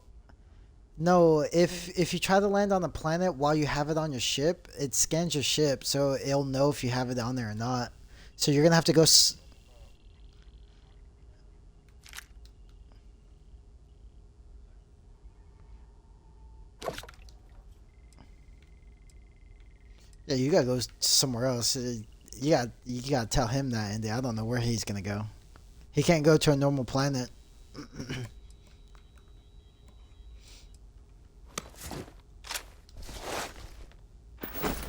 no, if you try to land on a planet while you have it on your ship, it scans your ship, so it'll know if you have it on there or not. So you're gonna have to go. Yeah, you gotta go somewhere else. You gotta tell him that, Andy. I don't know where he's gonna go. He can't go to a normal planet.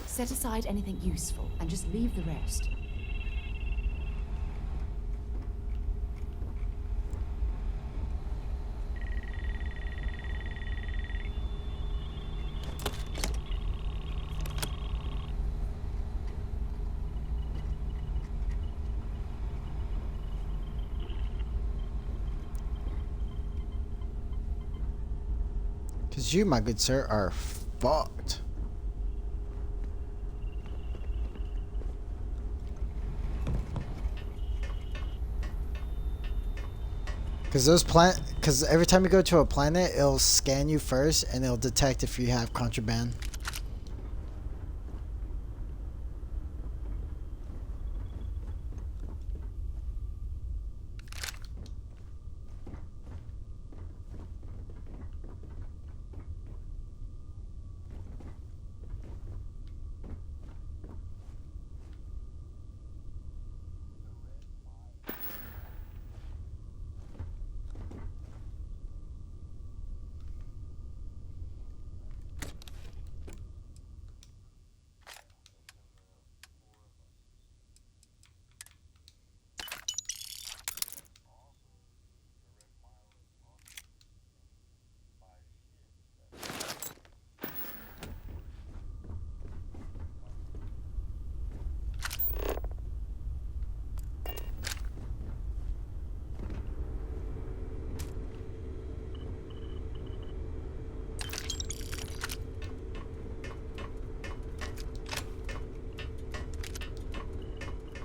Set aside anything useful and just leave the rest. Because you, my good sir, are fucked. Because every time you go to a planet, it'll scan you first, and it'll detect if you have contraband.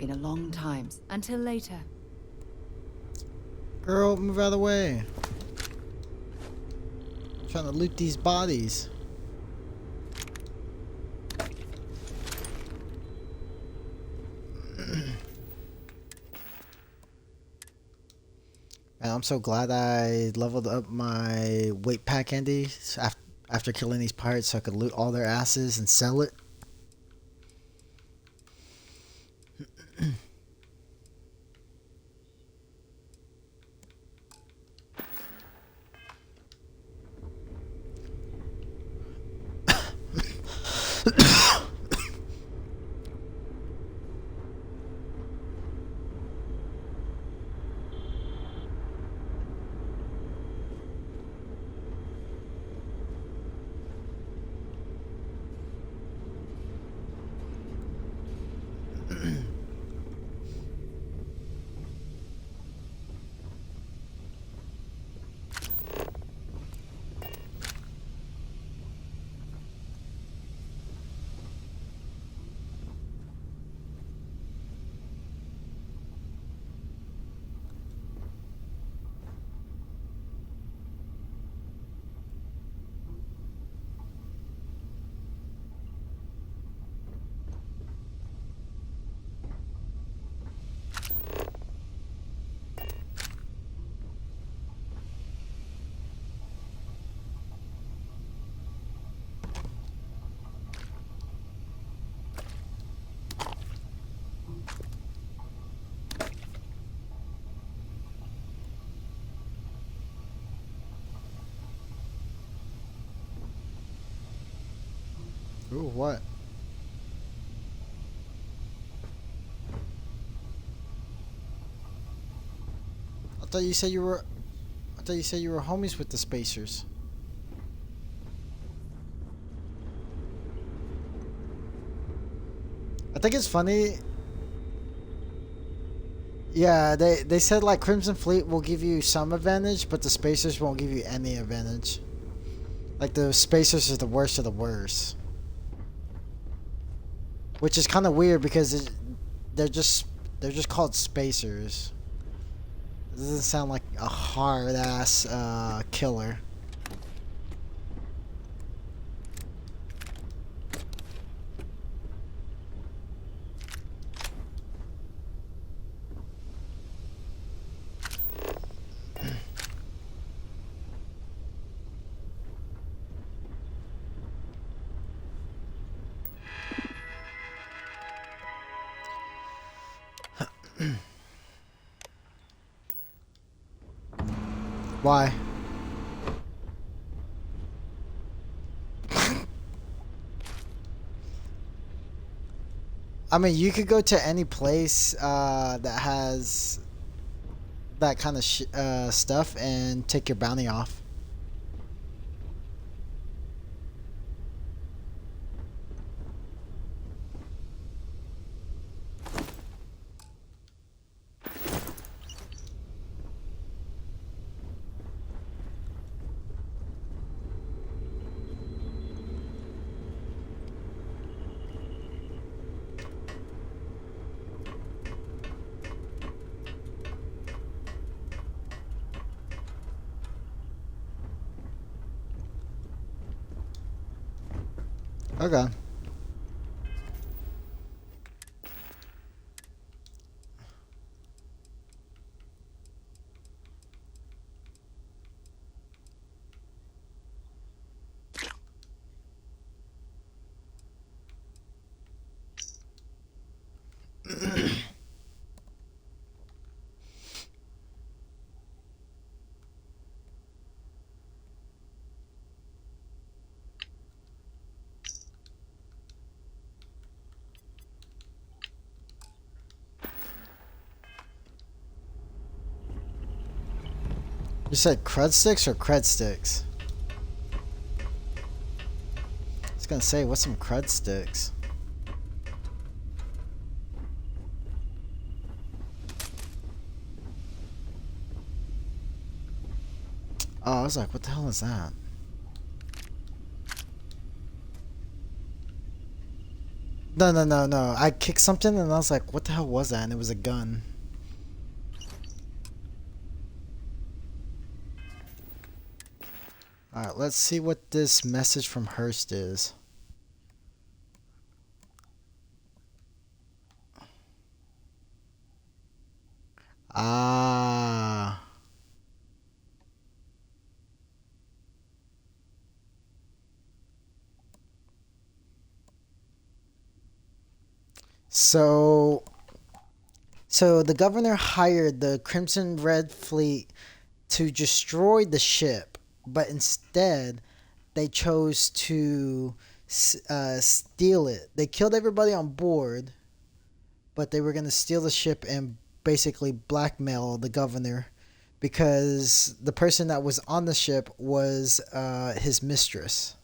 Been a long time. Until later. Girl, move out of the way. I'm trying to loot these bodies. And I'm so glad I leveled up my weight pack handy after killing these pirates so I could loot all their asses and sell it. Ooh, what? I thought you said you were homies with the spacers. I think it's funny. Yeah, they said like Crimson Fleet will give you some advantage, but the spacers won't give you any advantage. Like the spacers are the worst of the worst. Which is kind of weird because they're just called spacers. It doesn't sound like a hard ass killer. Why? I mean, you could go to any place that has that kind of stuff and take your bounty off. Okay. You said crud sticks or cred sticks? I was gonna say, what's some crud sticks? Oh, I was like, what the hell is that? No, no, no, no. I kicked something and I was like, what the hell was that? And it was a gun. Alright, let's see what this message from Hearst is. Ah. So the governor hired the Crimson Red Fleet to destroy the ship, but instead they chose to steal it. They killed everybody on board, but they were going to steal the ship and basically blackmail the governor because the person that was on the ship was his mistress.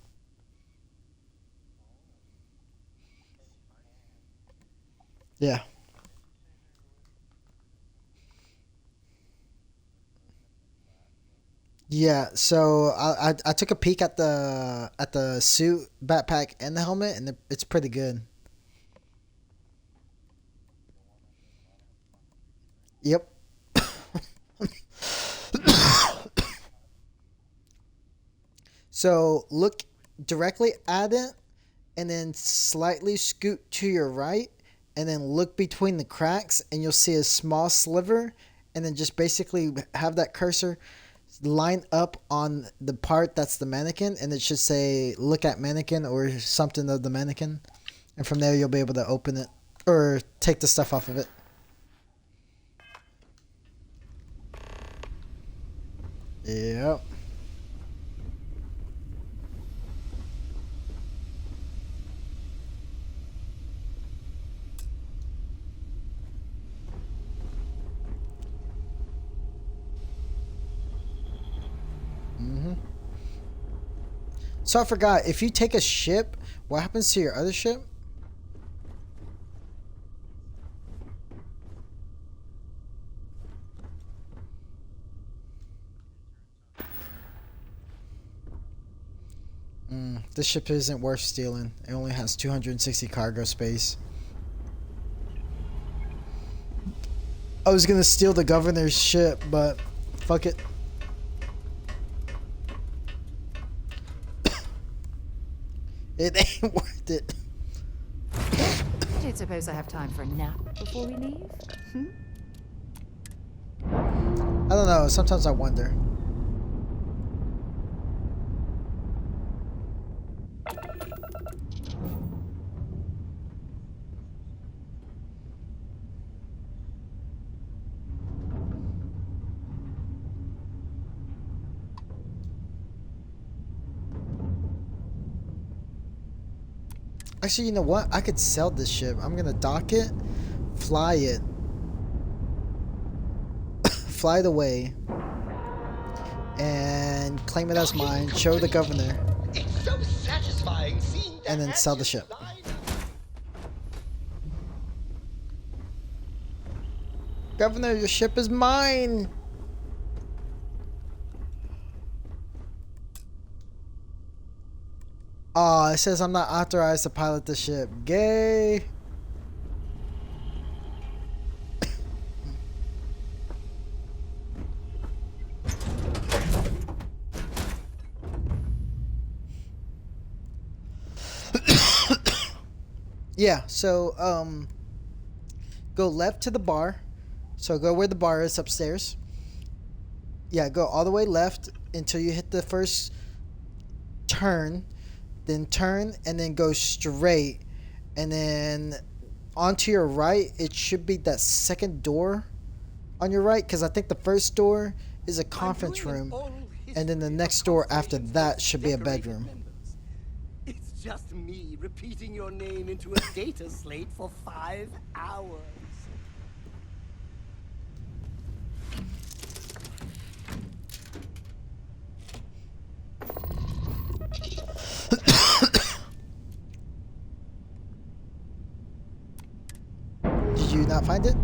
Yeah. Yeah, so I took a peek at the suit, backpack, and the helmet, and it's pretty good. Yep. So look directly at it, and then slightly scoot to your right, and then look between the cracks, and you'll see a small sliver, and then just basically have that cursor line up on the part that's the mannequin, and it should say look at mannequin or something of the mannequin, and from there you'll be able to open it or take the stuff off of it. Yep. So I forgot, if you take a ship, what happens to your other ship? This ship isn't worth stealing. It only has 260 cargo space. I was gonna steal the governor's ship, but fuck it. It ain't worth it. I don't suppose I have time for a nap before we leave? I don't know. Sometimes I wonder. Actually, you know what? I could sell this ship. I'm gonna dock it, fly it, fly it away, and claim it as mine. Show the governor, It's so satisfying seeing that and then sell the ship. Governor, your ship is mine. Oh, it says I'm not authorized to pilot the ship. Gay. Yeah, so go left to the bar. So go where the bar is upstairs. Yeah, go all the way left until you hit the first turn. Then turn and then go straight, and then onto your right it should be that second door on your right, because I think the first door is a conference room, and then the next door after that should be a bedroom. It's just me repeating your name into a data slate for 5 hours. Did you not find it?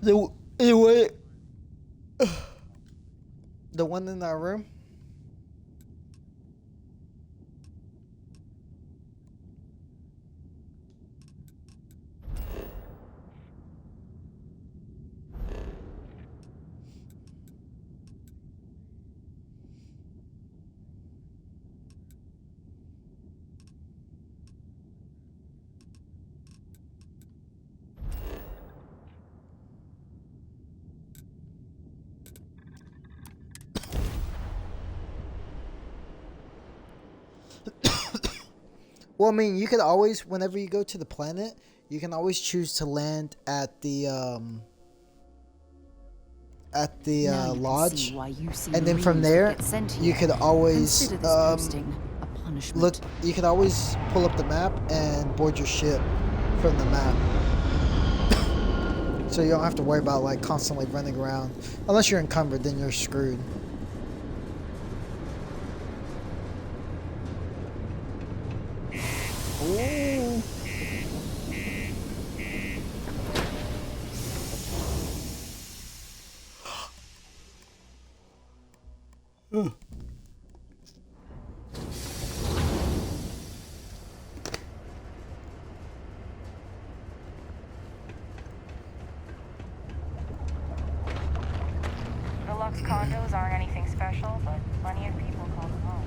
The way the one in our room. Well, I mean, you could always, whenever you go to the planet, you can always choose to land at the Now you can lodge, see why you see and then from Marines would there get sent you here. could always Consider this posting a punishment. look. You could always pull up the map and board your ship from the map, so you don't have to worry about like constantly running around. Unless you're encumbered, then you're screwed. Ooh. The Lux condos aren't anything special, but plenty of people call them home.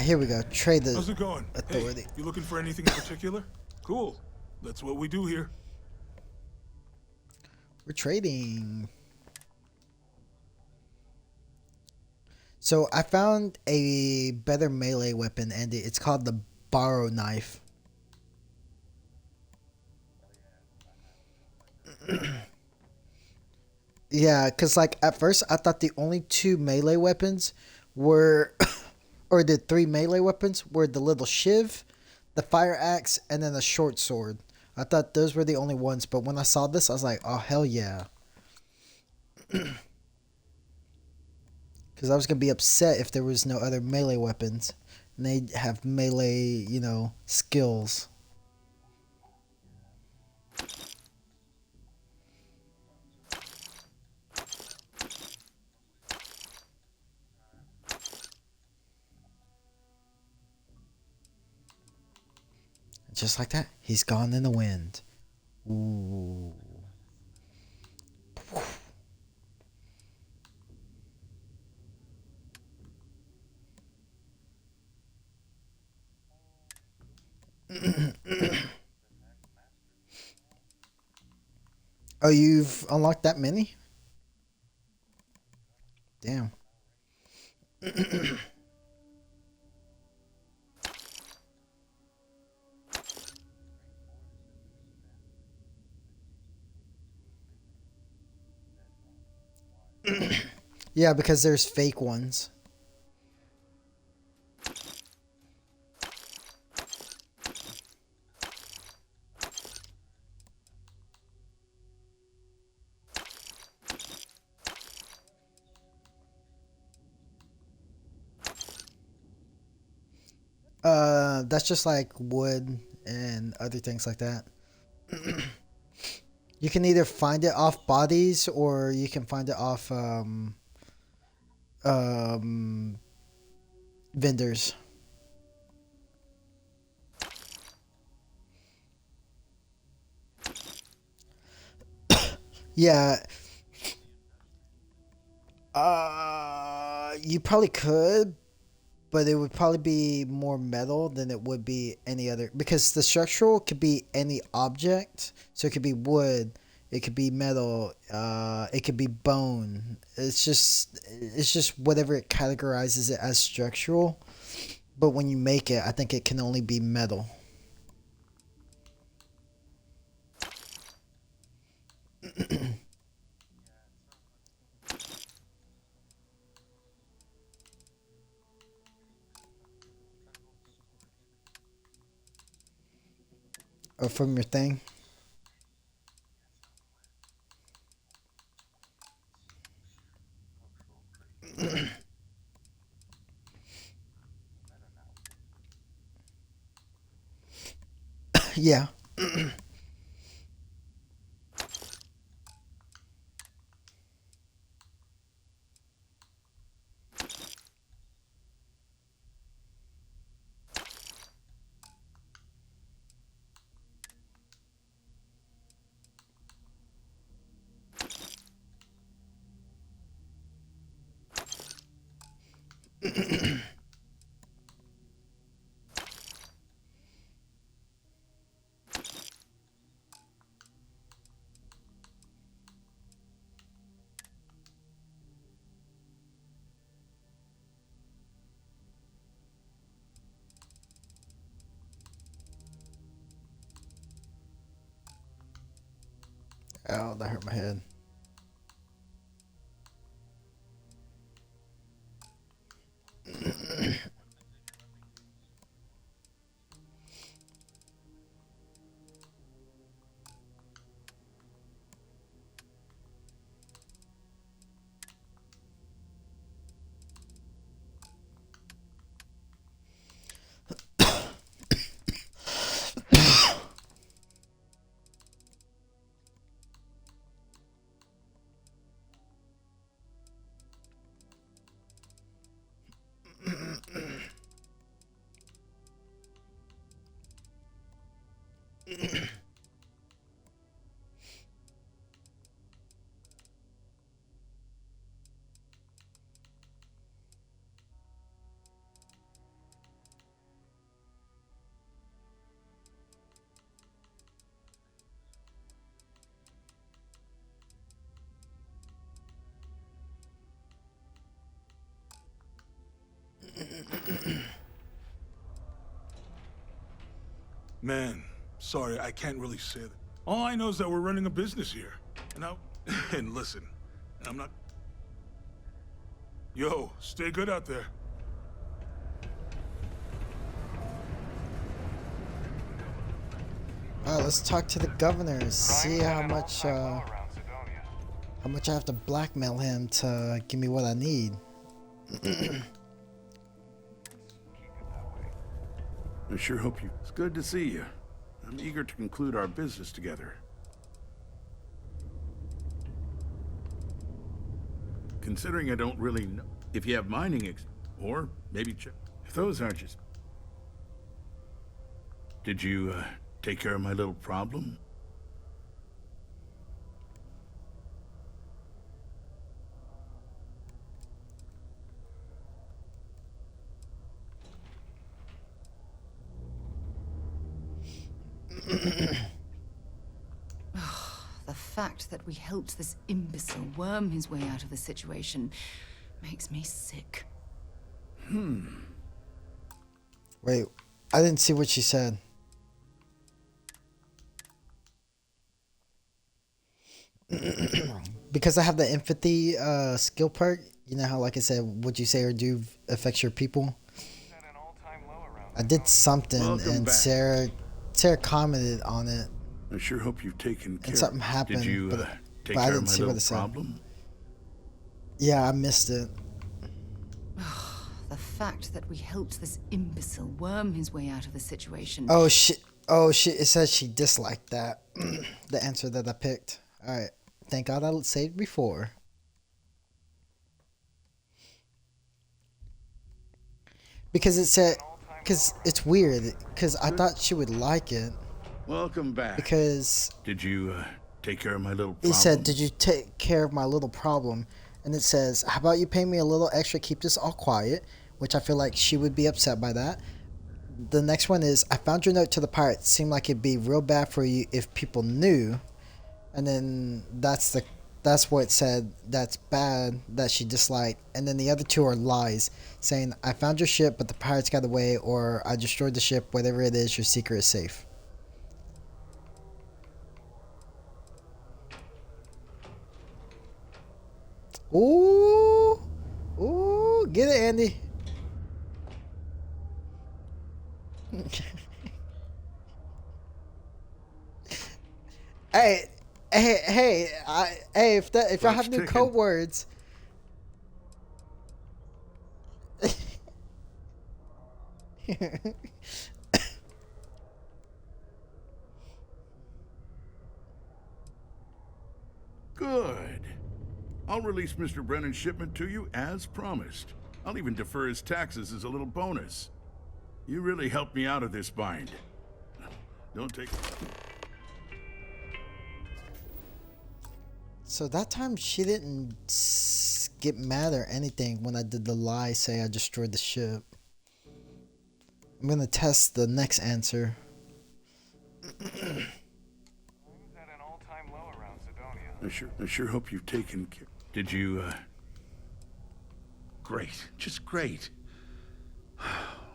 Here we go. Trade the How's it going? authority. Hey, you looking for anything in particular? Cool. That's what we do here. We're trading. So I found a better melee weapon, and it's called the borrow knife. Yeah, because like at first I thought the only two melee weapons were, or the three melee weapons were the little shiv, the fire axe, and then a short sword. I thought those were the only ones, but when I saw this, I was like, oh, hell yeah. Because I was going to be upset if there was no other melee weapons. And they have melee, you know, skills. Just like that, he's gone in the wind. Ooh. Oh, you've unlocked that many? Damn. Yeah, because there's fake ones. That's just like wood and other things like that. You can either find it off bodies or you can find it off vendors. Yeah. You probably could, but it would probably be more metal than it would be any other, because the structural could be any object. So it could be wood, it could be metal, it could be bone. It's just whatever it categorizes it as structural. But when you make it, I think it can only be metal. Or from your thing. Yeah. Oh, that hurt my head. Man, sorry, I can't really say that. All I know is that we're running a business here. And and listen, I'm not... Yo, stay good out there. Alright, let's talk to the governor. See how much I have to blackmail him to give me what I need. I sure hope you... It's good to see you. I'm eager to conclude our business together. Considering I don't really know if you have mining or maybe if those aren't just... Did you take care of my little problem? The fact that we helped this imbecile worm his way out of the situation makes me sick. Wait, I didn't see what she said. Because I have the empathy skill perk, you know how like I said, what you say or do affects your people. I did something and Sarah commented on it. I sure hope you've taken care. And something happened. Did you take but I care of didn't my see what little it said. problem? Yeah, I missed it. The fact that we helped this imbecile worm his way out of the situation. Oh shit! Oh shit! It says she disliked that. The answer that I picked. All right. Thank God I saved before. Because it said, because it's weird. Because I thought she would like it. Welcome back. Because did you take care of my little problem? It said, "Did you take care of my little problem?" And it says, "How about you pay me a little extra, keep this all quiet?" Which I feel like she would be upset by that. The next one is, "I found your note to the pirates. Seemed like it'd be real bad for you if people knew." And then that's what it said. That's bad that she disliked. And then the other two are lies, saying, "I found your ship, but the pirates got away," or "I destroyed the ship. Whatever it is, your secret is safe." Ooh, ooh, get it, Andy. Hey, if y'all have new code words. Good. I'll release Mr. Brennan's shipment to you as promised. I'll even defer his taxes as a little bonus. You really helped me out of this bind. Don't take... So that time she didn't get mad or anything when I did the lie, say I destroyed the ship. I'm gonna test the next answer. I sure hope you've taken care. Did you, Great. Just great.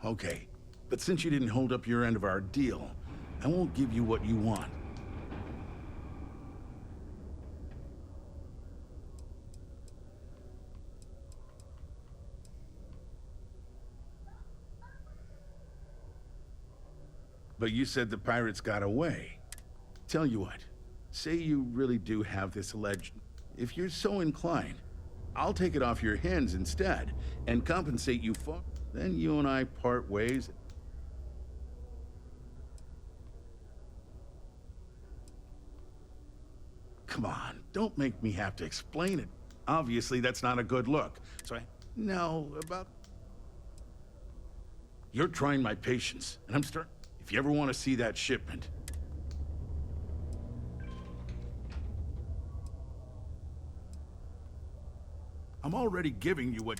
Okay. But since you didn't hold up your end of our deal, I won't give you what you want. But you said the pirates got away. Tell you what, say you really do have this alleged... If you're so inclined, I'll take it off your hands instead, and compensate you for... Then you and I part ways. Come on, don't make me have to explain it. Obviously, that's not a good look. So I... No, about... You're trying my patience, and I'm starting... If you ever want to see that shipment... I'm already giving you what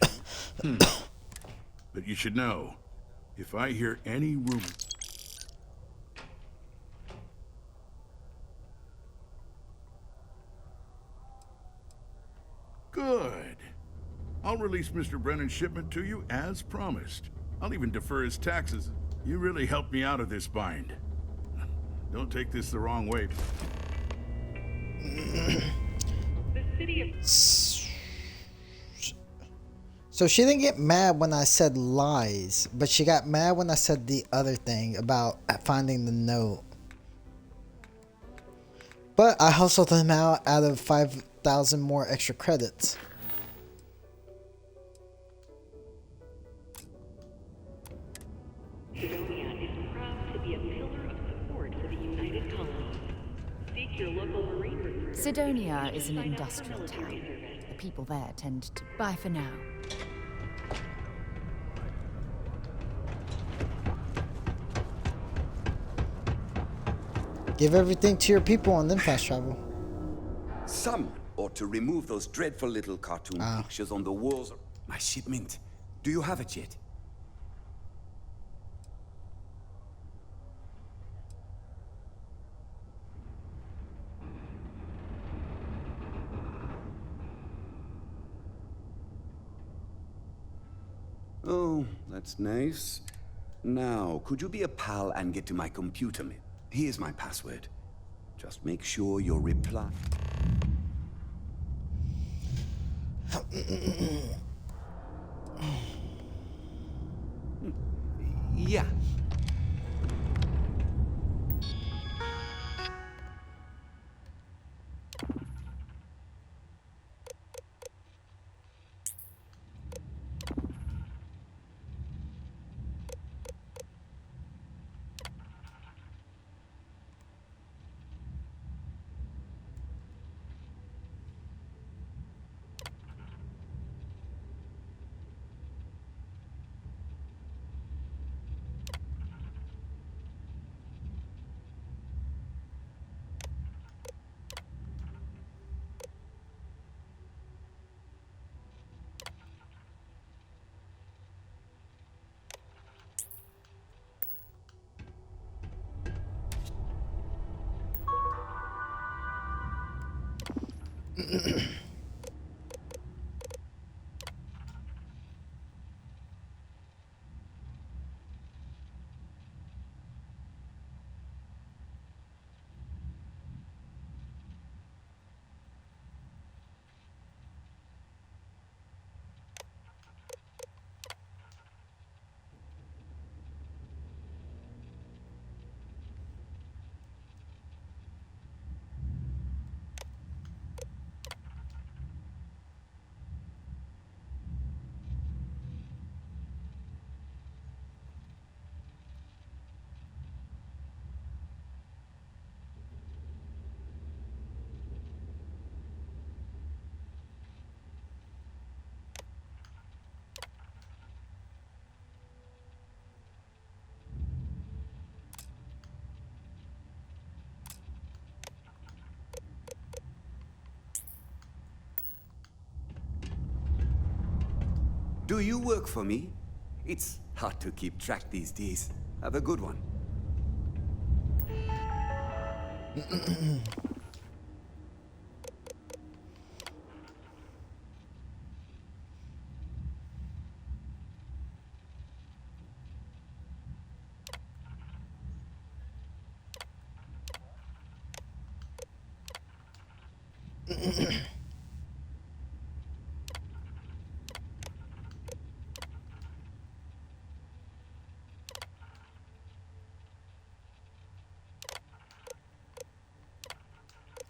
you... But you should know, if I hear any rumor... Good. I'll release Mr. Brennan's shipment to you as promised. I'll even defer his taxes. You really helped me out of this bind. Don't take this the wrong way. So she didn't get mad when I said lies, but she got mad when I said the other thing about finding the note. But I hustled him out of 5,000 more extra credits. Sidonia is proud to be a pillar of support for the United Colonies. Seek your local Marine recruiter. Sidonia is an industrial town. The people there tend to... Bye for now. Give everything to your people and then fast travel. Someone ought to remove those dreadful little cartoon pictures on the walls. My shipment. Do you have it yet? Oh, that's nice. Now, could you be a pal and get to my computer? Here's my password. Just make sure your reply... Yeah. Do you work for me? It's hard to keep track these days. Have a good one.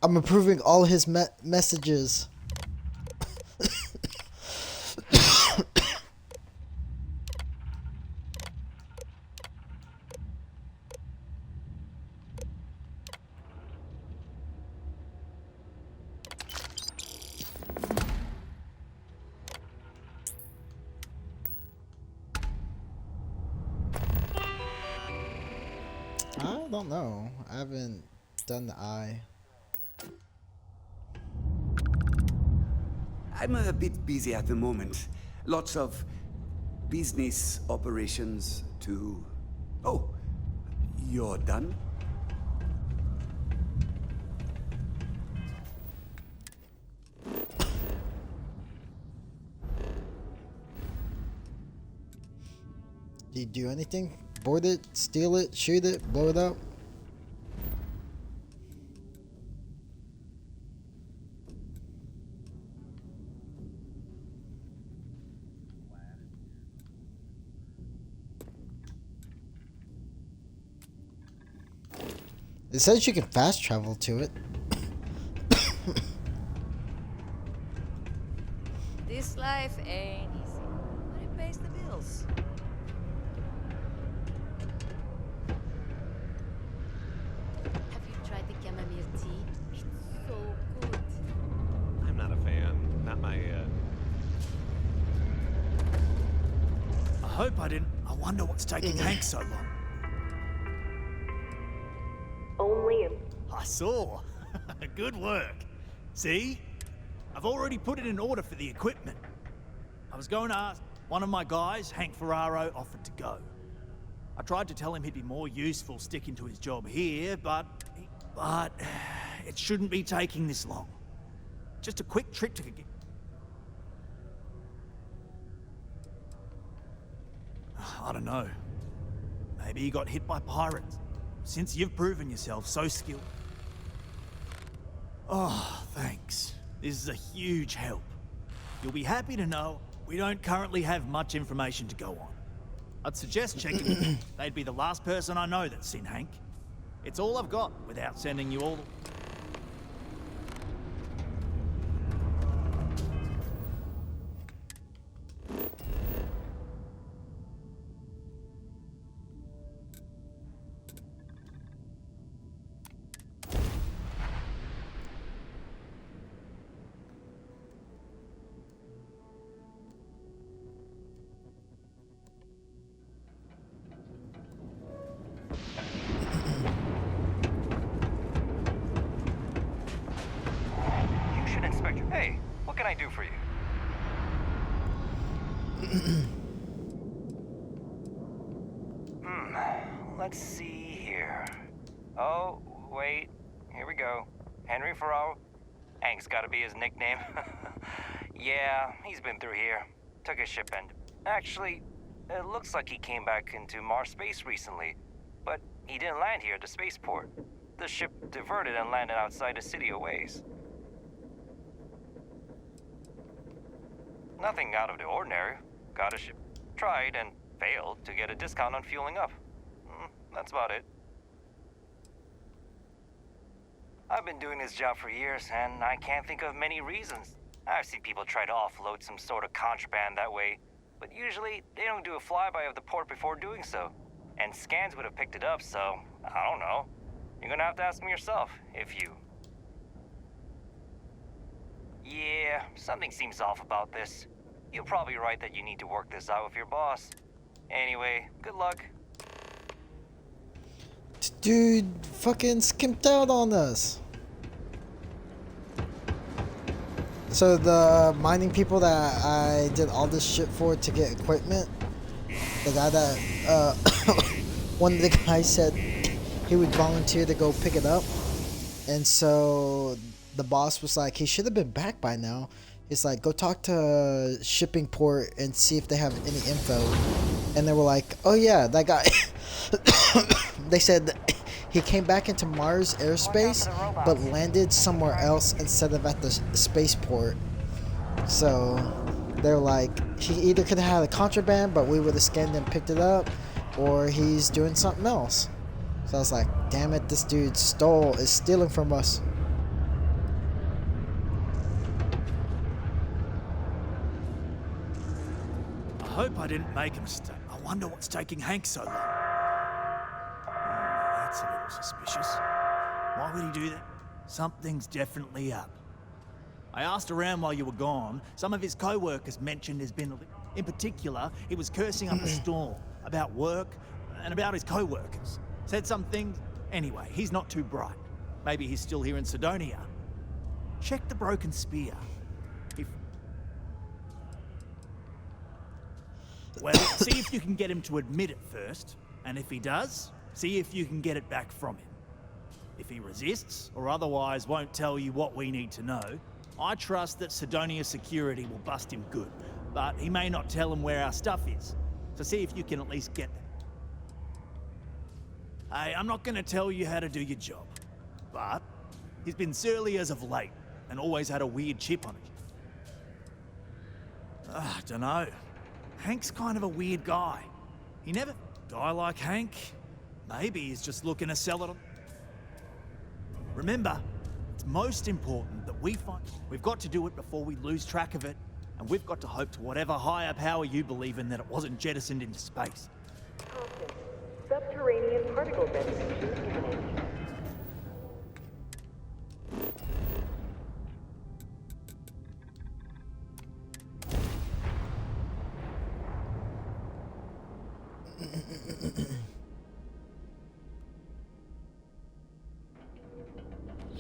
I'm approving all his messages. I don't know. I haven't done the eye. I'm a bit busy at the moment. Lots of business operations to... Oh, you're done? Did you do anything? Board it, steal it, shoot it, blow it up? It says you can fast travel to it. This life ain't easy, but it pays the bills. Have you tried the chamomile tea? It's so good. I'm not a fan. Not my, I hope I didn't. I wonder what's taking Hank so long. Only in... I saw. Good work. See? I've already put it in order for the equipment. I was going to ask. One of my guys, Hank Ferraro, offered to go. I tried to tell him he'd be more useful sticking to his job here, but it shouldn't be taking this long. Just a quick trip to get... I don't know. Maybe he got hit by pirates. Since you've proven yourself so skilled. Oh, thanks. This is a huge help. You'll be happy to know we don't currently have much information to go on. I'd suggest checking. They'd be the last person I know that's seen Hank. It's all I've got without sending you all... You should inspect. Hey, what can I do for you? Let's see here. Oh, wait. Here we go. Henry Ferraro. Hank's gotta be his nickname. Yeah, he's been through here. Took his ship and... Actually, it looks like he came back into Mars space recently. But he didn't land here at the spaceport. The ship diverted and landed outside the city a ways. Nothing out of the ordinary. Got a ship. Tried and failed to get a discount on fueling up. That's about it. I've been doing this job for years, and I can't think of many reasons. I've seen people try to offload some sort of contraband that way, but usually they don't do a flyby of the port before doing so. And scans would have picked it up, so I don't know. You're gonna have to ask me yourself, if you... Yeah, something seems off about this. You're probably right that you need to work this out with your boss. Anyway, good luck. Dude fucking skimped out on us. So the mining people that I did all this shit for to get equipment, the guy that one of the guys said he would volunteer to go pick it up, and so the boss was like, he should have been back by now. He's like, go talk to shipping port and see if they have any info. And they were like, oh yeah, that guy. They said that he came back into Mars airspace, but landed somewhere else instead of at the spaceport. So they're like, he either could have had a contraband, but we would have scanned and picked it up, or he's doing something else. So I was like, damn it, this dude is stealing from us. I hope I didn't make a mistake. I wonder what's taking Hank so long. That's a little suspicious. Why would he do that? Something's definitely up. I asked around while you were gone. Some of his co-workers mentioned there's been... In particular, he was cursing up a storm about work and about his co-workers. Said some things... Anyway, he's not too bright. Maybe he's still here in Sidonia. Check the broken spear. Well, see if you can get him to admit it first, and if he does, see if you can get it back from him. If he resists, or otherwise won't tell you what we need to know, I trust that Sidonia Security will bust him good, but he may not tell him where our stuff is. So see if you can at least get that. Hey, I'm not gonna tell you how to do your job, but he's been surly as of late, and always had a weird chip on it. Dunno. Hank's kind of a weird guy. He never... Guy like Hank? Maybe he's just looking to sell it on... Remember, it's most important that we find... We've got to do it before we lose track of it, and we've got to hope to whatever higher power you believe in that it wasn't jettisoned into space. Subterranean particle detonation imminent.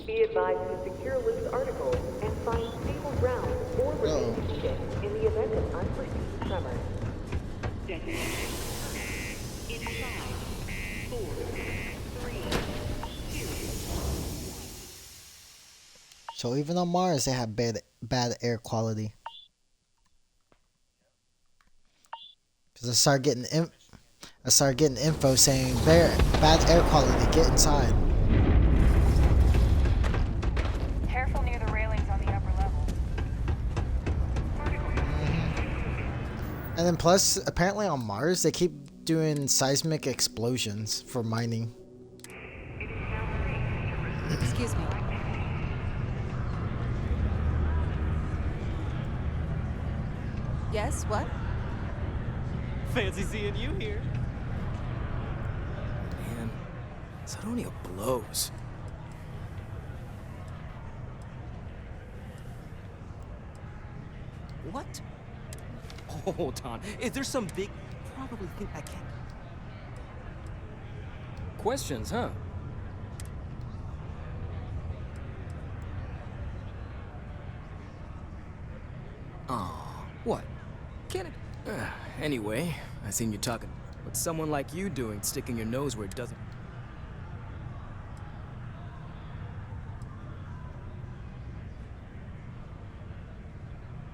Be advised to secure loose articles and find stable ground or remain seated in the event of unforeseen tremors. In 5, 4, 3, 2. So even on Mars, they have bad air quality. Because I started getting info saying bad air quality. Get inside. Careful near the railings on the upper level. And then plus, apparently on Mars, they keep doing seismic explosions for mining. Excuse me. Yes, what? Fancy seeing you here. Man, Sidonia blows. What? Hold on. Is there some big... Probably think I can't... Questions, huh? Oh, what? Get it? Anyway, I seen you talking. What's someone like you doing, sticking your nose where it doesn't...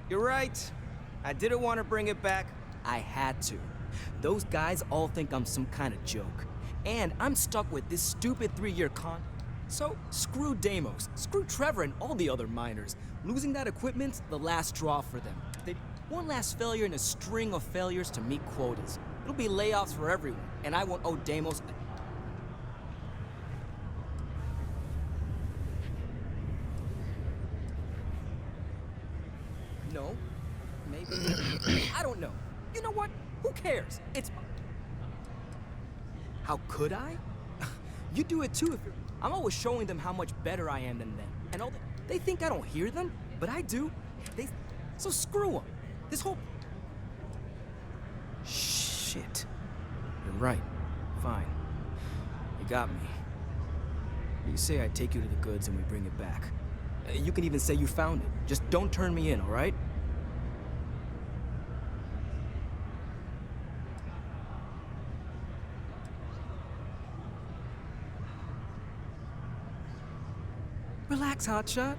You're right. I didn't want to bring it back. I had to. Those guys all think I'm some kind of joke. And I'm stuck with this stupid 3-year con. So, screw Deimos, screw Trevor and all the other miners. Losing that equipment's the last straw for them. One last failure in a string of failures to meet quotas. It'll be layoffs for everyone, and I won't owe Deimos No. Maybe. I don't know. You know what? Who cares? It's... How could I? You do it too if you're... I'm always showing them how much better I am than them. And all they think I don't hear them, but I do. So screw them. This whole... Shit. You're right. Fine. You got me. You say I take you to the goods and we bring it back. You can even say you found it. Just don't turn me in, all right? Relax, hotshot.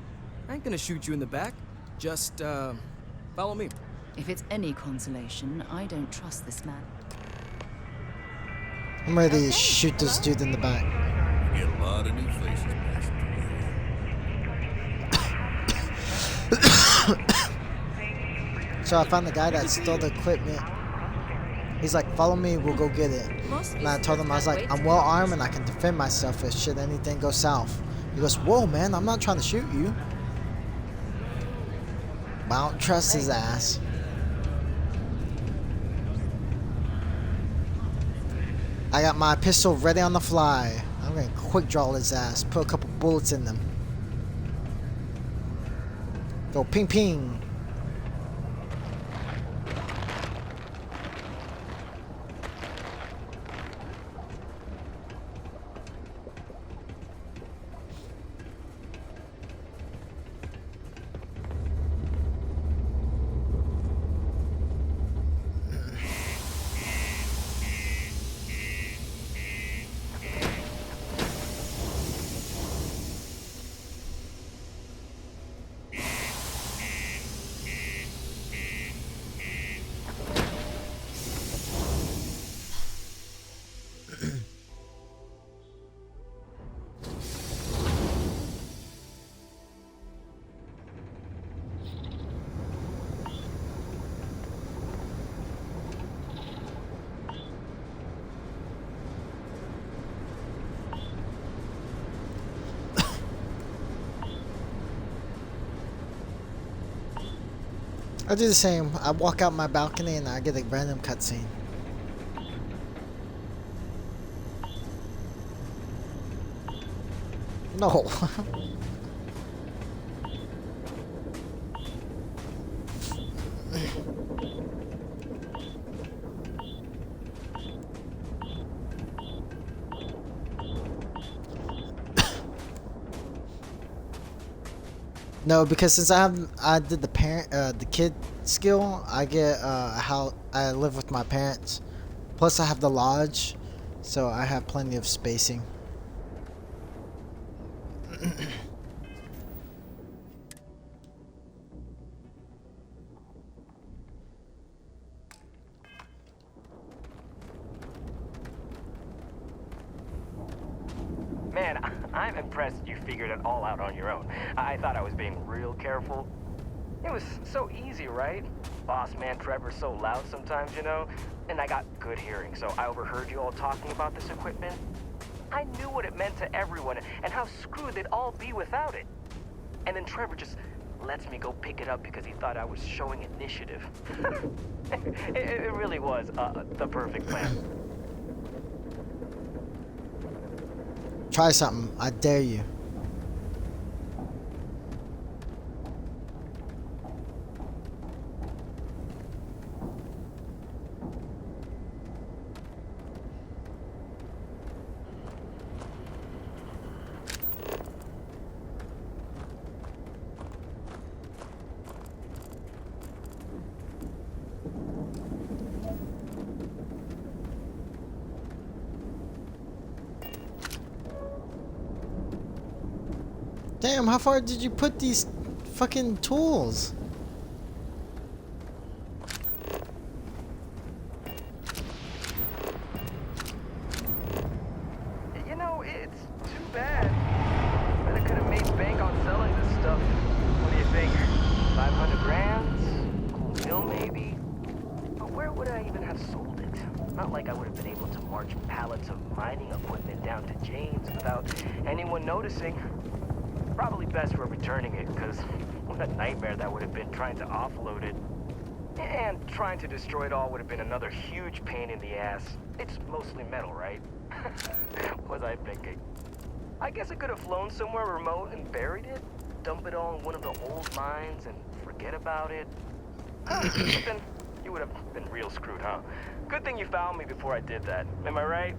I ain't gonna shoot you in the back. Just, follow me. If it's any consolation, I don't trust this man. I'm ready to shoot this dude in the back. You get a lot of new faces passing through. So I found the guy that stole the equipment. He's like, follow me, we'll go get it. And I told him, I was like, I'm well armed and I can defend myself if should anything go south. He goes, whoa man, I'm not trying to shoot you. But I don't trust his ass. I got my pistol ready on the fly. I'm gonna quick draw his ass, put a couple bullets in them. Go ping ping. I do the same. I walk out my balcony and I get a random cutscene. No. No, because since I did the kid skill, I get how I live with my parents. Plus I have the lodge, so I have plenty of spacing. Man, I'm impressed you figured it all out on your own. I thought I was being real careful. It was so easy, right? Boss man Trevor's so loud sometimes, you know? And I got good hearing, so I overheard you all talking about this equipment. I knew what it meant to everyone and how screwed they'd all be without it. And then Trevor just lets me go pick it up because he thought I was showing initiative. It really was the perfect plan. Try something. I dare you. Damn, how far did you put these fucking tools? You know, it's too bad. Bet I could have made bank on selling this stuff. What do you think? 500 grand? Cool deal, maybe? But where would I even have sold it? Not like I would have been able to march pallets of mining equipment down to James without anyone noticing. Probably best we're returning it, because what a nightmare that would have been trying to offload it. And trying to destroy it all would have been another huge pain in the ass. It's mostly metal, right? What was I thinking? I guess I could have flown somewhere remote and buried it, dump it all in one of the old mines and forget about it. But then you would have been real screwed, huh? Good thing you found me before I did that. Am I right?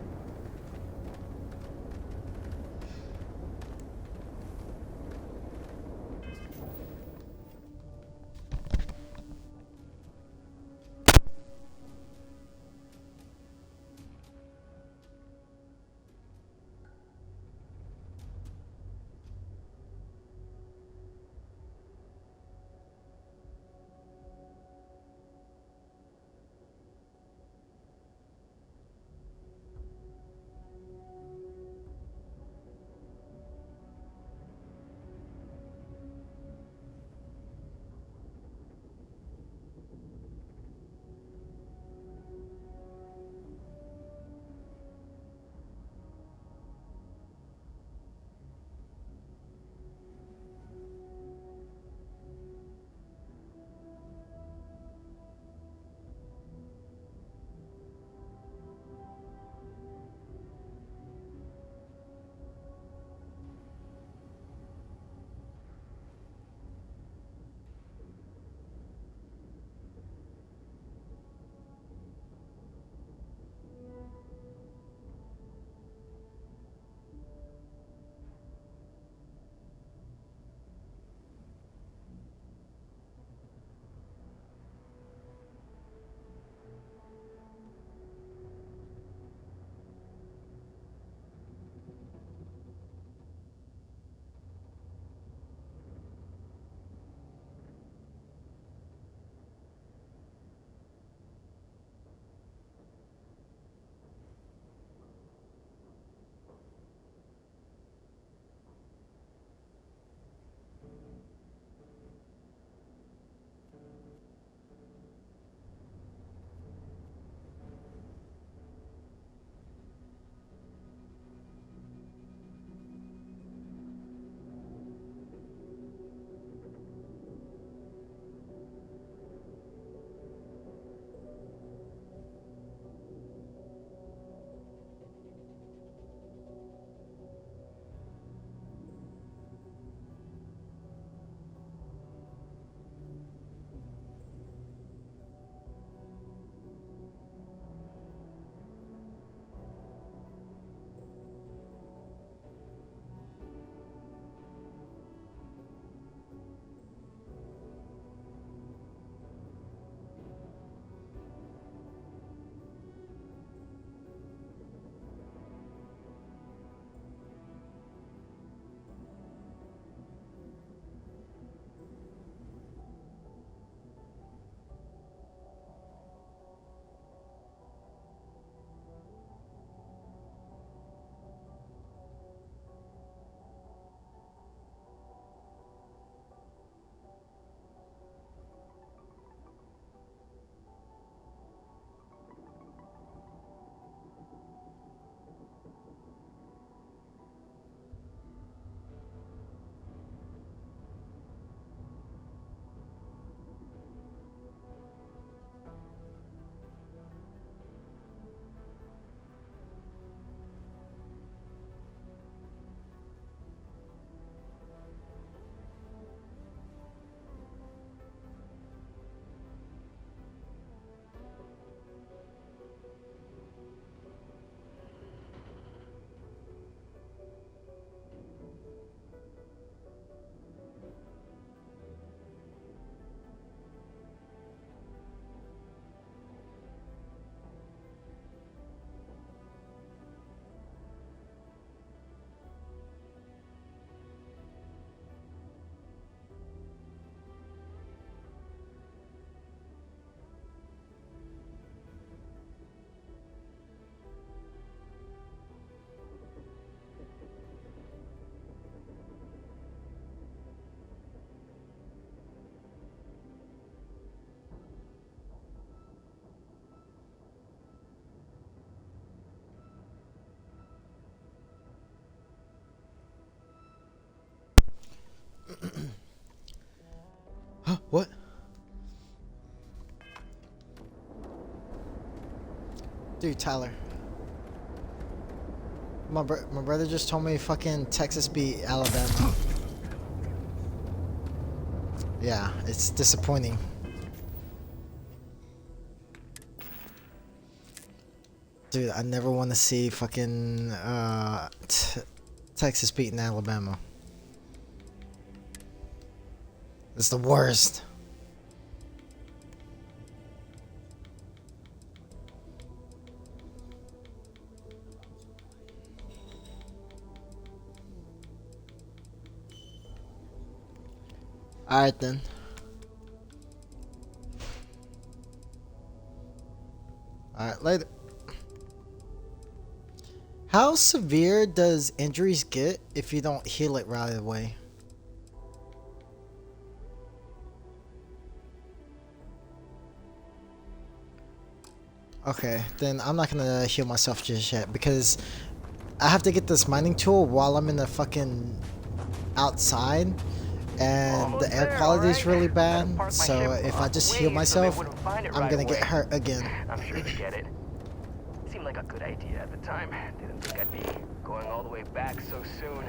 What? Dude, Tyler. My brother just told me fucking Texas beat Alabama. Yeah, it's disappointing. Dude, I never want to see fucking Texas beating Alabama. It's the worst. Alright then. Alright, later. How severe does injuries get if you don't heal it right away? Okay, then I'm not gonna heal myself just yet because I have to get this mining tool while I'm in the fucking outside, and the air quality is really bad. So if I just heal myself, I'm gonna get hurt again. I'm sure you get it. Seemed like a good idea at the time. Didn't think I'd be going all the way back so soon.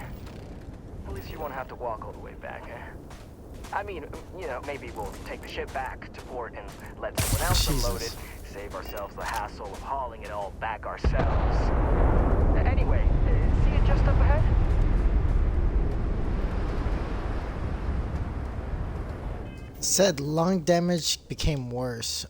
At least you won't have to walk all the way back, eh? I mean, you know, maybe we'll take the ship back to port and let someone else unload it. Save ourselves the hassle of hauling it all back ourselves. Anyway, see it just up ahead? Said lung damage became worse.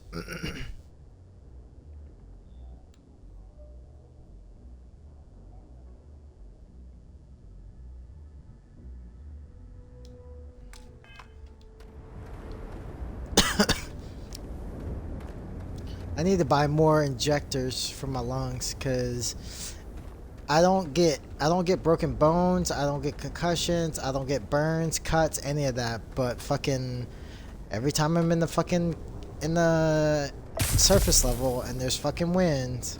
I need to buy more injectors for my lungs because I don't get broken bones, I don't get concussions, I don't get burns, cuts, any of that. But fucking every time I'm in the surface level and there's fucking winds.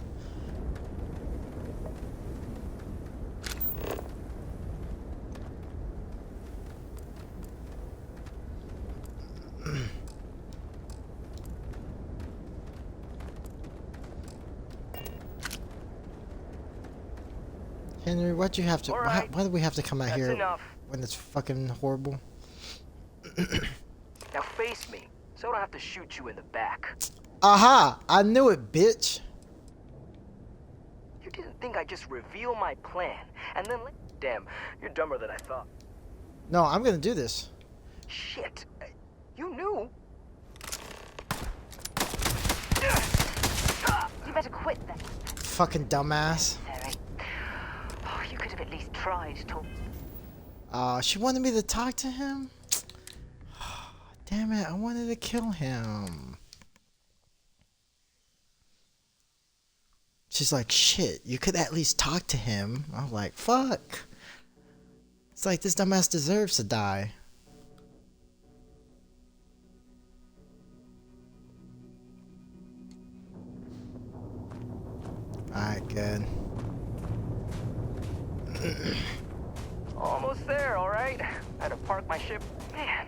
Henry, why'd you have to? Why do we have to come out here when it's fucking horrible? Now face me, so I don't have to shoot you in the back. Aha! I knew it, bitch. You didn't think I'd just reveal my plan, and then damn, you're dumber than I thought. No, I'm gonna do this. Shit, you knew. You better quit then. Fucking dumbass. Oh, you could have at least tried to. She wanted me to talk to him? Damn it, I wanted to kill him. She's like, shit, you could at least talk to him. I'm like, fuck. It's like this dumbass deserves to die. Alright, good. Almost there, all right? I had to park my ship. Man,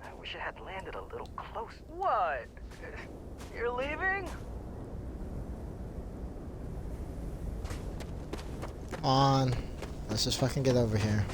I wish it had landed a little close. What? You're leaving? On. Let's just fucking get over here.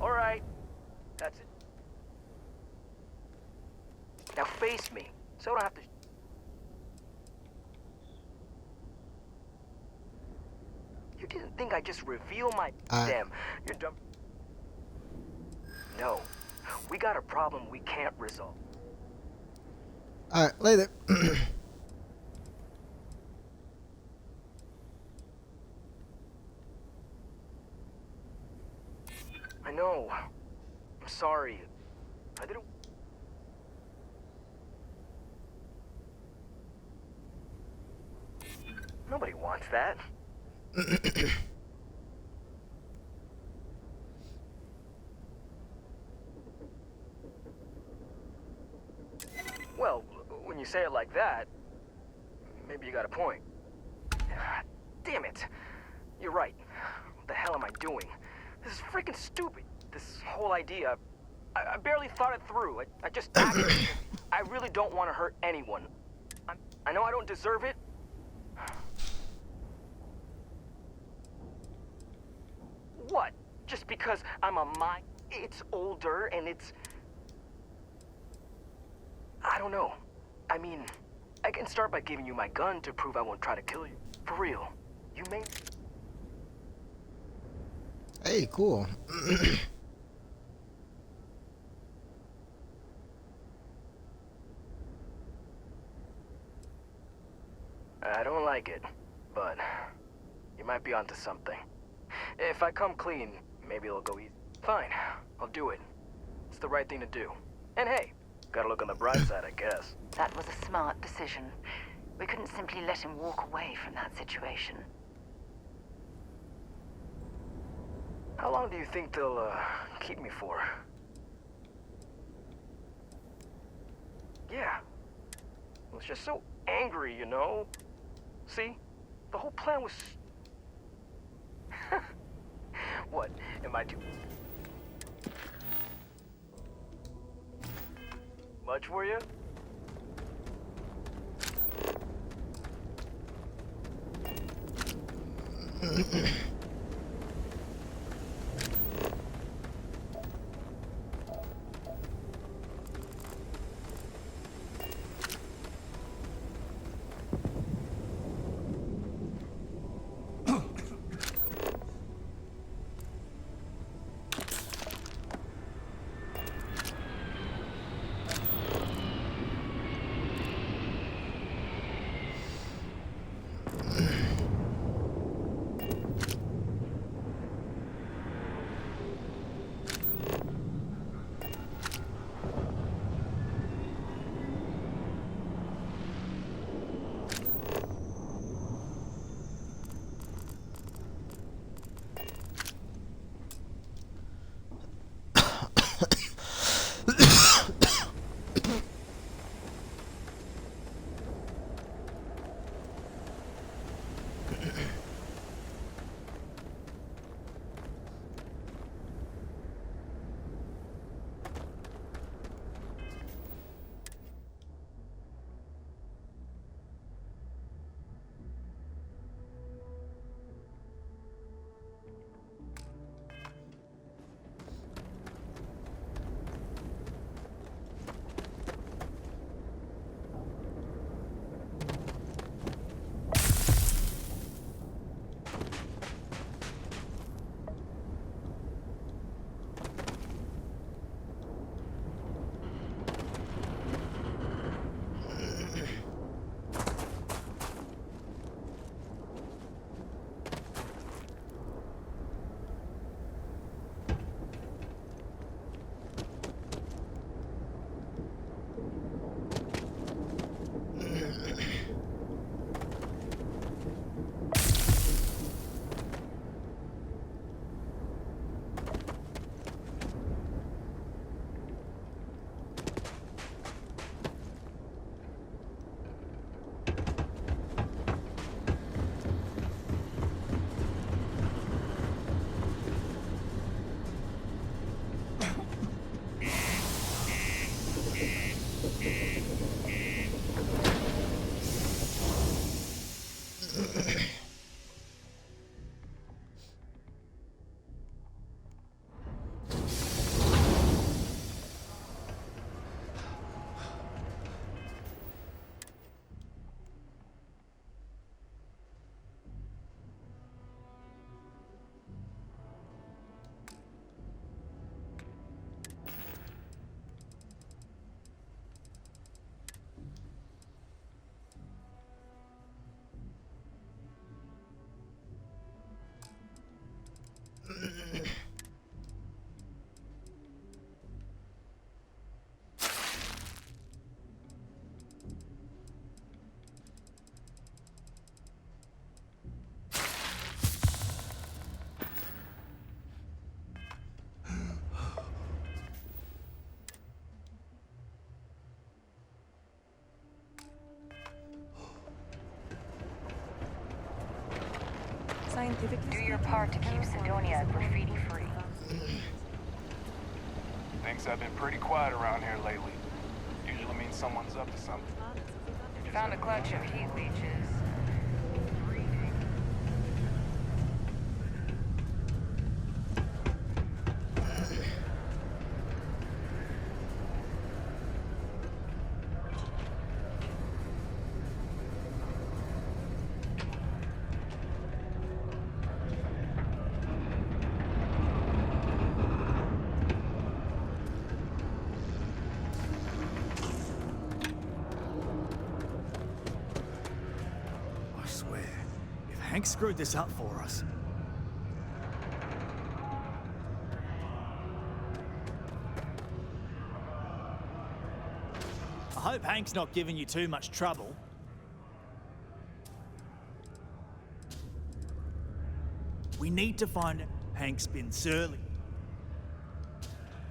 All right, that's it. Now face me, so I don't have to. You didn't think I'd just reveal my. Damn, you're dumb. No, we got a problem we can't resolve. Alright, later. I know. I'm sorry. I didn't. Nobody wants that. Well, when you say it like that, maybe you got a point. Damn it. You're right. What the hell am I doing? This is freaking stupid. This whole idea. I barely thought it through. I just acted. I really don't want to hurt anyone. I know I don't deserve it. What? Just because I'm a mind? It's older and it's... I don't know. I mean, I can start by giving you my gun to prove I won't try to kill you. For real. You may... Hey, cool. I don't like it, but you might be onto something. If I come clean, maybe it'll go easy. Fine, I'll do it. It's the right thing to do. And hey, gotta look on the bright side, I guess. That was a smart decision. We couldn't simply let him walk away from that situation. How long do you think they'll, keep me for? Yeah. I was just so angry, you know? See? The whole plan was... What? Am I too... much for you? Do your part to keep Sidonia graffiti-free. Things have been pretty quiet around here lately. Usually means someone's up to something. Found a clutch of heat leeches. I swear, if Hank screwed this up for us. I hope Hank's not giving you too much trouble. We need to find Hank's been surly.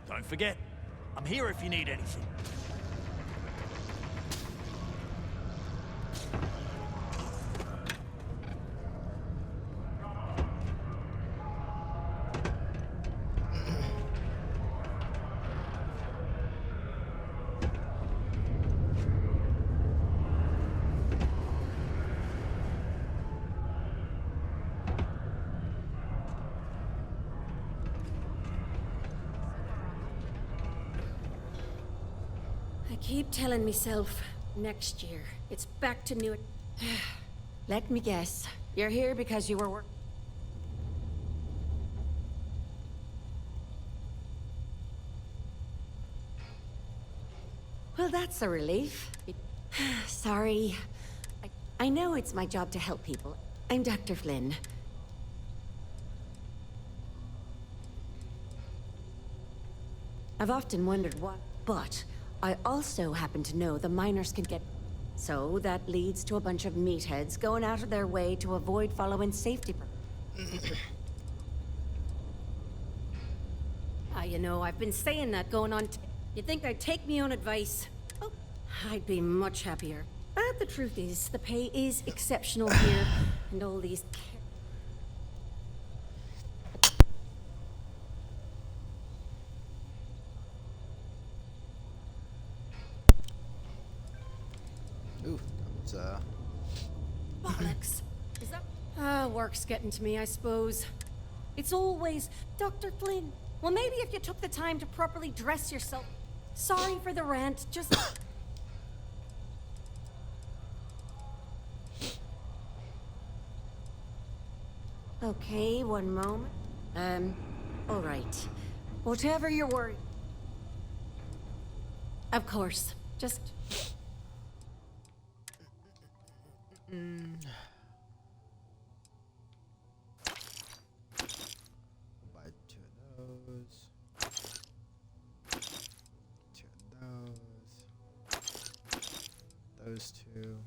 Don't forget, I'm here if you need anything. I keep telling myself, next year, it's back to new... Let me guess. You're here because you were work... Well, that's a relief. Sorry. I know it's my job to help people. I'm Dr. Flynn. I've often wondered what... But I also happen to know the miners can get... So that leads to a bunch of meatheads going out of their way to avoid following safety... You know, I've been saying that going on... You'd think I'd take me own advice. Oh, I'd be much happier. But the truth is, the pay is exceptional here, and all these... Ooh, that was, Bollocks. Is that... work's getting to me, I suppose. It's always, Dr. Flynn. Well, maybe if you took the time to properly dress yourself... Sorry for the rant, just... Okay, one moment. All right. Whatever you're worried... Of course. Just... Buy two of those. Two of those. Those two.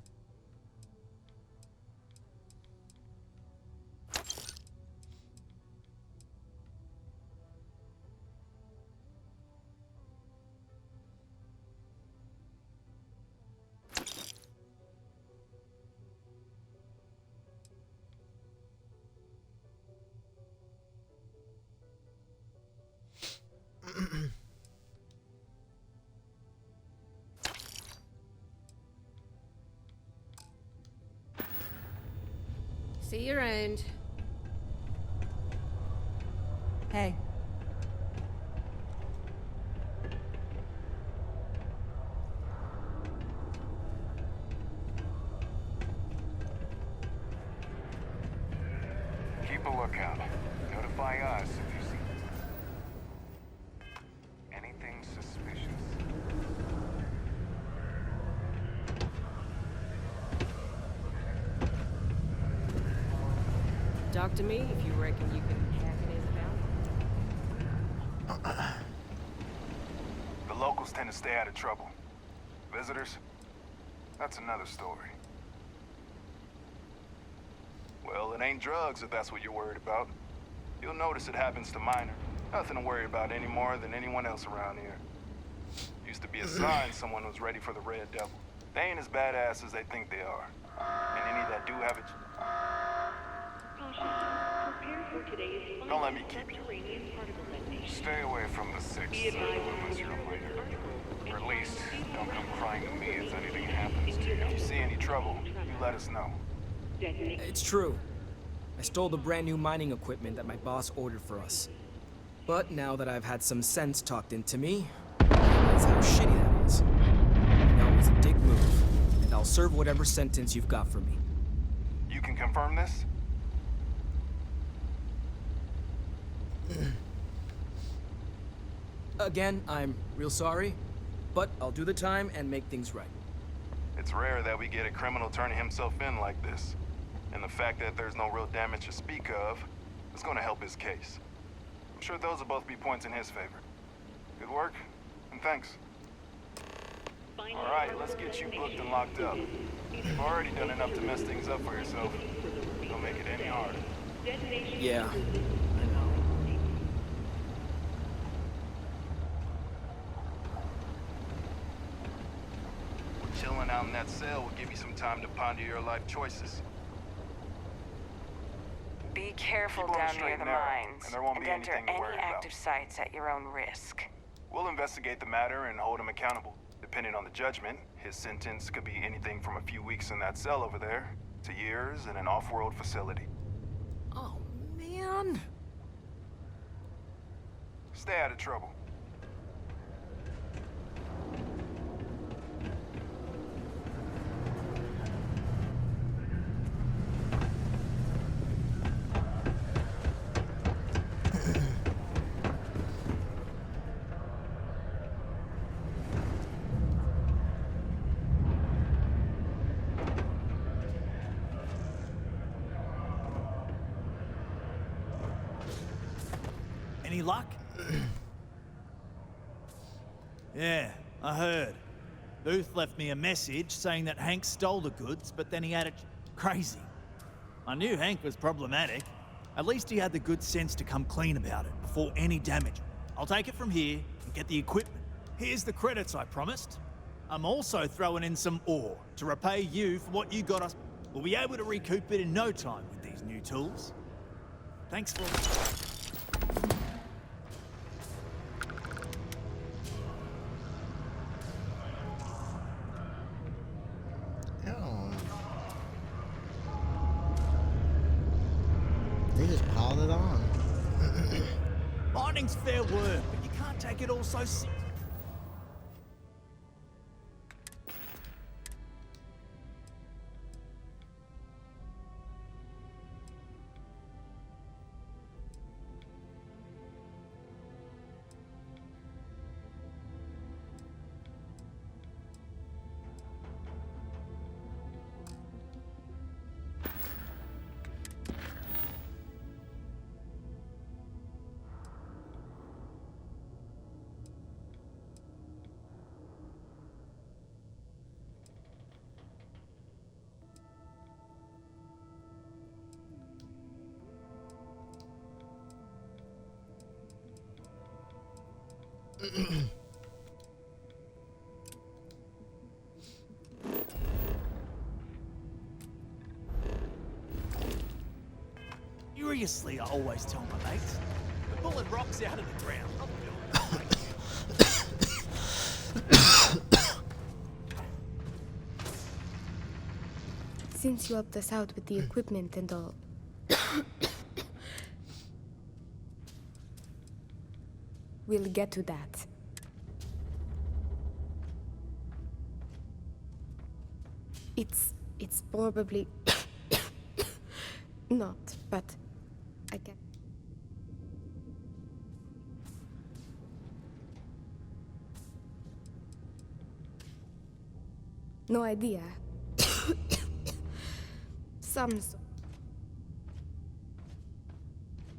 See you around. Hey. Keep a lookout. Notify us if you see anything suspicious. Talk to me if you reckon you can hack it in down. The locals tend to stay out of trouble. Visitors? That's another story. Well, it ain't drugs if that's what you're worried about. You'll notice it happens to minors. Nothing to worry about any more than anyone else around here. Used to be a sign someone was ready for the Red Devil. They ain't as badass as they think they are. And any that do have it... Don't let me keep you. Stay away from the six unless you're a minor. Or at least, don't come crying to me if anything happens to you. If you see any trouble, you let us know. It's true. I stole the brand new mining equipment that my boss ordered for us. But now that I've had some sense talked into me, I realize how shitty that is. I know it was a dick move, and I'll serve whatever sentence you've got for me. You can confirm this? Again, I'm real sorry, but I'll do the time and make things right. It's rare that we get a criminal turning himself in like this. And the fact that there's no real damage to speak of is going to help his case. I'm sure those will both be points in his favor. Good work, and thanks. Alright, let's get you booked and locked up. You've already done enough to mess things up for yourself. Don't make it any harder. Yeah. Chilling out in that cell will give you some time to ponder your life choices. Be careful Keep on down the straight near the and narrow, mines, and there won't be enter anything to any worry about. active sites at your own risk. We'll investigate the matter and hold him accountable. Depending on the judgment, his sentence could be anything from a few weeks in that cell over there to years in an off-world facility. Oh, man. Stay out of trouble. Any luck? Yeah, I heard. Booth left me a message saying that Hank stole the goods, but then he had it crazy. I knew Hank was problematic. At least he had the good sense to come clean about it before any damage. I'll take it from here and get the equipment. Here's the credits I promised. I'm also throwing in some ore to repay you for what you got us. We'll be able to recoup it in no time with these new tools. Thanks for... They just piled it on. Mining's fair work, but you can't take it all so seriously. Seriously, I always tell my mates, the bullet rocks out of the ground. Since you helped us out with the equipment and all, we'll get to that. It's probably not, but I can. No idea.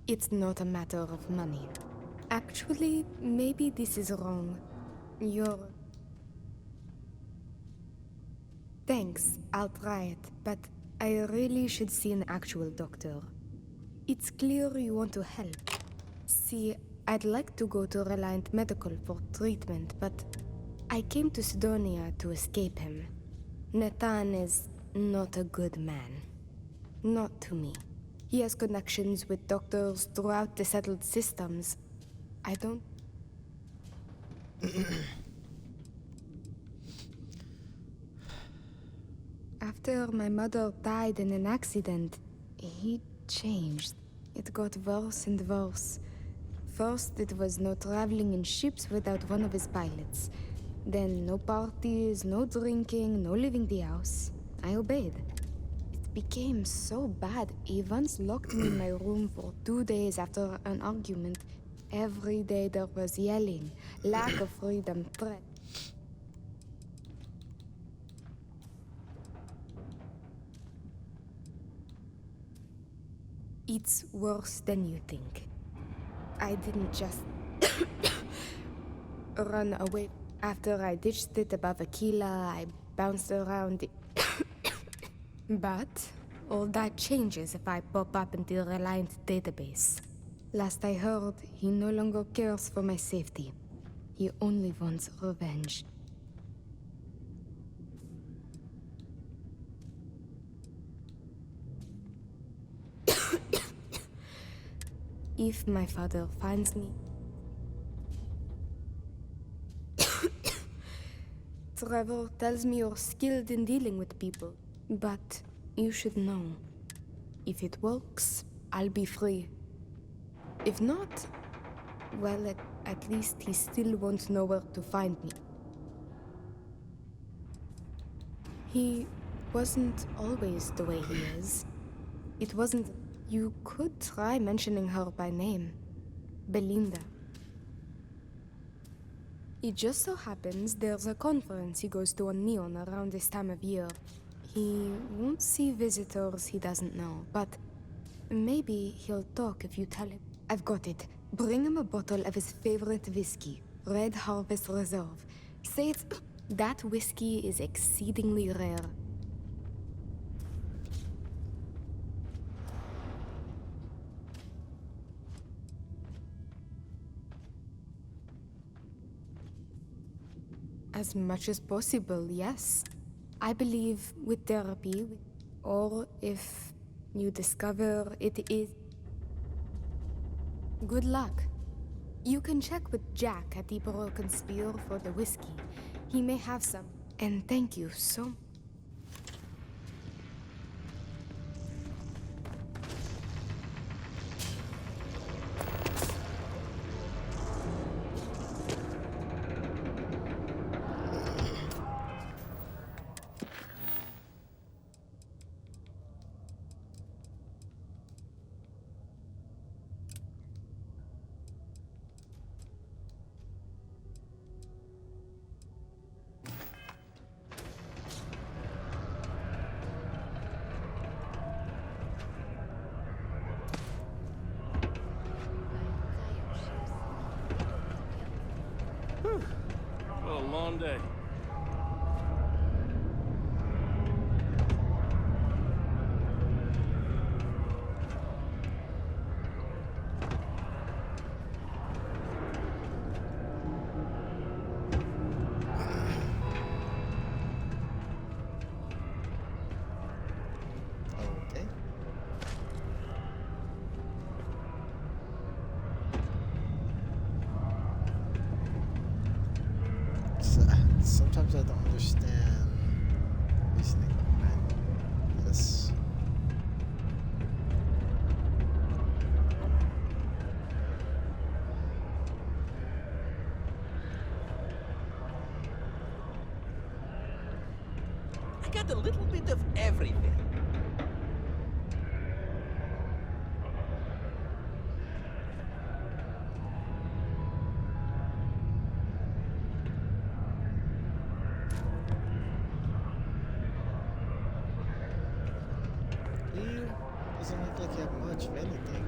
It's not a matter of money. Actually, maybe this is wrong. Thanks, I'll try it, but I really should see an actual doctor. It's clear you want to help. See, I'd like to go to Reliant Medical for treatment, but I came to Sidonia to escape him. Nathan is not a good man. Not to me. He has connections with doctors throughout the settled systems. I don't... After my mother died in an accident, he changed. It got worse and worse. First, it was no traveling in ships without one of his pilots. Then, no parties, no drinking, no leaving the house. I obeyed. It became so bad, he once locked me in my room for 2 days after an argument. Every day there was yelling, lack of freedom, threat. It's worse than you think. I didn't just run away. After I ditched it above Aquila, I bounced around. But all that changes if I pop up in the Reliant database. Last I heard, he no longer cares for my safety. He only wants revenge. If my father finds me... Trevor tells me you're skilled in dealing with people. But you should know, if it works, I'll be free. If not, well, at least he still won't know where to find me. He wasn't always the way he is. It wasn't... You could try mentioning her by name. Belinda. It just so happens there's a conference he goes to on Neon around this time of year. He won't see visitors he doesn't know, but maybe he'll talk if you tell him. I've got it. Bring him a bottle of his favorite whiskey, Red Harvest Reserve. Say it's... That whiskey is exceedingly rare. As much as possible, yes. I believe with therapy, or if you discover it is... Good luck. You can check with Jack at the Broken Spear for the whiskey. He may have some. And thank you so much. What a long day. Okay. Sometimes I don't understand reasoning behind this. I got a little bit of everything. You doesn't look like you have much of anything.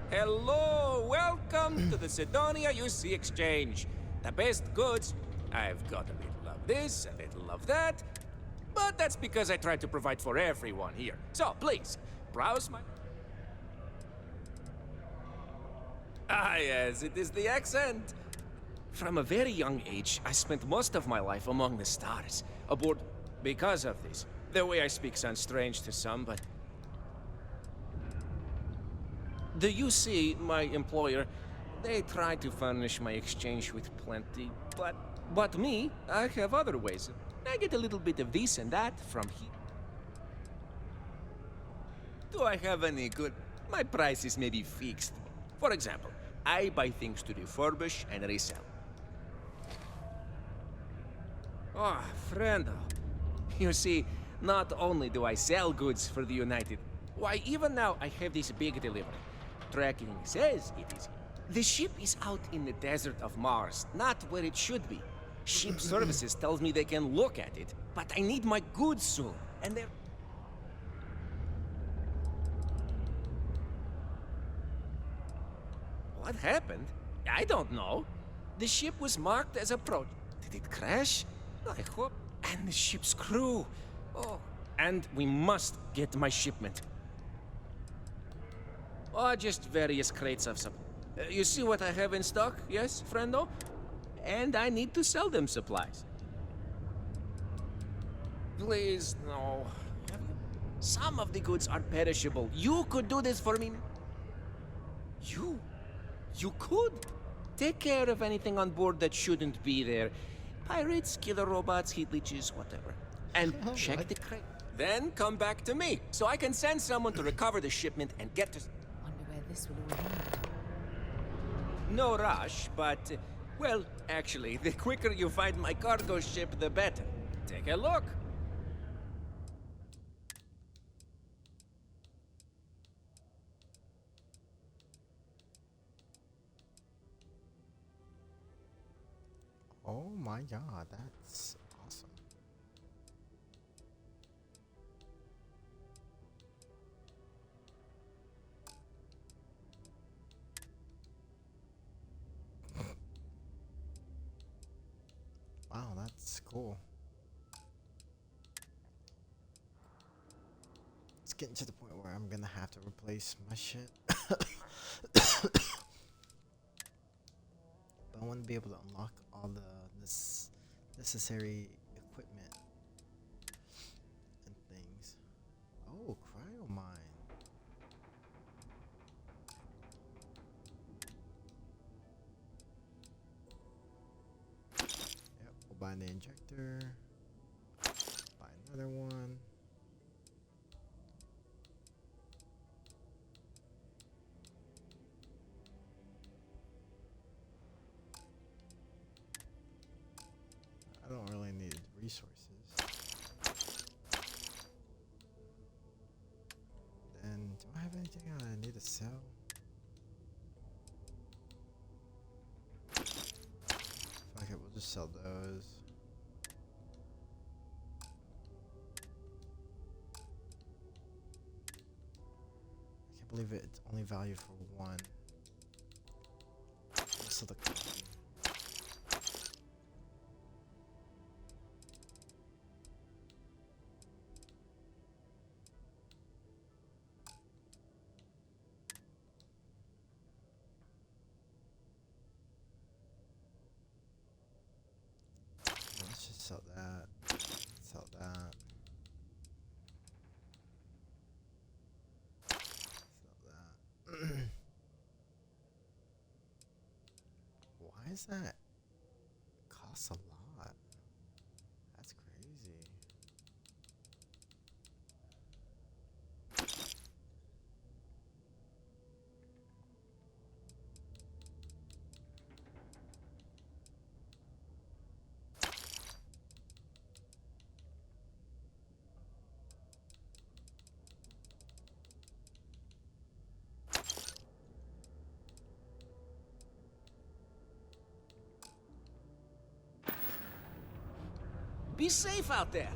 Hello, welcome to the Sidonia UC Exchange. The best goods. I've got a little of this, a little of that. But that's because I try to provide for everyone here. So please, browse my... Ah, yes, it is the accent. From a very young age, I spent most of my life among the stars, aboard because of this. The way I speak sounds strange to some, but... The UC, my employer, they try to furnish my exchange with plenty, but me, I have other ways. I get a little bit of this and that from here. Do I have any good? My prices may be fixed. For example, I buy things to refurbish and resell. Ah, friendo. You see, not only do I sell goods for the United, why, even now I have this big delivery. Tracking says it is. The ship is out in the desert of Mars, not where it should be. Ship services tells me they can look at it, but I need my goods soon, and they're... What happened? I don't know. The ship was marked as approach. Did it crash? I hope. And the ship's crew. Oh, and we must get my shipment. Oh, just various crates of some. You see what I have in stock? Yes, friendo? And I need to sell them supplies. Please, no. Some of the goods are perishable. You could do this for me. You could? Take care of anything on board that shouldn't be there. Pirates, killer robots, heat leeches, whatever. And check the crate. Then come back to me, so I can send someone to recover the shipment and get to... Wonder where this will all lead. No rush, but... well, actually, the quicker you find my cargo ship, the better. Take a look. Oh my god, that's awesome. Wow, that's cool. It's getting to the point where I'm gonna have to replace my shit. But I want to be able to unlock all the necessary equipment and things. Oh, cryo mine. Yep, we'll buy the injector. Buy another one. I don't really need resources. Then, do I have anything I need to sell? Fuck it, we'll just sell those. I can't believe it's only value for one. So the coffee. Let's just sell that. Sell that. Sell that. Why is that? Costs a lot. That's crazy. Be safe out there.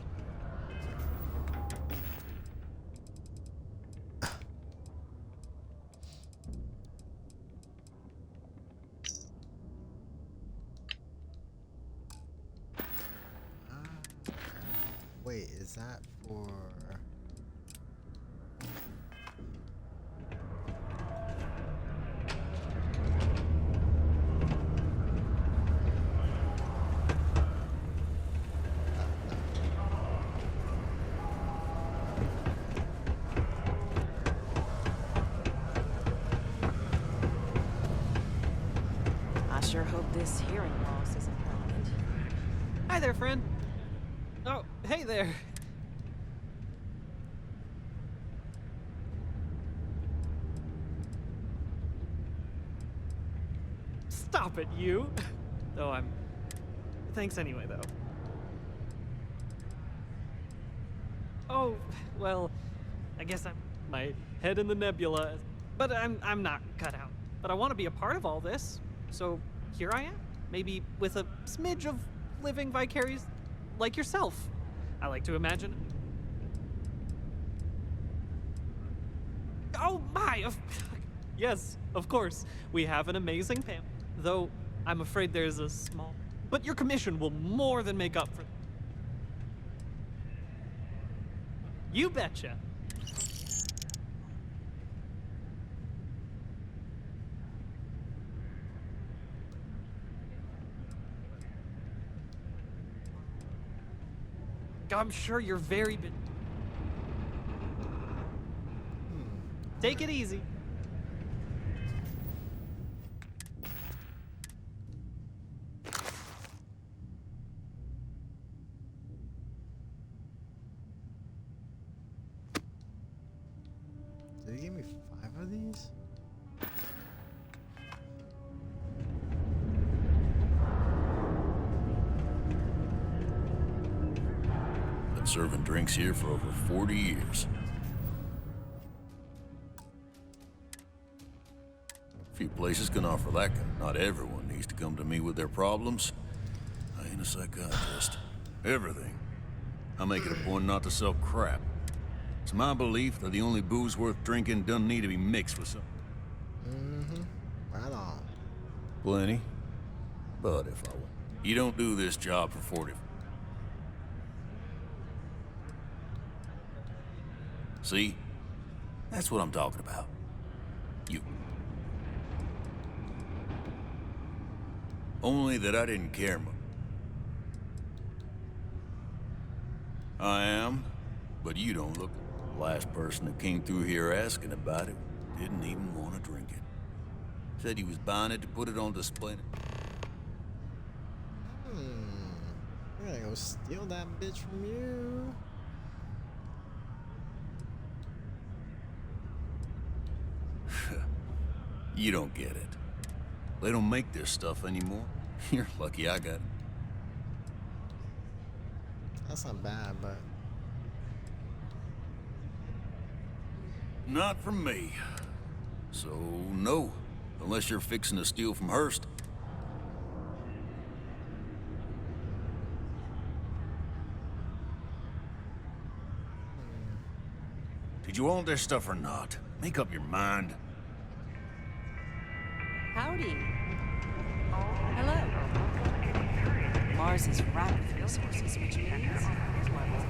Wait, is that for... sure hope this hearing loss isn't permanent. Hi there, friend. Oh, hey there. Stop it, you. Though I'm... Thanks anyway, though. Oh, well, I guess I'm my head in the nebula, but I'm not cut out. But I want to be a part of all this, so here I am. Maybe with a smidge of living vicarious, like yourself. I like to imagine. Oh my! Yes, of course. We have an amazing panel. Though I'm afraid there's a small. But your commission will more than make up for. You betcha. I'm sure you're very busy. Take it easy. Did he give me 5 of these? Been serving drinks here for over 40 years. Few places can offer that. Not everyone needs to come to me with their problems. I ain't a psychiatrist. Everything. I make it a point not to sell crap. It's my belief that the only booze worth drinking doesn't need to be mixed with something. Mm-hmm. Right on. Plenty. But if I were... You don't do this job for 40... See? That's what I'm talking about. You. Only that I didn't care much. I am, but you don't look. The last person that came through here asking about it didn't even want to drink it. Said he was buying it to put it on display. I'm gonna go steal that bitch from you. You don't get it. They don't make this stuff anymore. You're lucky I got it. That's not bad, but... Not from me. So, no. Unless you're fixing to steal from Hearst. Did you want this stuff or not? Make up your mind. Howdy. Hello. Mars is ripe with resources, which means levels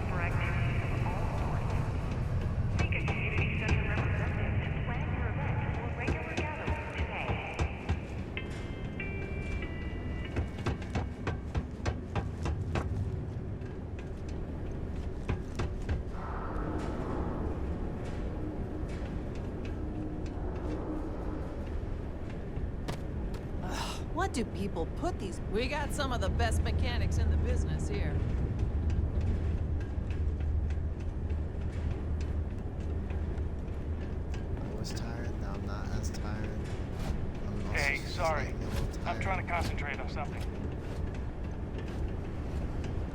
What do people put these? We got some of the best mechanics in the business here. I was tired, now I'm not as tired. Hey, sorry. I'm trying to concentrate on something.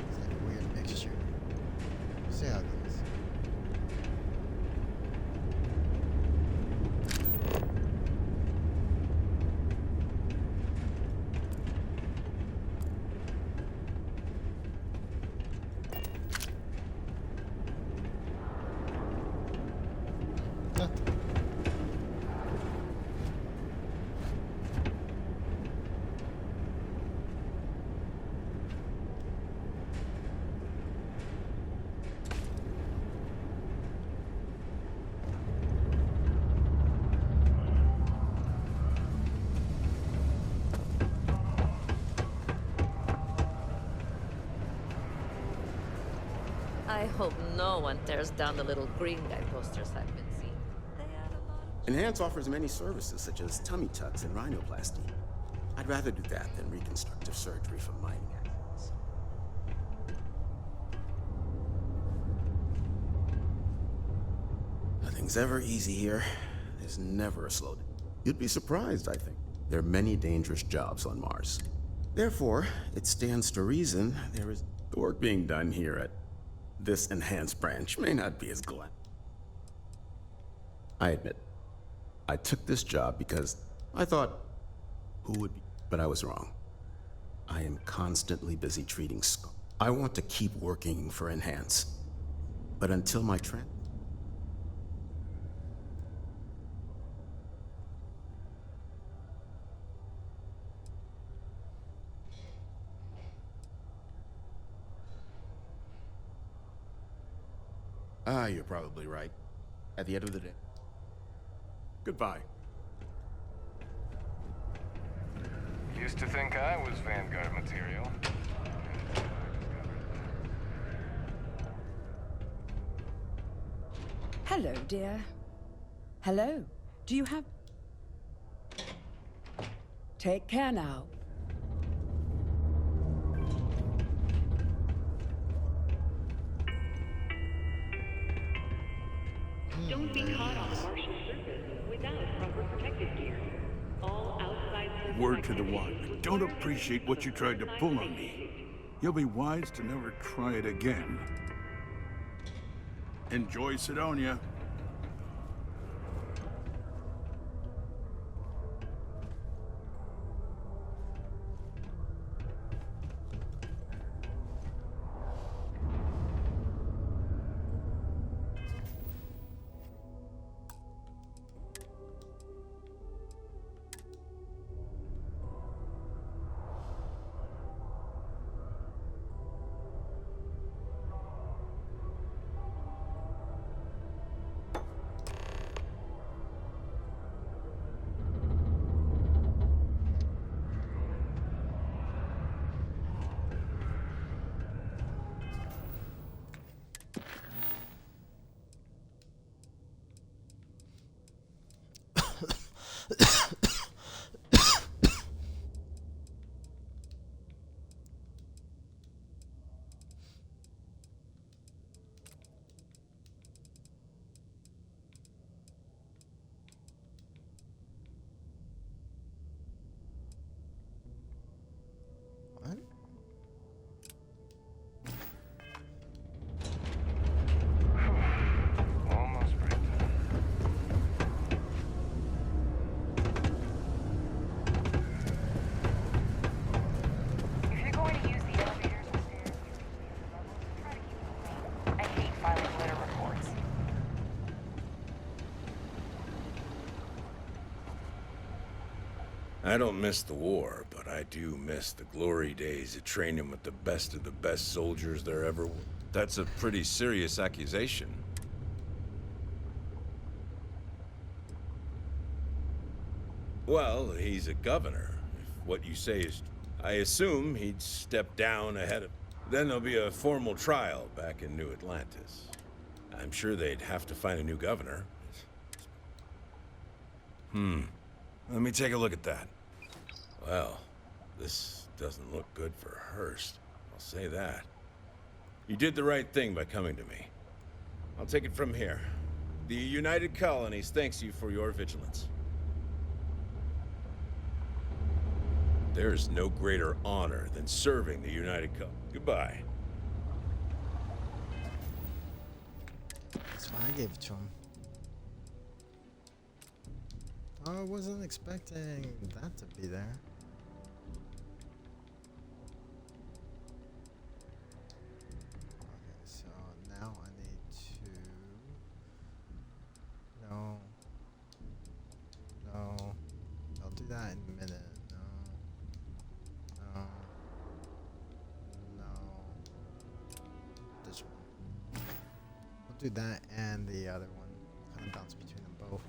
It's like a weird mixture. See how it goes. I hope no one tears down the little green guy posters I've been seeing. Enhance offers many services such as tummy tucks and rhinoplasty. I'd rather do that than reconstructive surgery for mining accidents. Nothing's ever easy here. There's never a slow day. You'd be surprised, I think. There are many dangerous jobs on Mars. Therefore, it stands to reason there is the work being done here at this enhanced branch may not be as glam. I admit, I took this job because I thought, who would be? But I was wrong. I am constantly busy treating skull. I want to keep working for Enhance. But until my trend. You're probably right. At the end of the day. Goodbye. Used to think I was Vanguard material. Hello, dear. Hello. Do you have... Take care now. Don't be caught on the Martian surface without proper protective gear. All outside surface Word to the wise. I don't appreciate what you tried to pull on me. You'll be wise to never try it again. Enjoy Sidonia. I don't miss the war, but I do miss the glory days of training with the best soldiers there ever were. That's a pretty serious accusation. Well, he's a governor. If what you say is... I assume he'd step down ahead of... Then there'll be a formal trial back in New Atlantis. I'm sure they'd have to find a new governor. Let me take a look at that. Well, this doesn't look good for Hurst. I'll say that. You did the right thing by coming to me. I'll take it from here. The United Colonies thanks you for your vigilance. There is no greater honor than serving the United Colonies. Goodbye. That's why I gave it to him. I wasn't expecting that to be there. Okay, so now I need to... No. No. I'll do that in a minute. No. No. No. This one. I'll do that and the other one. Kind of bounce between them both.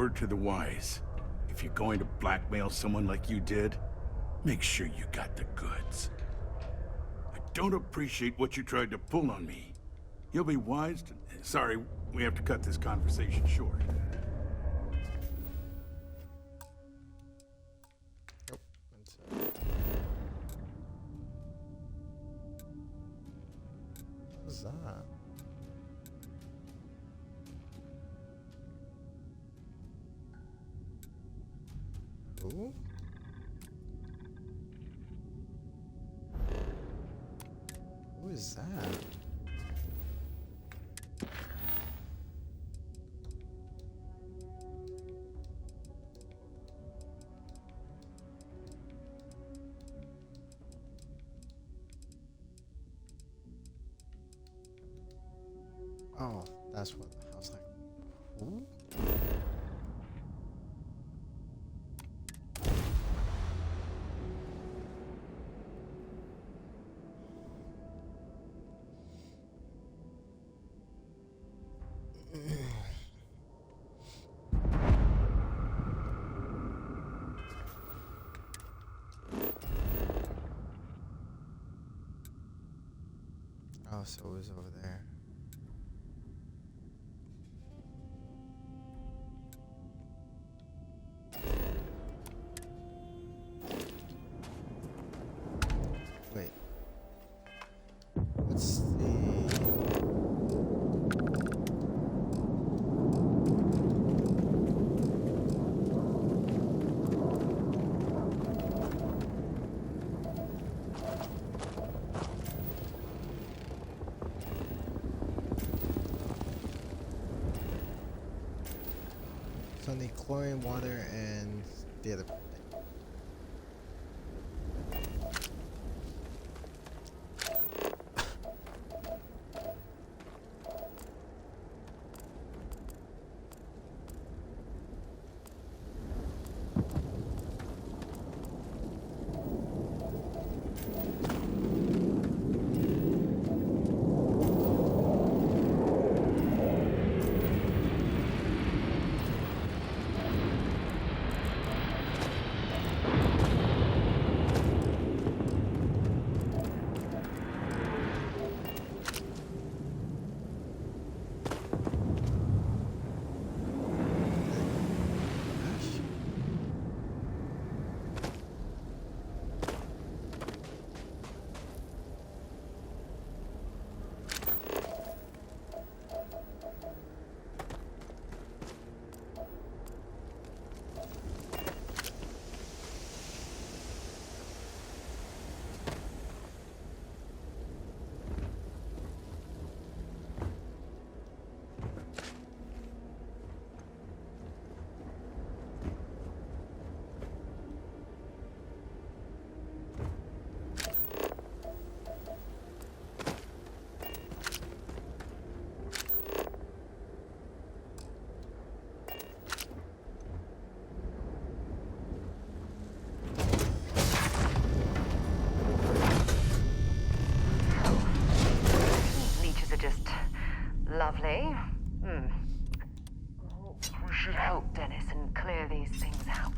word to the wise. If you're going to blackmail someone like you did, make sure you got the goods. I don't appreciate what you tried to pull on me. You'll be wise to... Sorry, we have to cut this conversation short. What's that? Who? Who is that? Oh, that's what I was like. Who? Oh, so it was over there. Wait. What's the... So I need chlorine, water, and the other thing. Leeches are just lovely. We should help Dennis and clear these things out.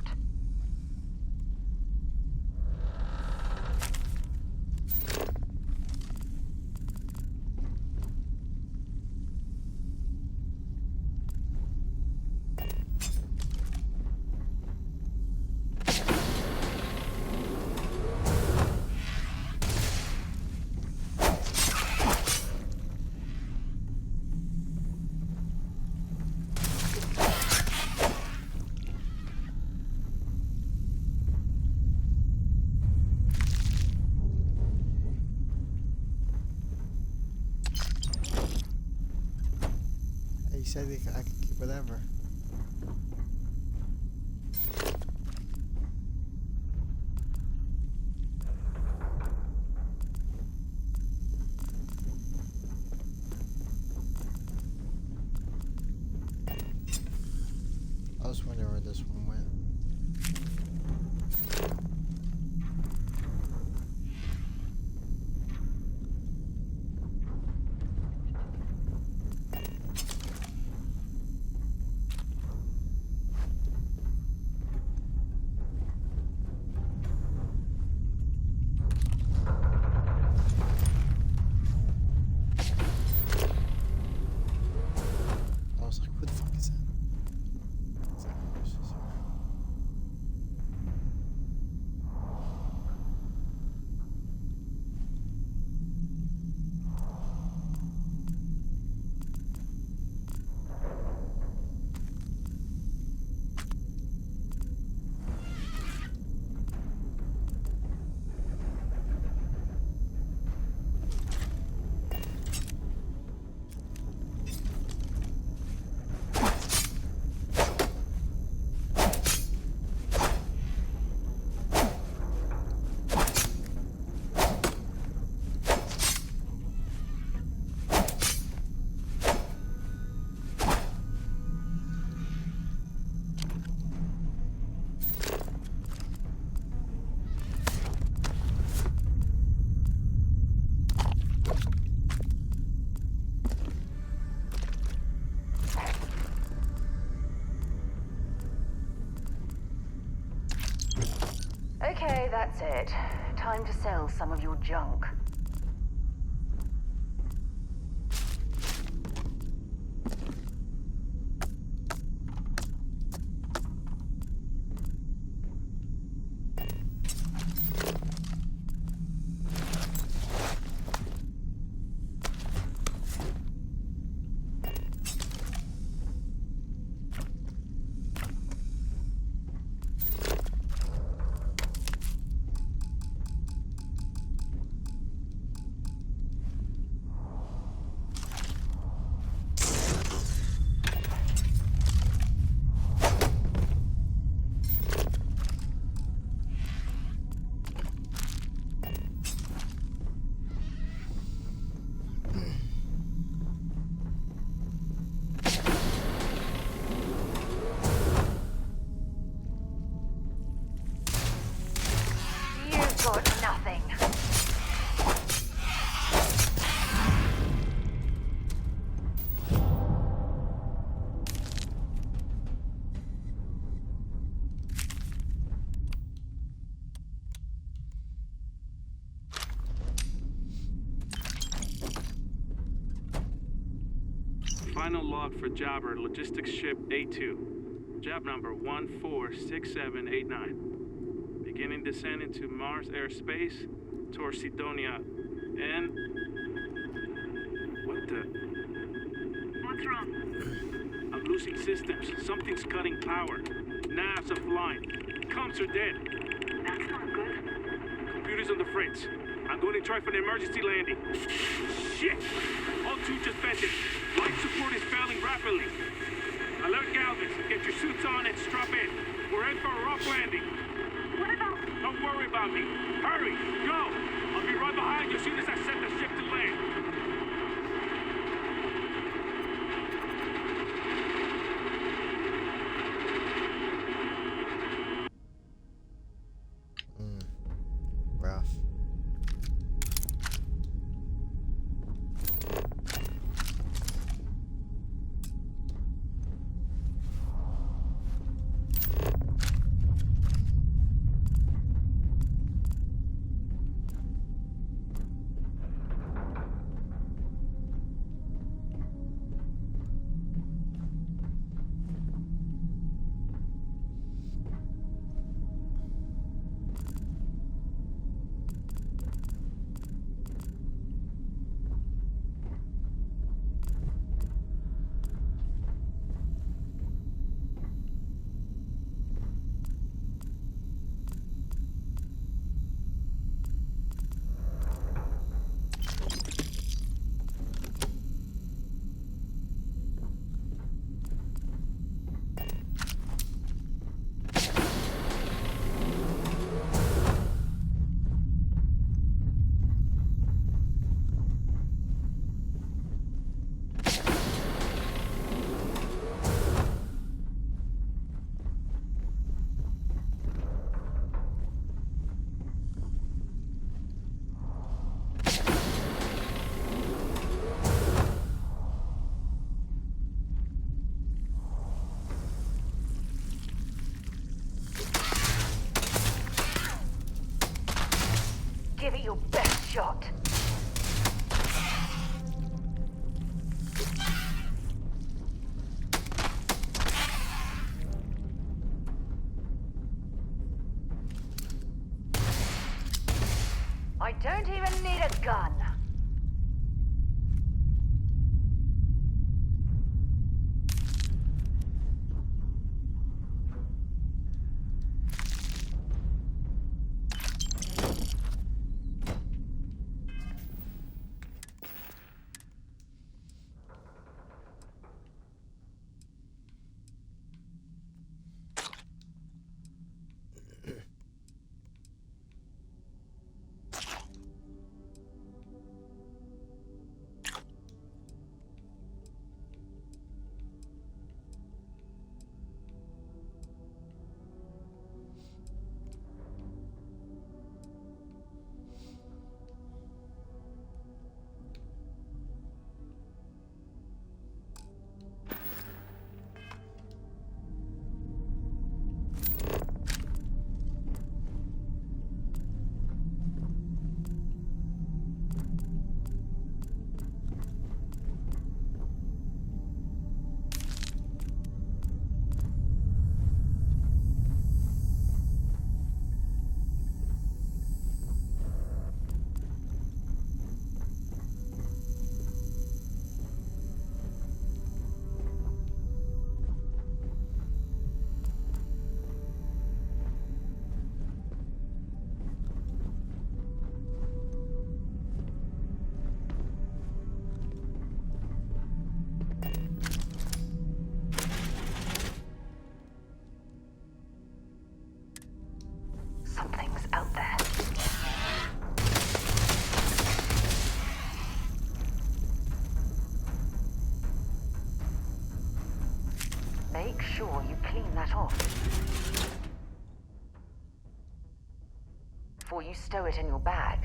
He said I could keep whatever. I was wondering where this one went. that's it. Time to sell some of your junk. You've got nothing. Final log for Jobber, logistics ship A2. Job number 146789. Beginning descent into Mars airspace towards Sidonia. And... What the... What's wrong? I'm losing systems. Something's cutting power. Nav's offline. Comms are dead. That's not good. Computer's on the fritz. I'm going to try for an emergency landing. Shit! All two just vented. Life support is failing rapidly. Alert Galvez. Get your suits on and strap in. We're in for a rough landing. What about... Don't worry about me. Hurry! Go! I'll be right behind you as soon as I set the ship to land. Rough. Give it your best shot. I don't even need a gun. taking that off. Before you stow it in your bag.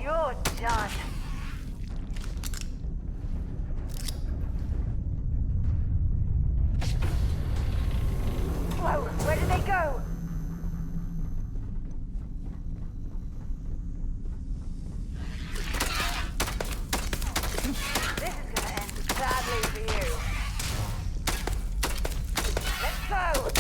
You're done. Whoa, where did they go? This is gonna end badly for you. Let's go!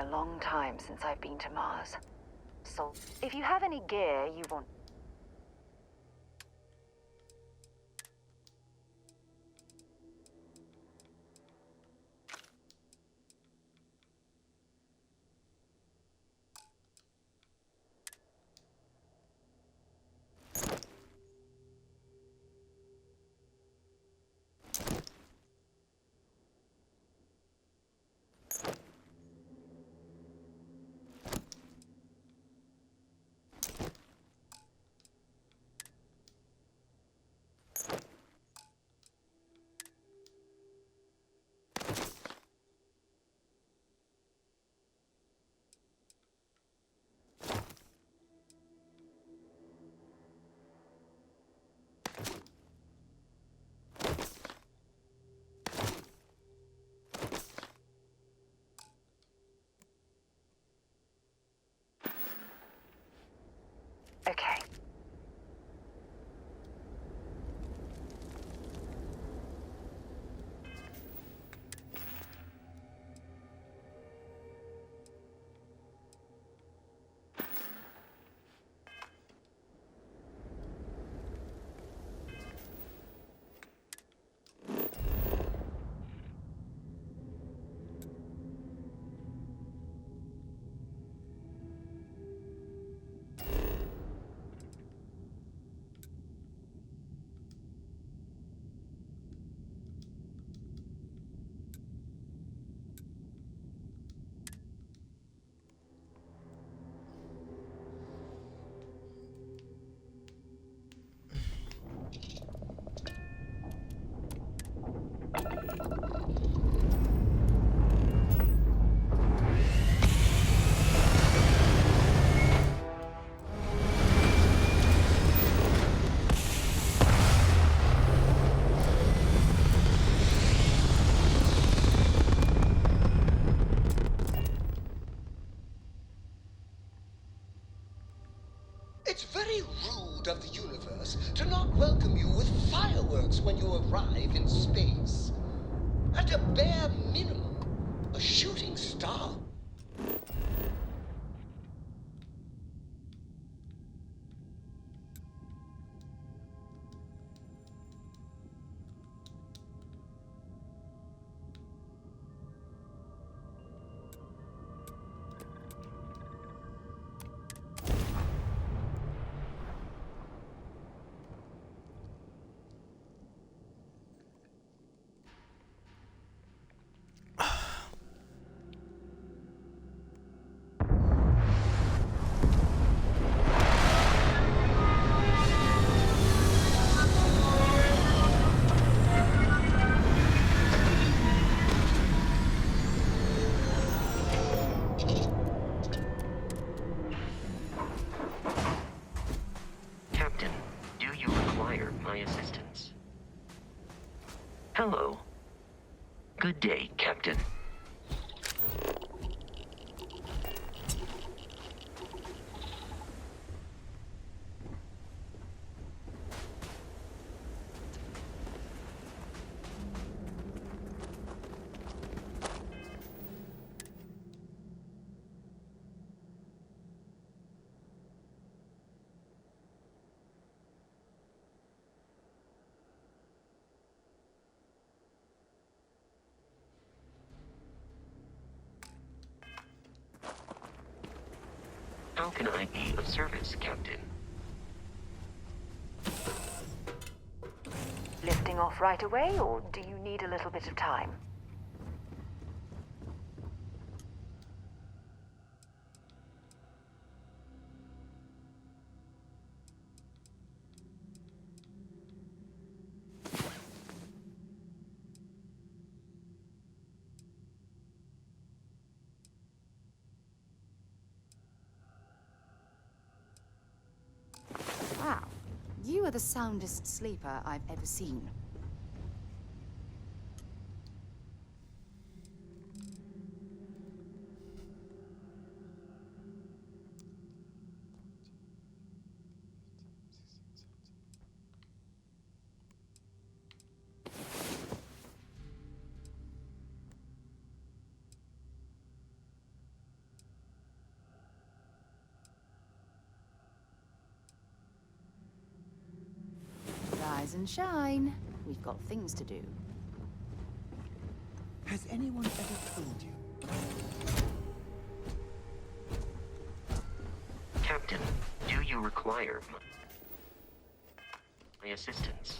a long time since I've been to Mars. So, if you have any gear you want... Okay. It's very rude of the universe to not welcome you with fireworks when you arrive in space. At a bare minimum, a shooting star. Captain, do you require my assistance? Hello. Good day, Captain. How can I be of service, Captain? Lifting off right away, or do you need a little bit of time? Wow. You are the soundest sleeper I've ever seen. Rise and shine. We've got things to do. Has anyone ever told you? Captain, do you require my assistance?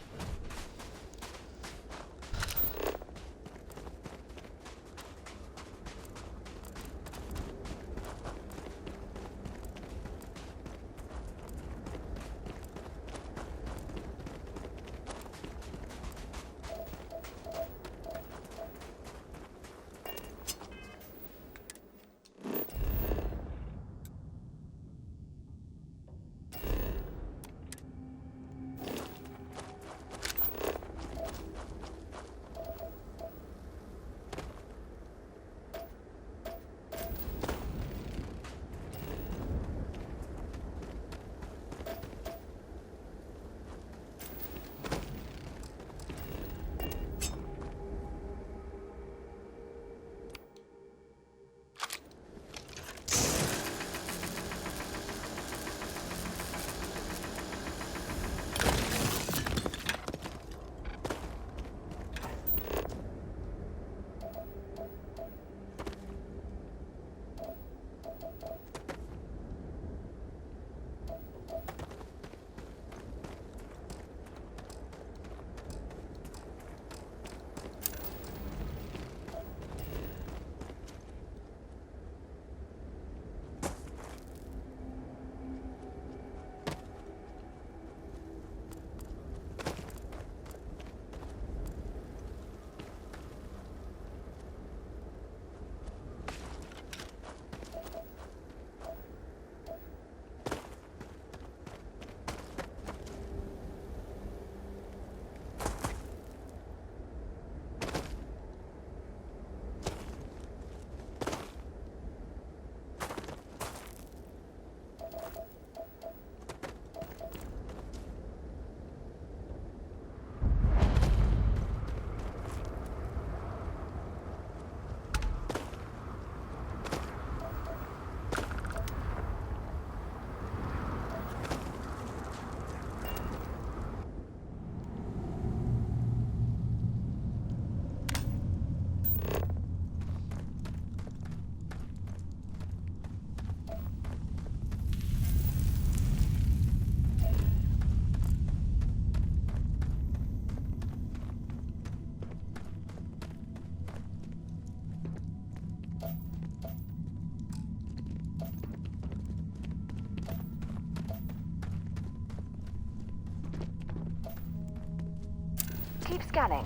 Keep scanning.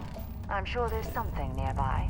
I'm sure there's something nearby.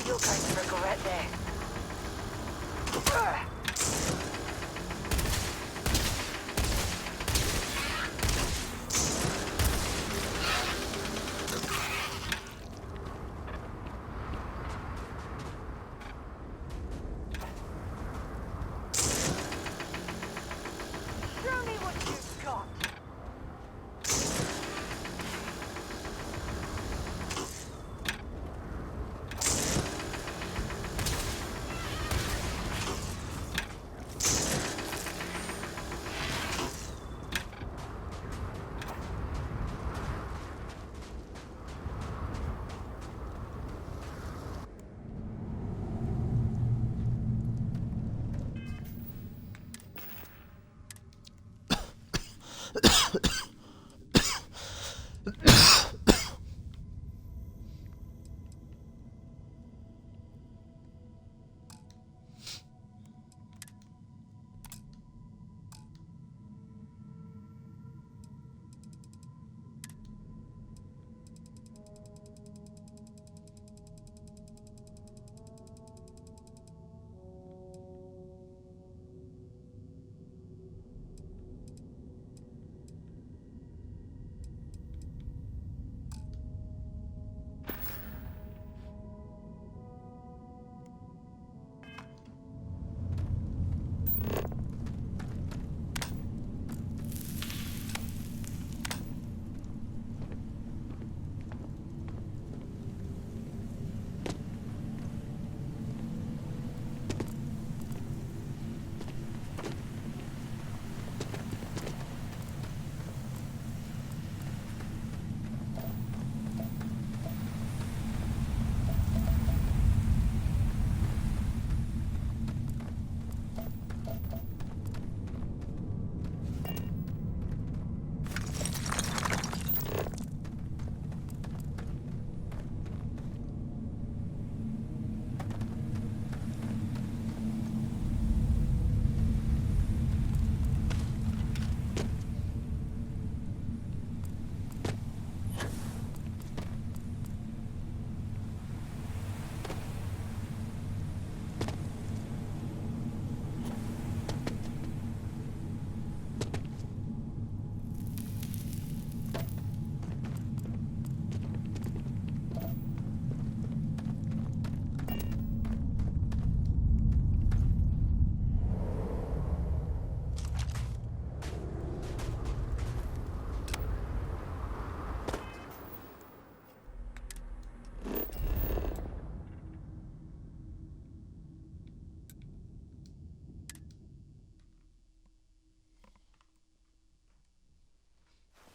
You're going to regret this. Show me what you've got.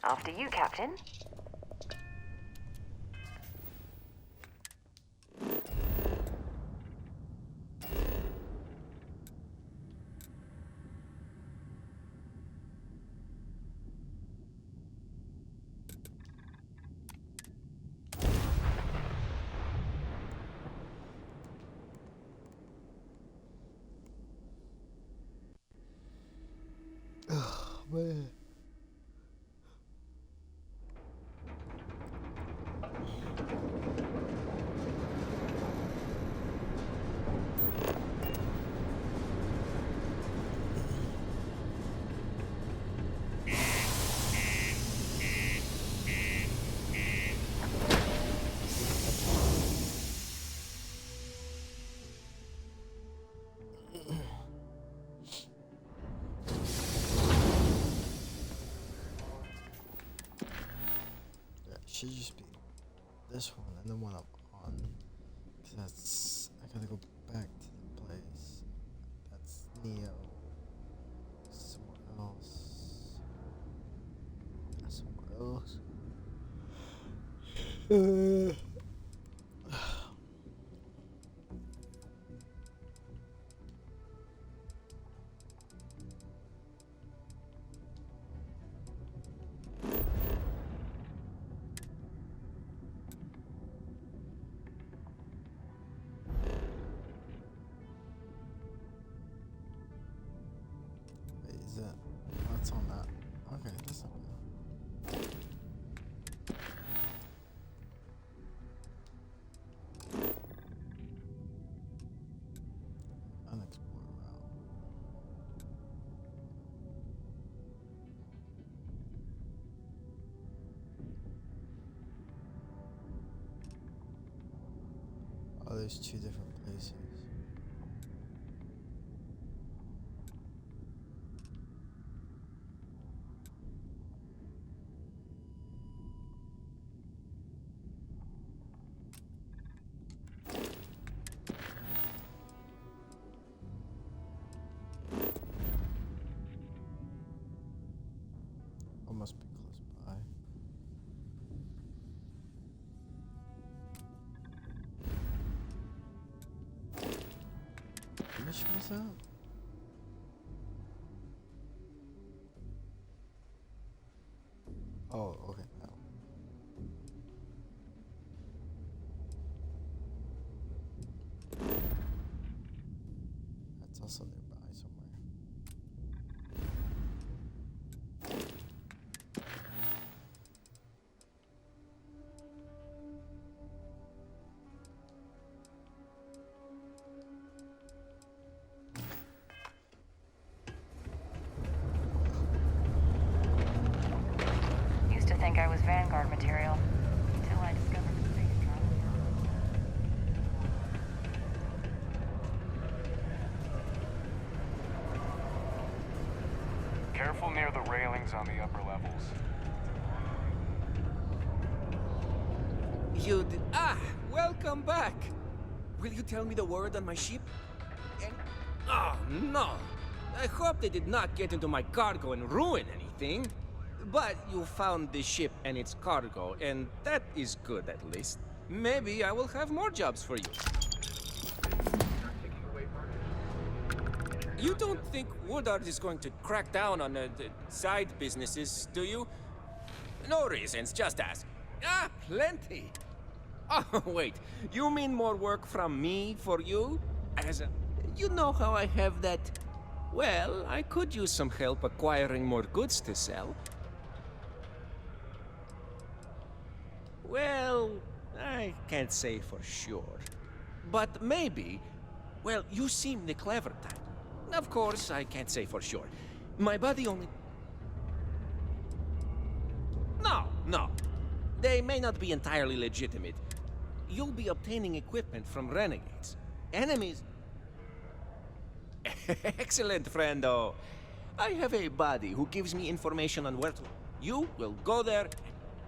After you, Captain. Oh, man. Should just be this one and the one I'm on. 'Cause that's, I gotta go back to the place. That's Neo. Somewhere else. Somewhere else. Is that what's on that? Okay, that's not good. Oh, there's two different places. Oh, must be close by. Which was that? Oh, okay. No. That's also nearby somewhere. Used to think I was Vanguard material until I discovered the space travel. Careful near the railings on the upper levels. Welcome back. Will you tell me the word on my ship? And no. I hope they did not get into my cargo and ruin anything. But you found the ship and its cargo, and that is good at least. Maybe I will have more jobs for you. You don't think Woodard is going to crack down on the side businesses, do you? No reasons, just ask. Plenty. Oh, wait. You mean more work from me for you? You know how I have that... Well, I could use some help acquiring more goods to sell. Well, I can't say for sure. But maybe... Well, you seem the clever type. Of course, I can't say for sure. My buddy only... No. They may not be entirely legitimate. You'll be obtaining equipment from renegades. Enemies... Excellent, friendo. I have a buddy who gives me information on where to... You will go there.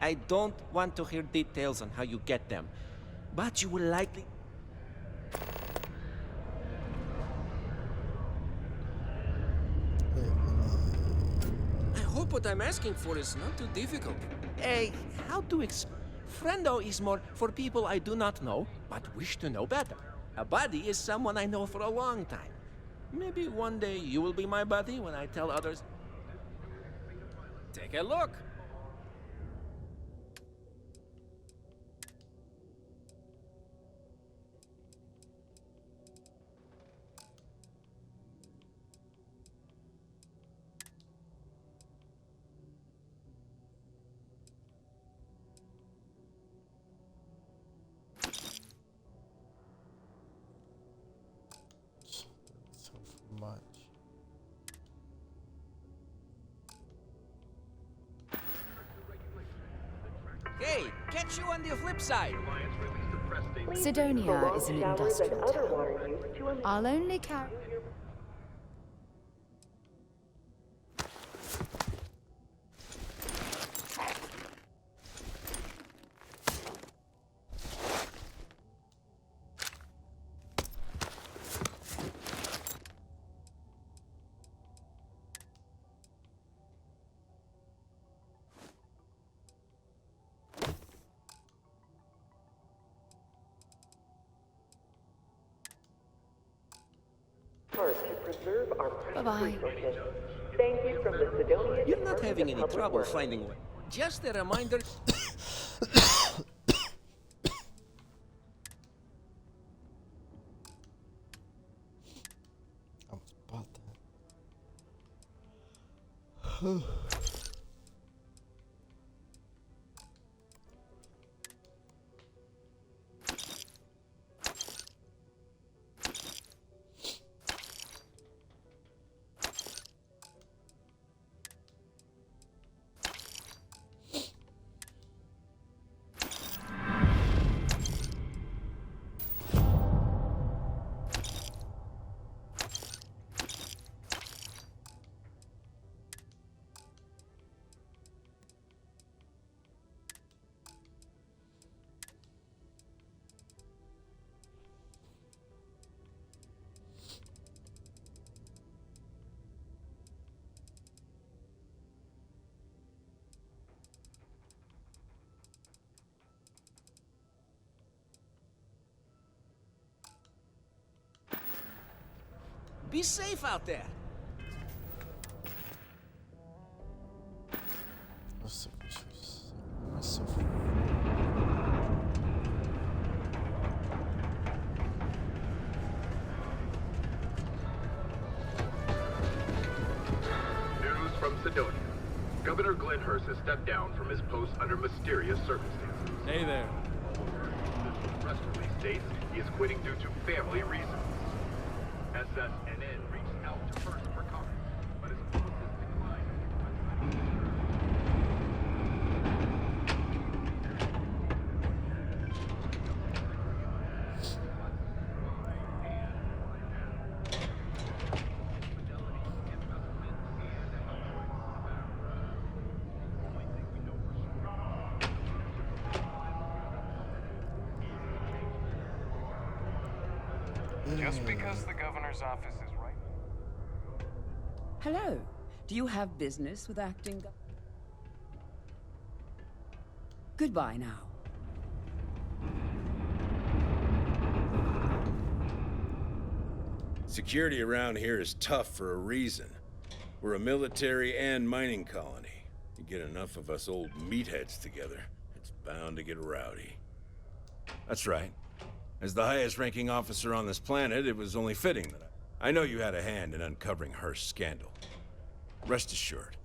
I don't want to hear details on how you get them. But you will likely... I hope what I'm asking for is not too difficult. How to explain? Friendo is more for people I do not know, but wish to know better. A buddy is someone I know for a long time. Maybe one day you will be my buddy when I tell others. Take a look. So much. Hey, catch you on the flip side. Sidonia is an industrial town. I'll only carry... Bye-bye. Thank you from the Sidonia. You're not having any trouble finding one. Just a reminder. I almost bought that. Be safe out there. News from Sidonia. Governor Glenhurst has stepped down from his post under mysterious circumstances. Hey there. This press release states he is quitting due to family reasons. SSNN reached out to Hearst for comment, but his publicist declined. Just because the governor's office is right. Hello. Do you have business with acting? Goodbye now. Security around here is tough for a reason. We're a military and mining colony. You get enough of us old meatheads together, it's bound to get rowdy. That's right. As the highest-ranking officer on this planet, it was only fitting that I know you had a hand in uncovering Hearst's scandal. Rest assured,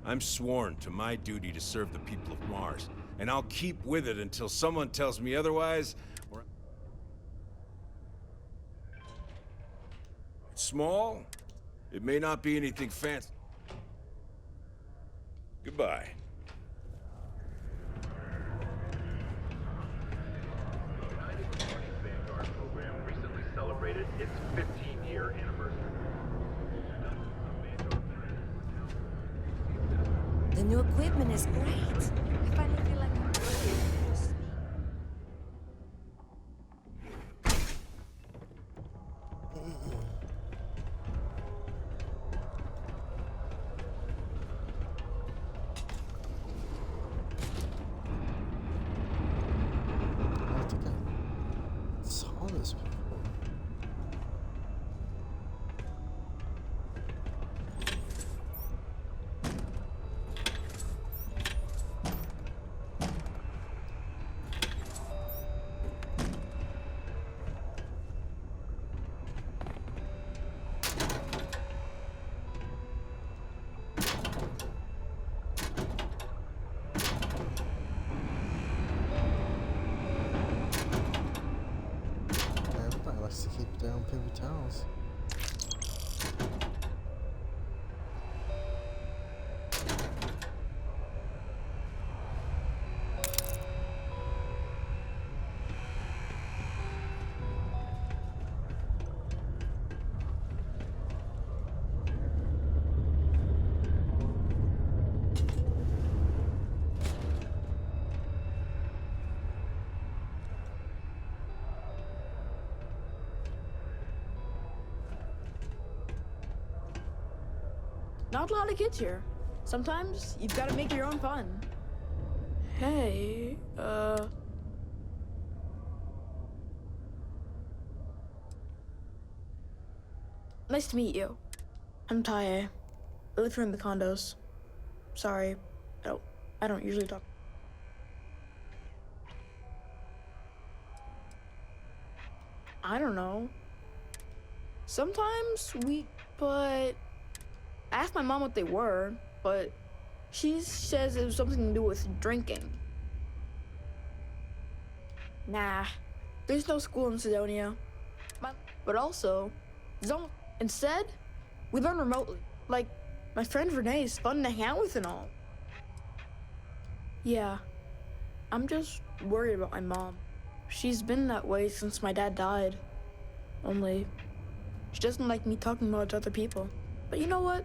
I'm sworn to my duty to serve the people of Mars, and I'll keep with it until someone tells me otherwise, or... It's small. It may not be anything fancy. Goodbye. Celebrated its 15-year anniversary. The new equipment is great. I finally feel like I'm saw this before. Everybody likes to keep their own paper towels. Not a lot of kids here. Sometimes you've got to make your own fun. Hey, nice to meet you. I'm Taye. I live here in the condos. Sorry, I don't usually talk. I don't know. Sometimes but I asked my mom what they were, but she says it was something to do with drinking. Nah, there's no school in Sidonia. But also, instead, we learn remotely. Like, my friend Renee is fun to hang out with and all. Yeah, I'm just worried about my mom. She's been that way since my dad died. Only, she doesn't like me talking about it to other people. But you know what?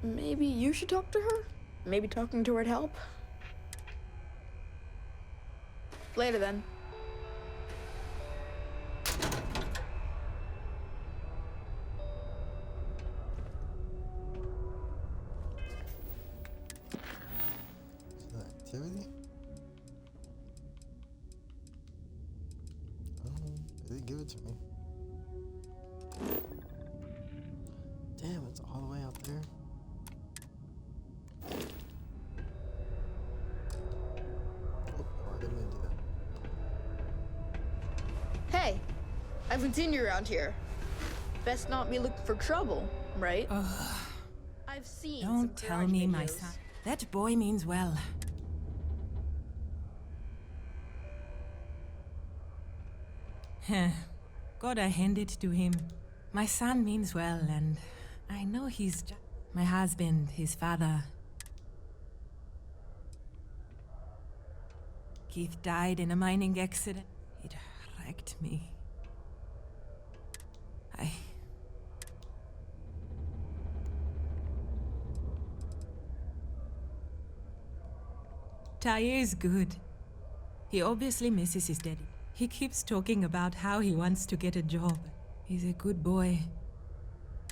Maybe you should talk to her? Maybe talking to her'd help? Later then. Is that activity? Oh, they didn't give it to me. there? Oh, I didn't mean to do that. Hey, I haven't seen you around here. Best not be looking for trouble, right? I've seen some Don't tell garage me, my videos. son. That boy means well. Heh. Gotta hand it to him. My son means well, and I know he's just my husband, his father. Keith died in a mining accident. It wrecked me. Taye is good. He obviously misses his daddy. He keeps talking about how he wants to get a job. He's a good boy.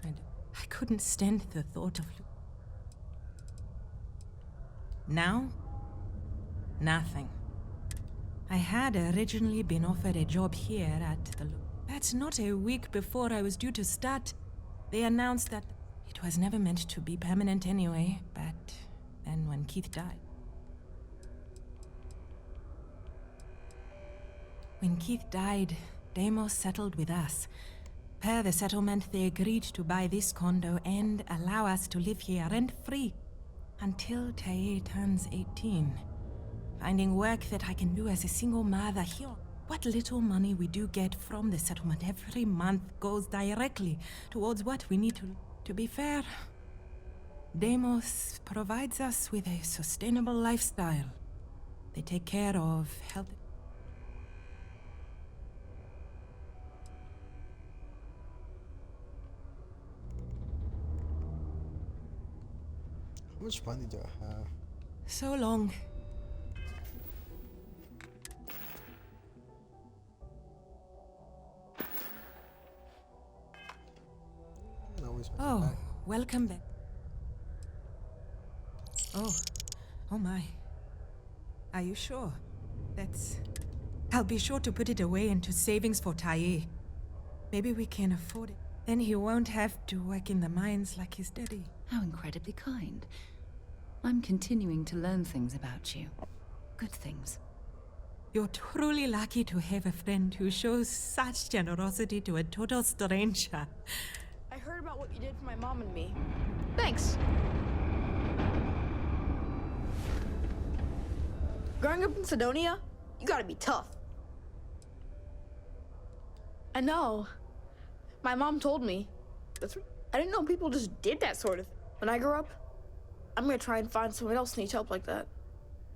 And I couldn't stand the thought of... Now? Nothing. I had originally been offered a job here at the... That's not a week before I was due to start. They announced that it was never meant to be permanent anyway, but then when Keith died... When Keith died, Deimos settled with us. Per the settlement, they agreed to buy this condo and allow us to live here rent-free until Taye turns 18. Finding work that I can do as a single mother here. What little money we do get from the settlement every month goes directly towards what we need to... To be fair, Deimos provides us with a sustainable lifestyle. They take care of health... How much money do I have? So long. Oh, welcome back. Oh my. Are you sure? That's... I'll be sure to put it away into savings for Taye. Maybe we can afford it. Then he won't have to work in the mines like his daddy. How incredibly kind. I'm continuing to learn things about you. Good things. You're truly lucky to have a friend who shows such generosity to a total stranger. I heard about what you did for my mom and me. Thanks. Growing up in Sidonia, you gotta be tough. I know. My mom told me. I didn't know people just did that sort of thing. When I grow up, I'm gonna try and find someone else who needs help like that.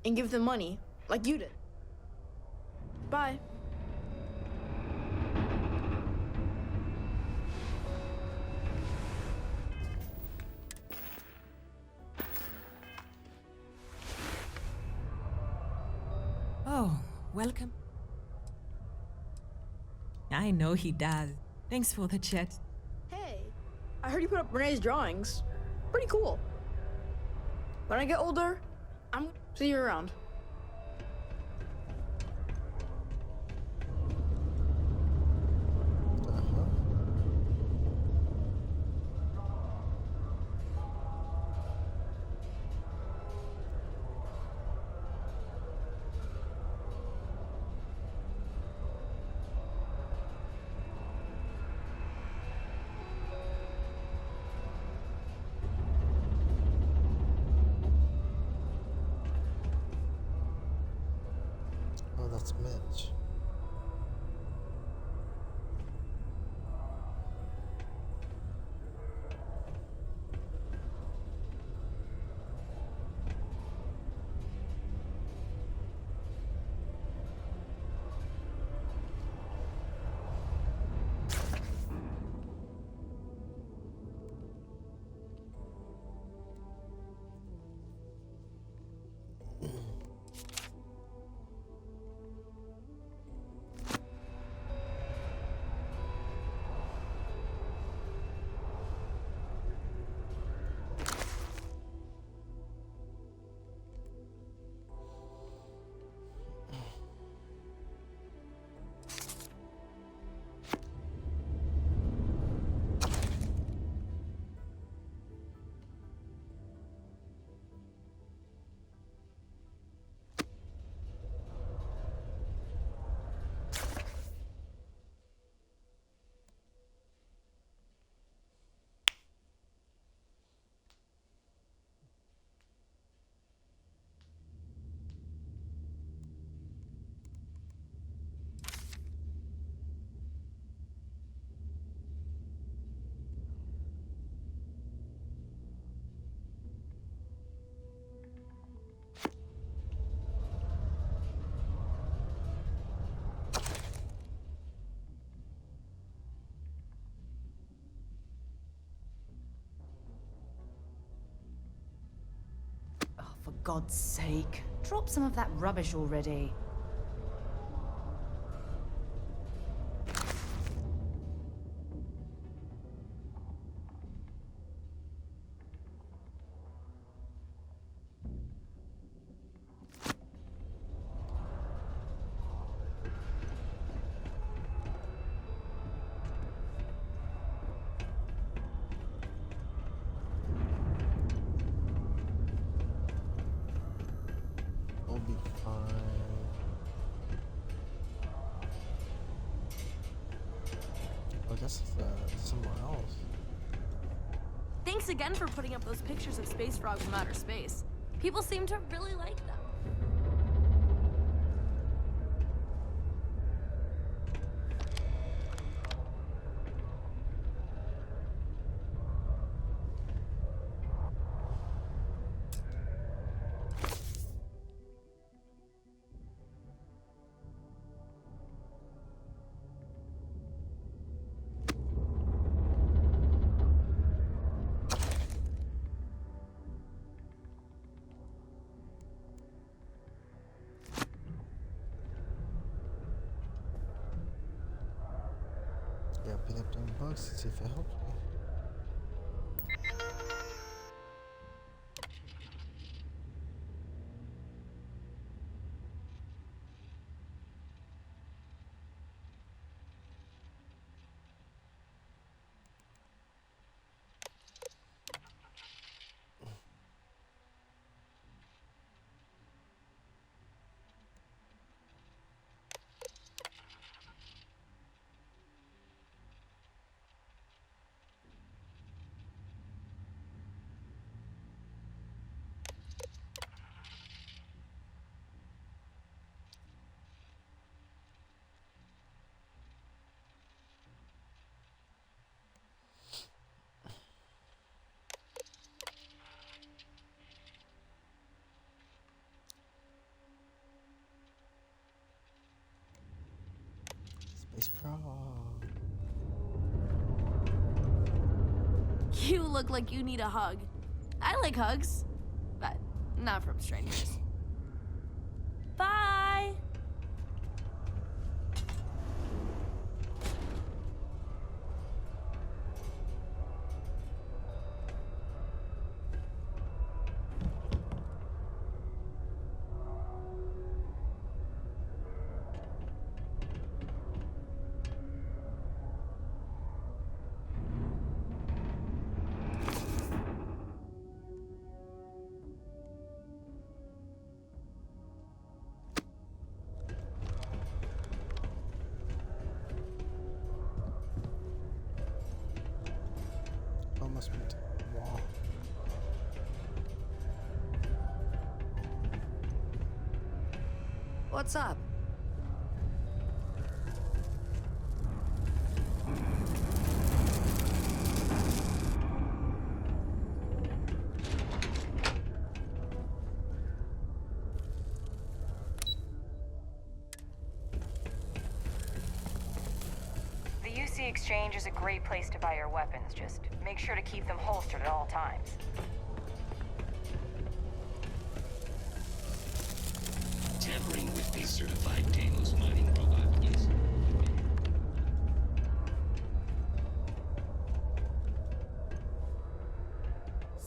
And give them money, like you did. Bye. Oh, welcome. I know he does. Thanks for the chat. Hey, I heard you put up Renee's drawings. Pretty cool. When I get older, I'm gonna see you around. Oh, that's Mitch. God's sake, drop some of that rubbish already. We'll be fine. I guess it's somewhere else. Thanks again for putting up those pictures of space frogs from outer space. People seem to really like them. Yeah, pick up them books and see if it helps me. Space frog. You look like you need a hug. I like hugs, but not from strangers. Bye! Almost went to the wall. What's up? The UC Exchange is a great place to buy your weapons. Just make sure to keep them holstered at all times. Tampering with a certified Deimos mining robot is...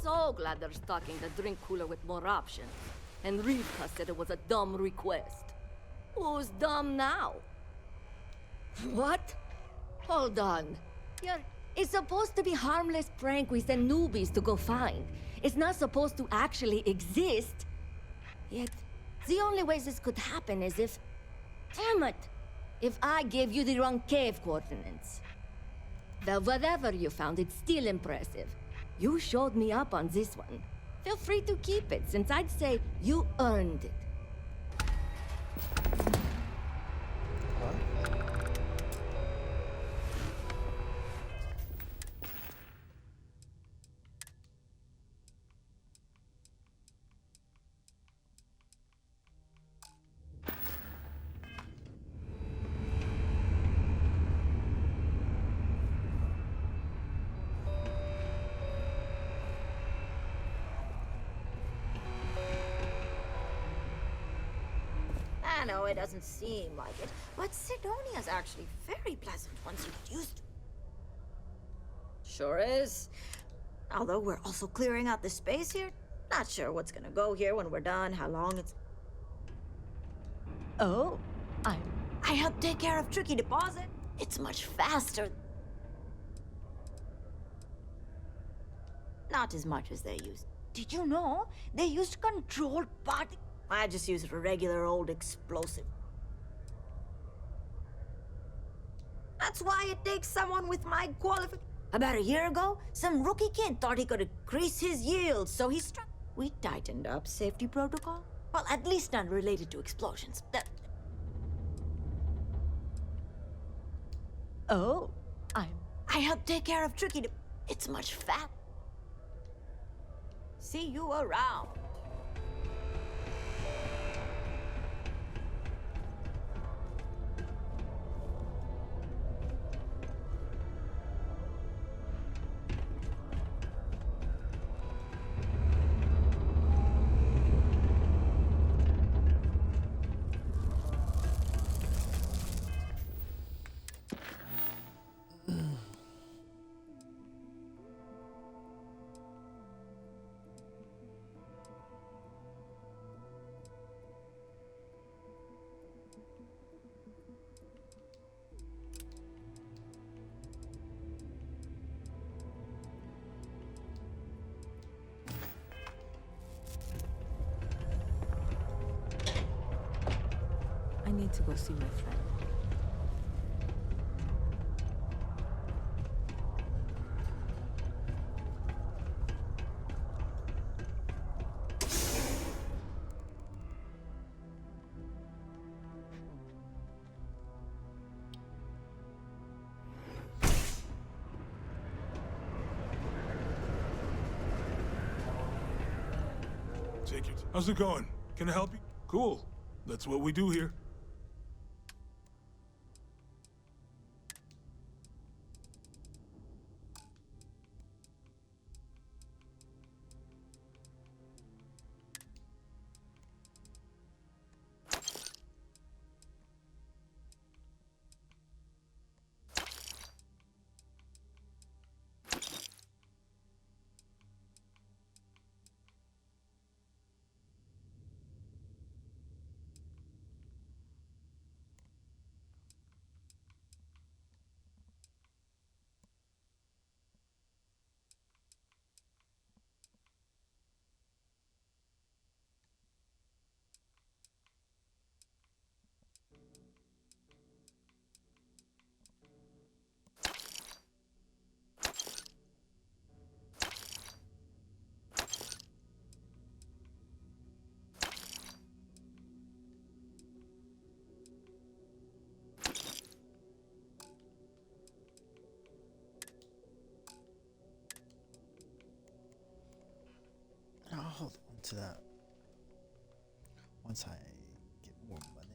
So glad they're stocking the drink cooler with more options. And Rivka said it was a dumb request. Who's dumb now? What? Hold on. It's supposed to be harmless prank we send newbies to go find. It's not supposed to actually exist. Yet, the only way this could happen is if... Damn it! If I gave you the wrong cave coordinates. Though whatever you found, it's still impressive. You showed me up on this one. Feel free to keep it, since I'd say you earned it. I know it doesn't seem like it, but Sidonia's actually very pleasant once you get used to it. Sure is. Although we're also clearing out the space here, not sure what's gonna go here when we're done, how long it's... Oh, I helped take care of Tricky Deposit. It's much faster. Not as much as they used. Did you know? They used controlled body. I just used a regular old explosive. That's why it takes someone with my qualification. About a year ago, some rookie kid thought he could increase his yield, so he struck. We tightened up safety protocol. Well, at least none related to explosions. Oh, I helped take care of Tricky. It's much fat. See you around. I need to go see my friend. Take it. How's it going? Can I help you? Cool. That's what we do here. I'll hold on to that once I get more money.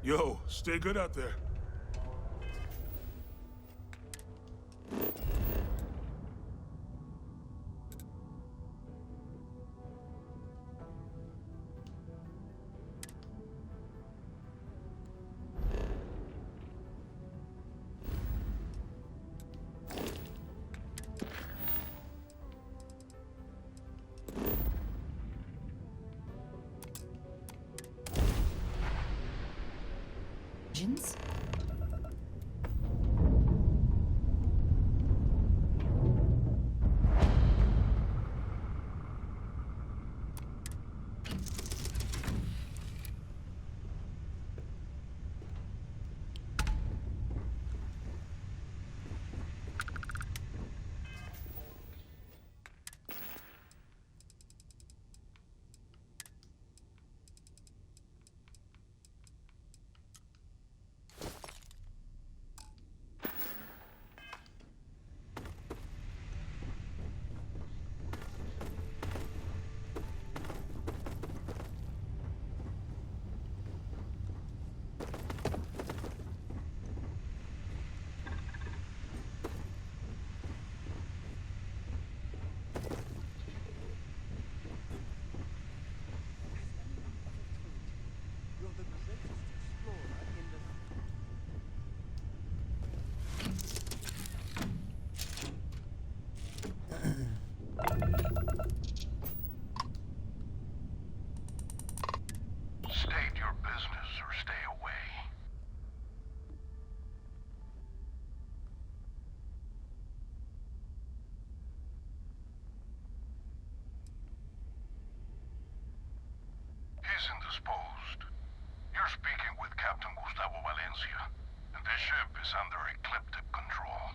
Yo, stay good out there. is under ecliptic control.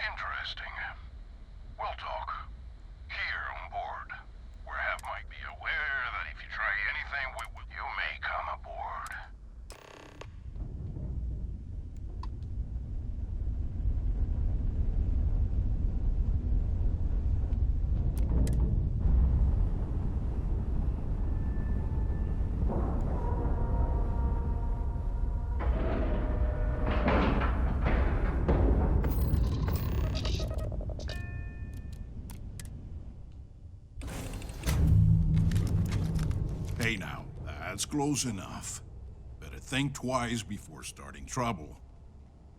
Interesting. We'll talk. Here on board, where Hev might be aware that if you try anything, you may come aboard. Hey now, that's close enough. Better think twice before starting trouble.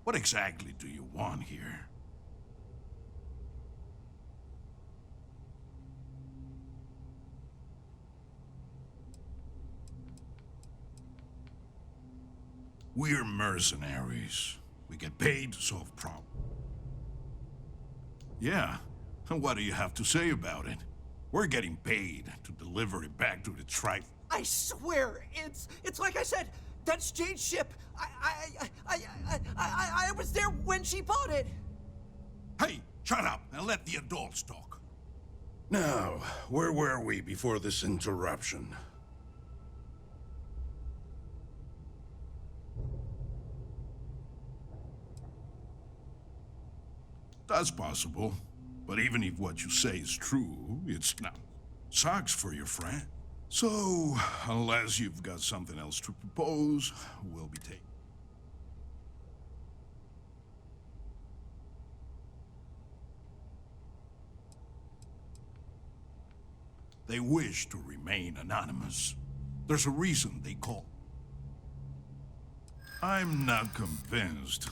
What exactly do you want here? We're mercenaries. We get paid to solve problems. Yeah, and what do you have to say about it? We're getting paid to deliver it back to the tribe. I swear, it's like I said. That's Jade's ship. I was there when she bought it. Hey, shut up and let the adults talk. Now, where were we before this interruption? That's possible. But even if what you say is true, it's not. Sucks for your friend. So, unless you've got something else to propose, we'll be taking. They wish to remain anonymous. There's a reason they call. I'm not convinced.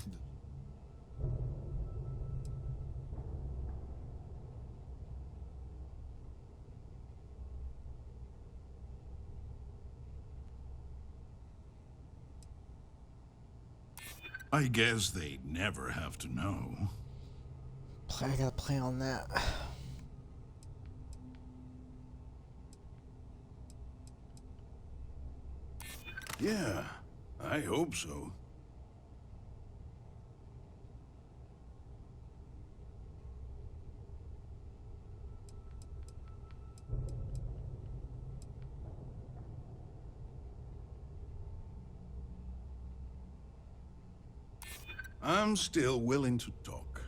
I guess they'd never have to know. I gotta play on that. Yeah, I hope so. I'm still willing to talk.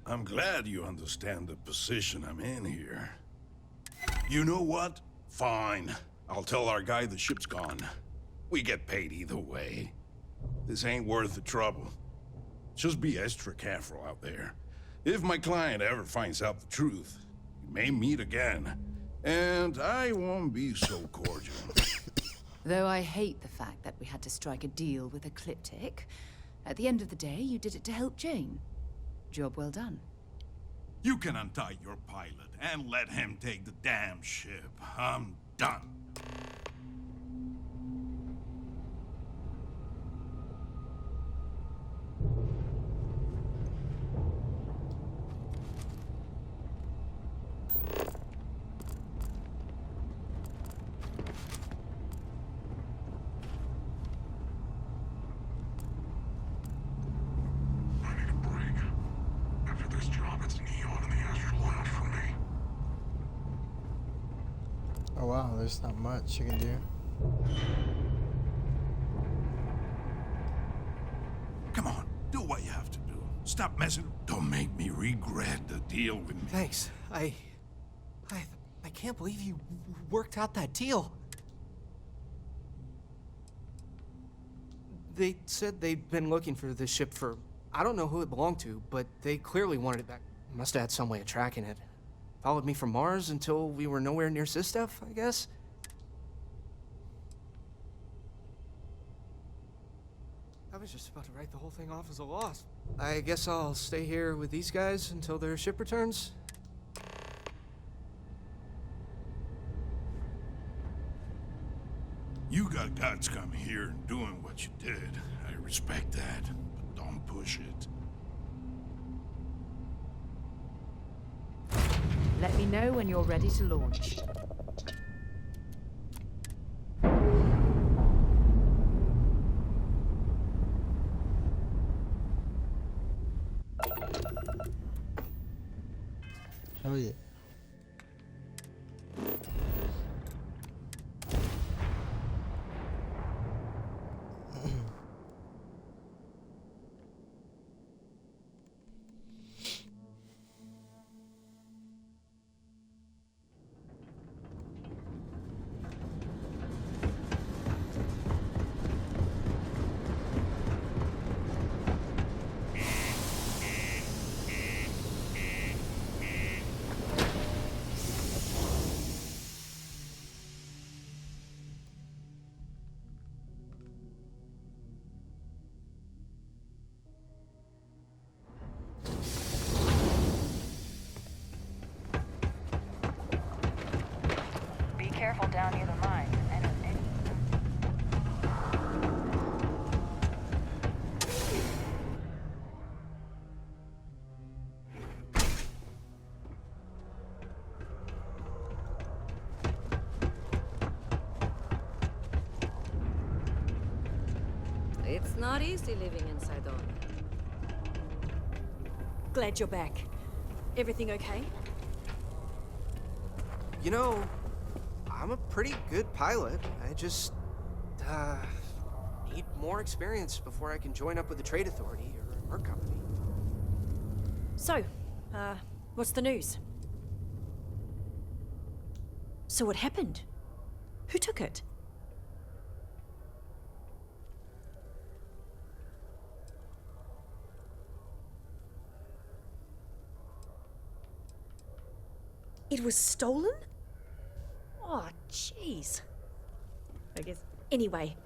I'm glad you understand the position I'm in here. You know what? Fine. I'll tell our guy the ship's gone. We get paid either way. This ain't worth the trouble. Just be extra careful out there. If my client ever finds out the truth, we may meet again. And I won't be so cordial. Though I hate the fact that we had to strike a deal with Ecliptic, at the end of the day, you did it to help Jane. Job well done. You can untie your pilot and let him take the damn ship. I'm done. Oh wow, there's not much you can do. Come on, do what you have to do. Stop messing. Don't make me regret the deal with me. Thanks. I can't believe you worked out that deal. They said they'd been looking for this ship for... I don't know who it belonged to, but they clearly wanted it back. Must have had some way of tracking it. Followed me from Mars until we were nowhere near Sistef, I guess? I was just about to write the whole thing off as a loss. I guess I'll stay here with these guys until their ship returns. guts come here and doing what you did. I respect that, but don't push it. Let me know when you're ready to launch. Hell yeah. Be careful down near the mine. It's not easy living in Cydonia. Glad you're back. Everything okay? You know, I'm a pretty good pilot. I just, need more experience before I can join up with the Trade Authority or our company. So, what's the news? So what happened? Who took it? It was stolen? Oh, jeez. I guess. Anyway,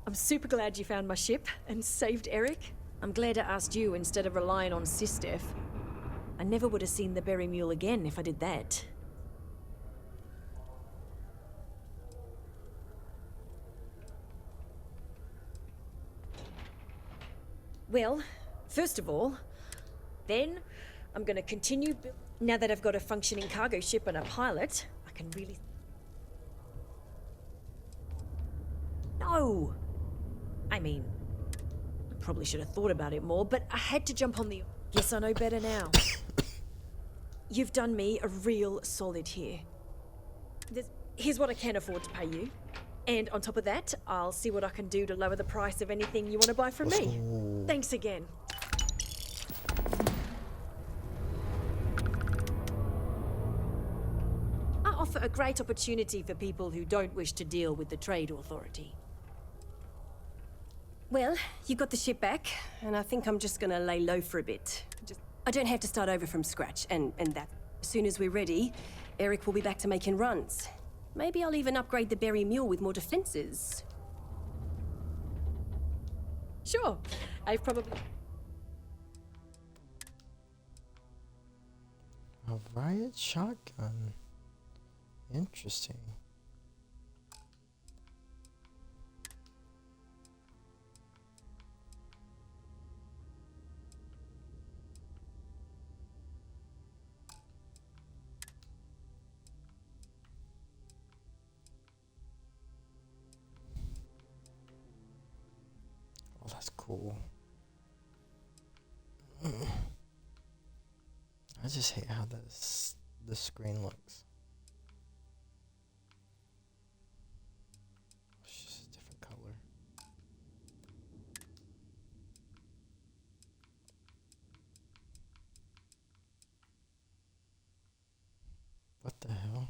I'm super glad you found my ship and saved Eric. I'm glad I asked you instead of relying on Sistef. I never would have seen the Berry Mule again if I did that. Well, first of all, then I'm gonna continue. Now that I've got a functioning cargo ship and a pilot, I can really. No! I mean, I probably should have thought about it more, but I had to jump on the. Guess I know better now. You've done me a real solid here. Here's what I can afford to pay you. And on top of that, I'll see what I can do to lower the price of anything you want to buy from me. Thanks again. I offer a great opportunity for people who don't wish to deal with the Trade Authority. Well, you got the ship back, and I think I'm just gonna lay low for a bit. I don't have to start over from scratch, and that. As soon as we're ready, Eric will be back to making runs. Maybe I'll even upgrade the Berry Mule with more defenses. Sure, I've probably... A riot shotgun. Interesting. Oh, that's cool. I just hate how the screen looks. It's just a different color. What the hell?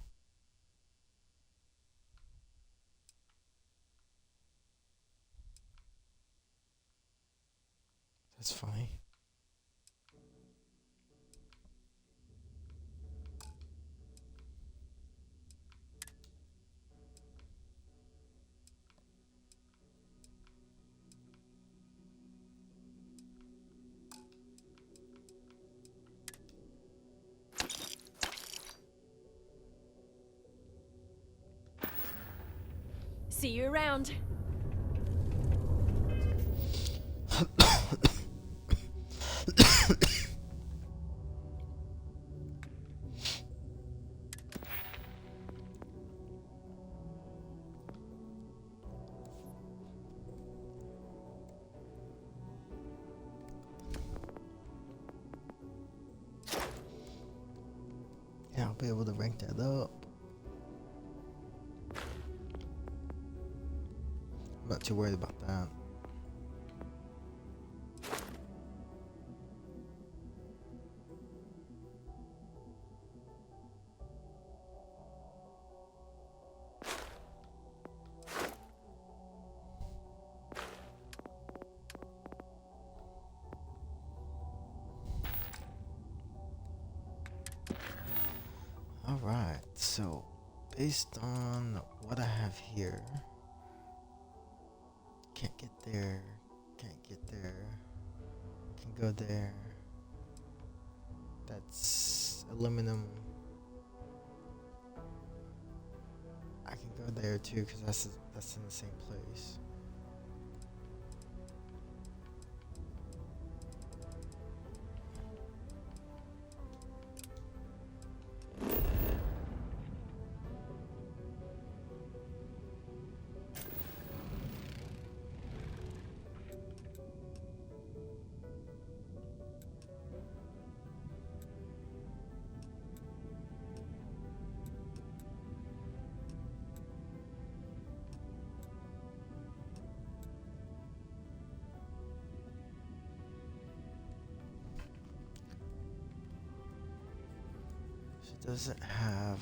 That's funny. See you around. be able to rank that up. I'm not too worried about that. Alright, so based on what I have here, can't get there, can't get there, can go there. That's aluminum. I can go there too because that's in the same place. She doesn't have.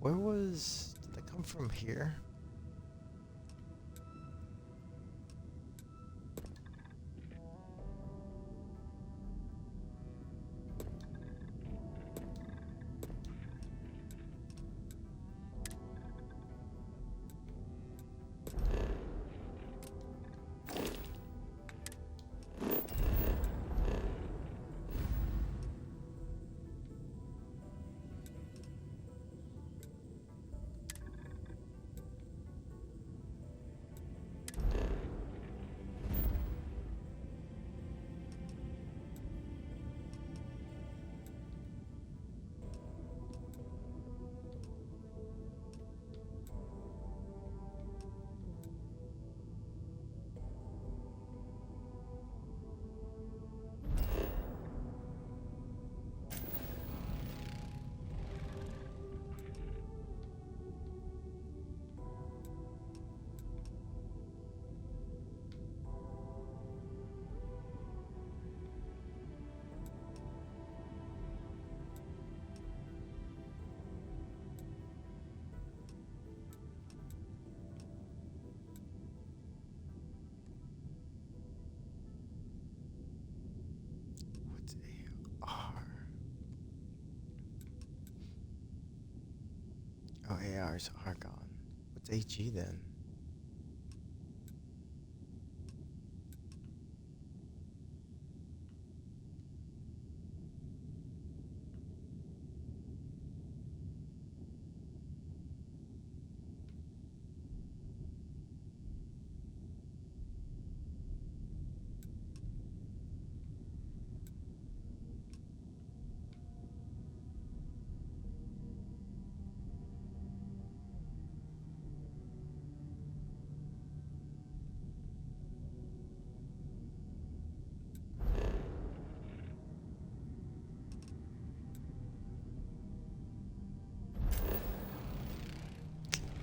Where was? Did they come from here? What's AR? Oh, AR is Argon. What's AG then?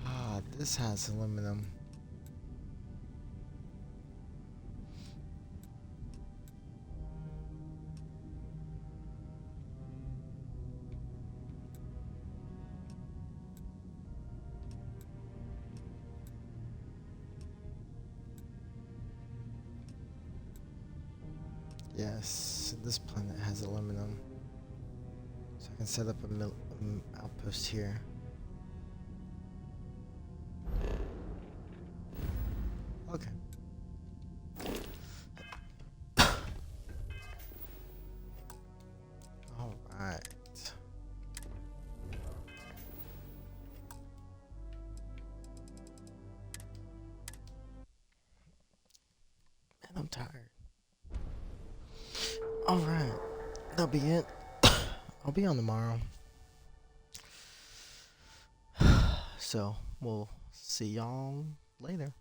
Ah, this has aluminum. Yes, this planet has aluminum. So I can set up a outpost here. Okay. All right. Man, I'm tired. All right. that'll be it. I'll be on tomorrow. So we'll see y'all later.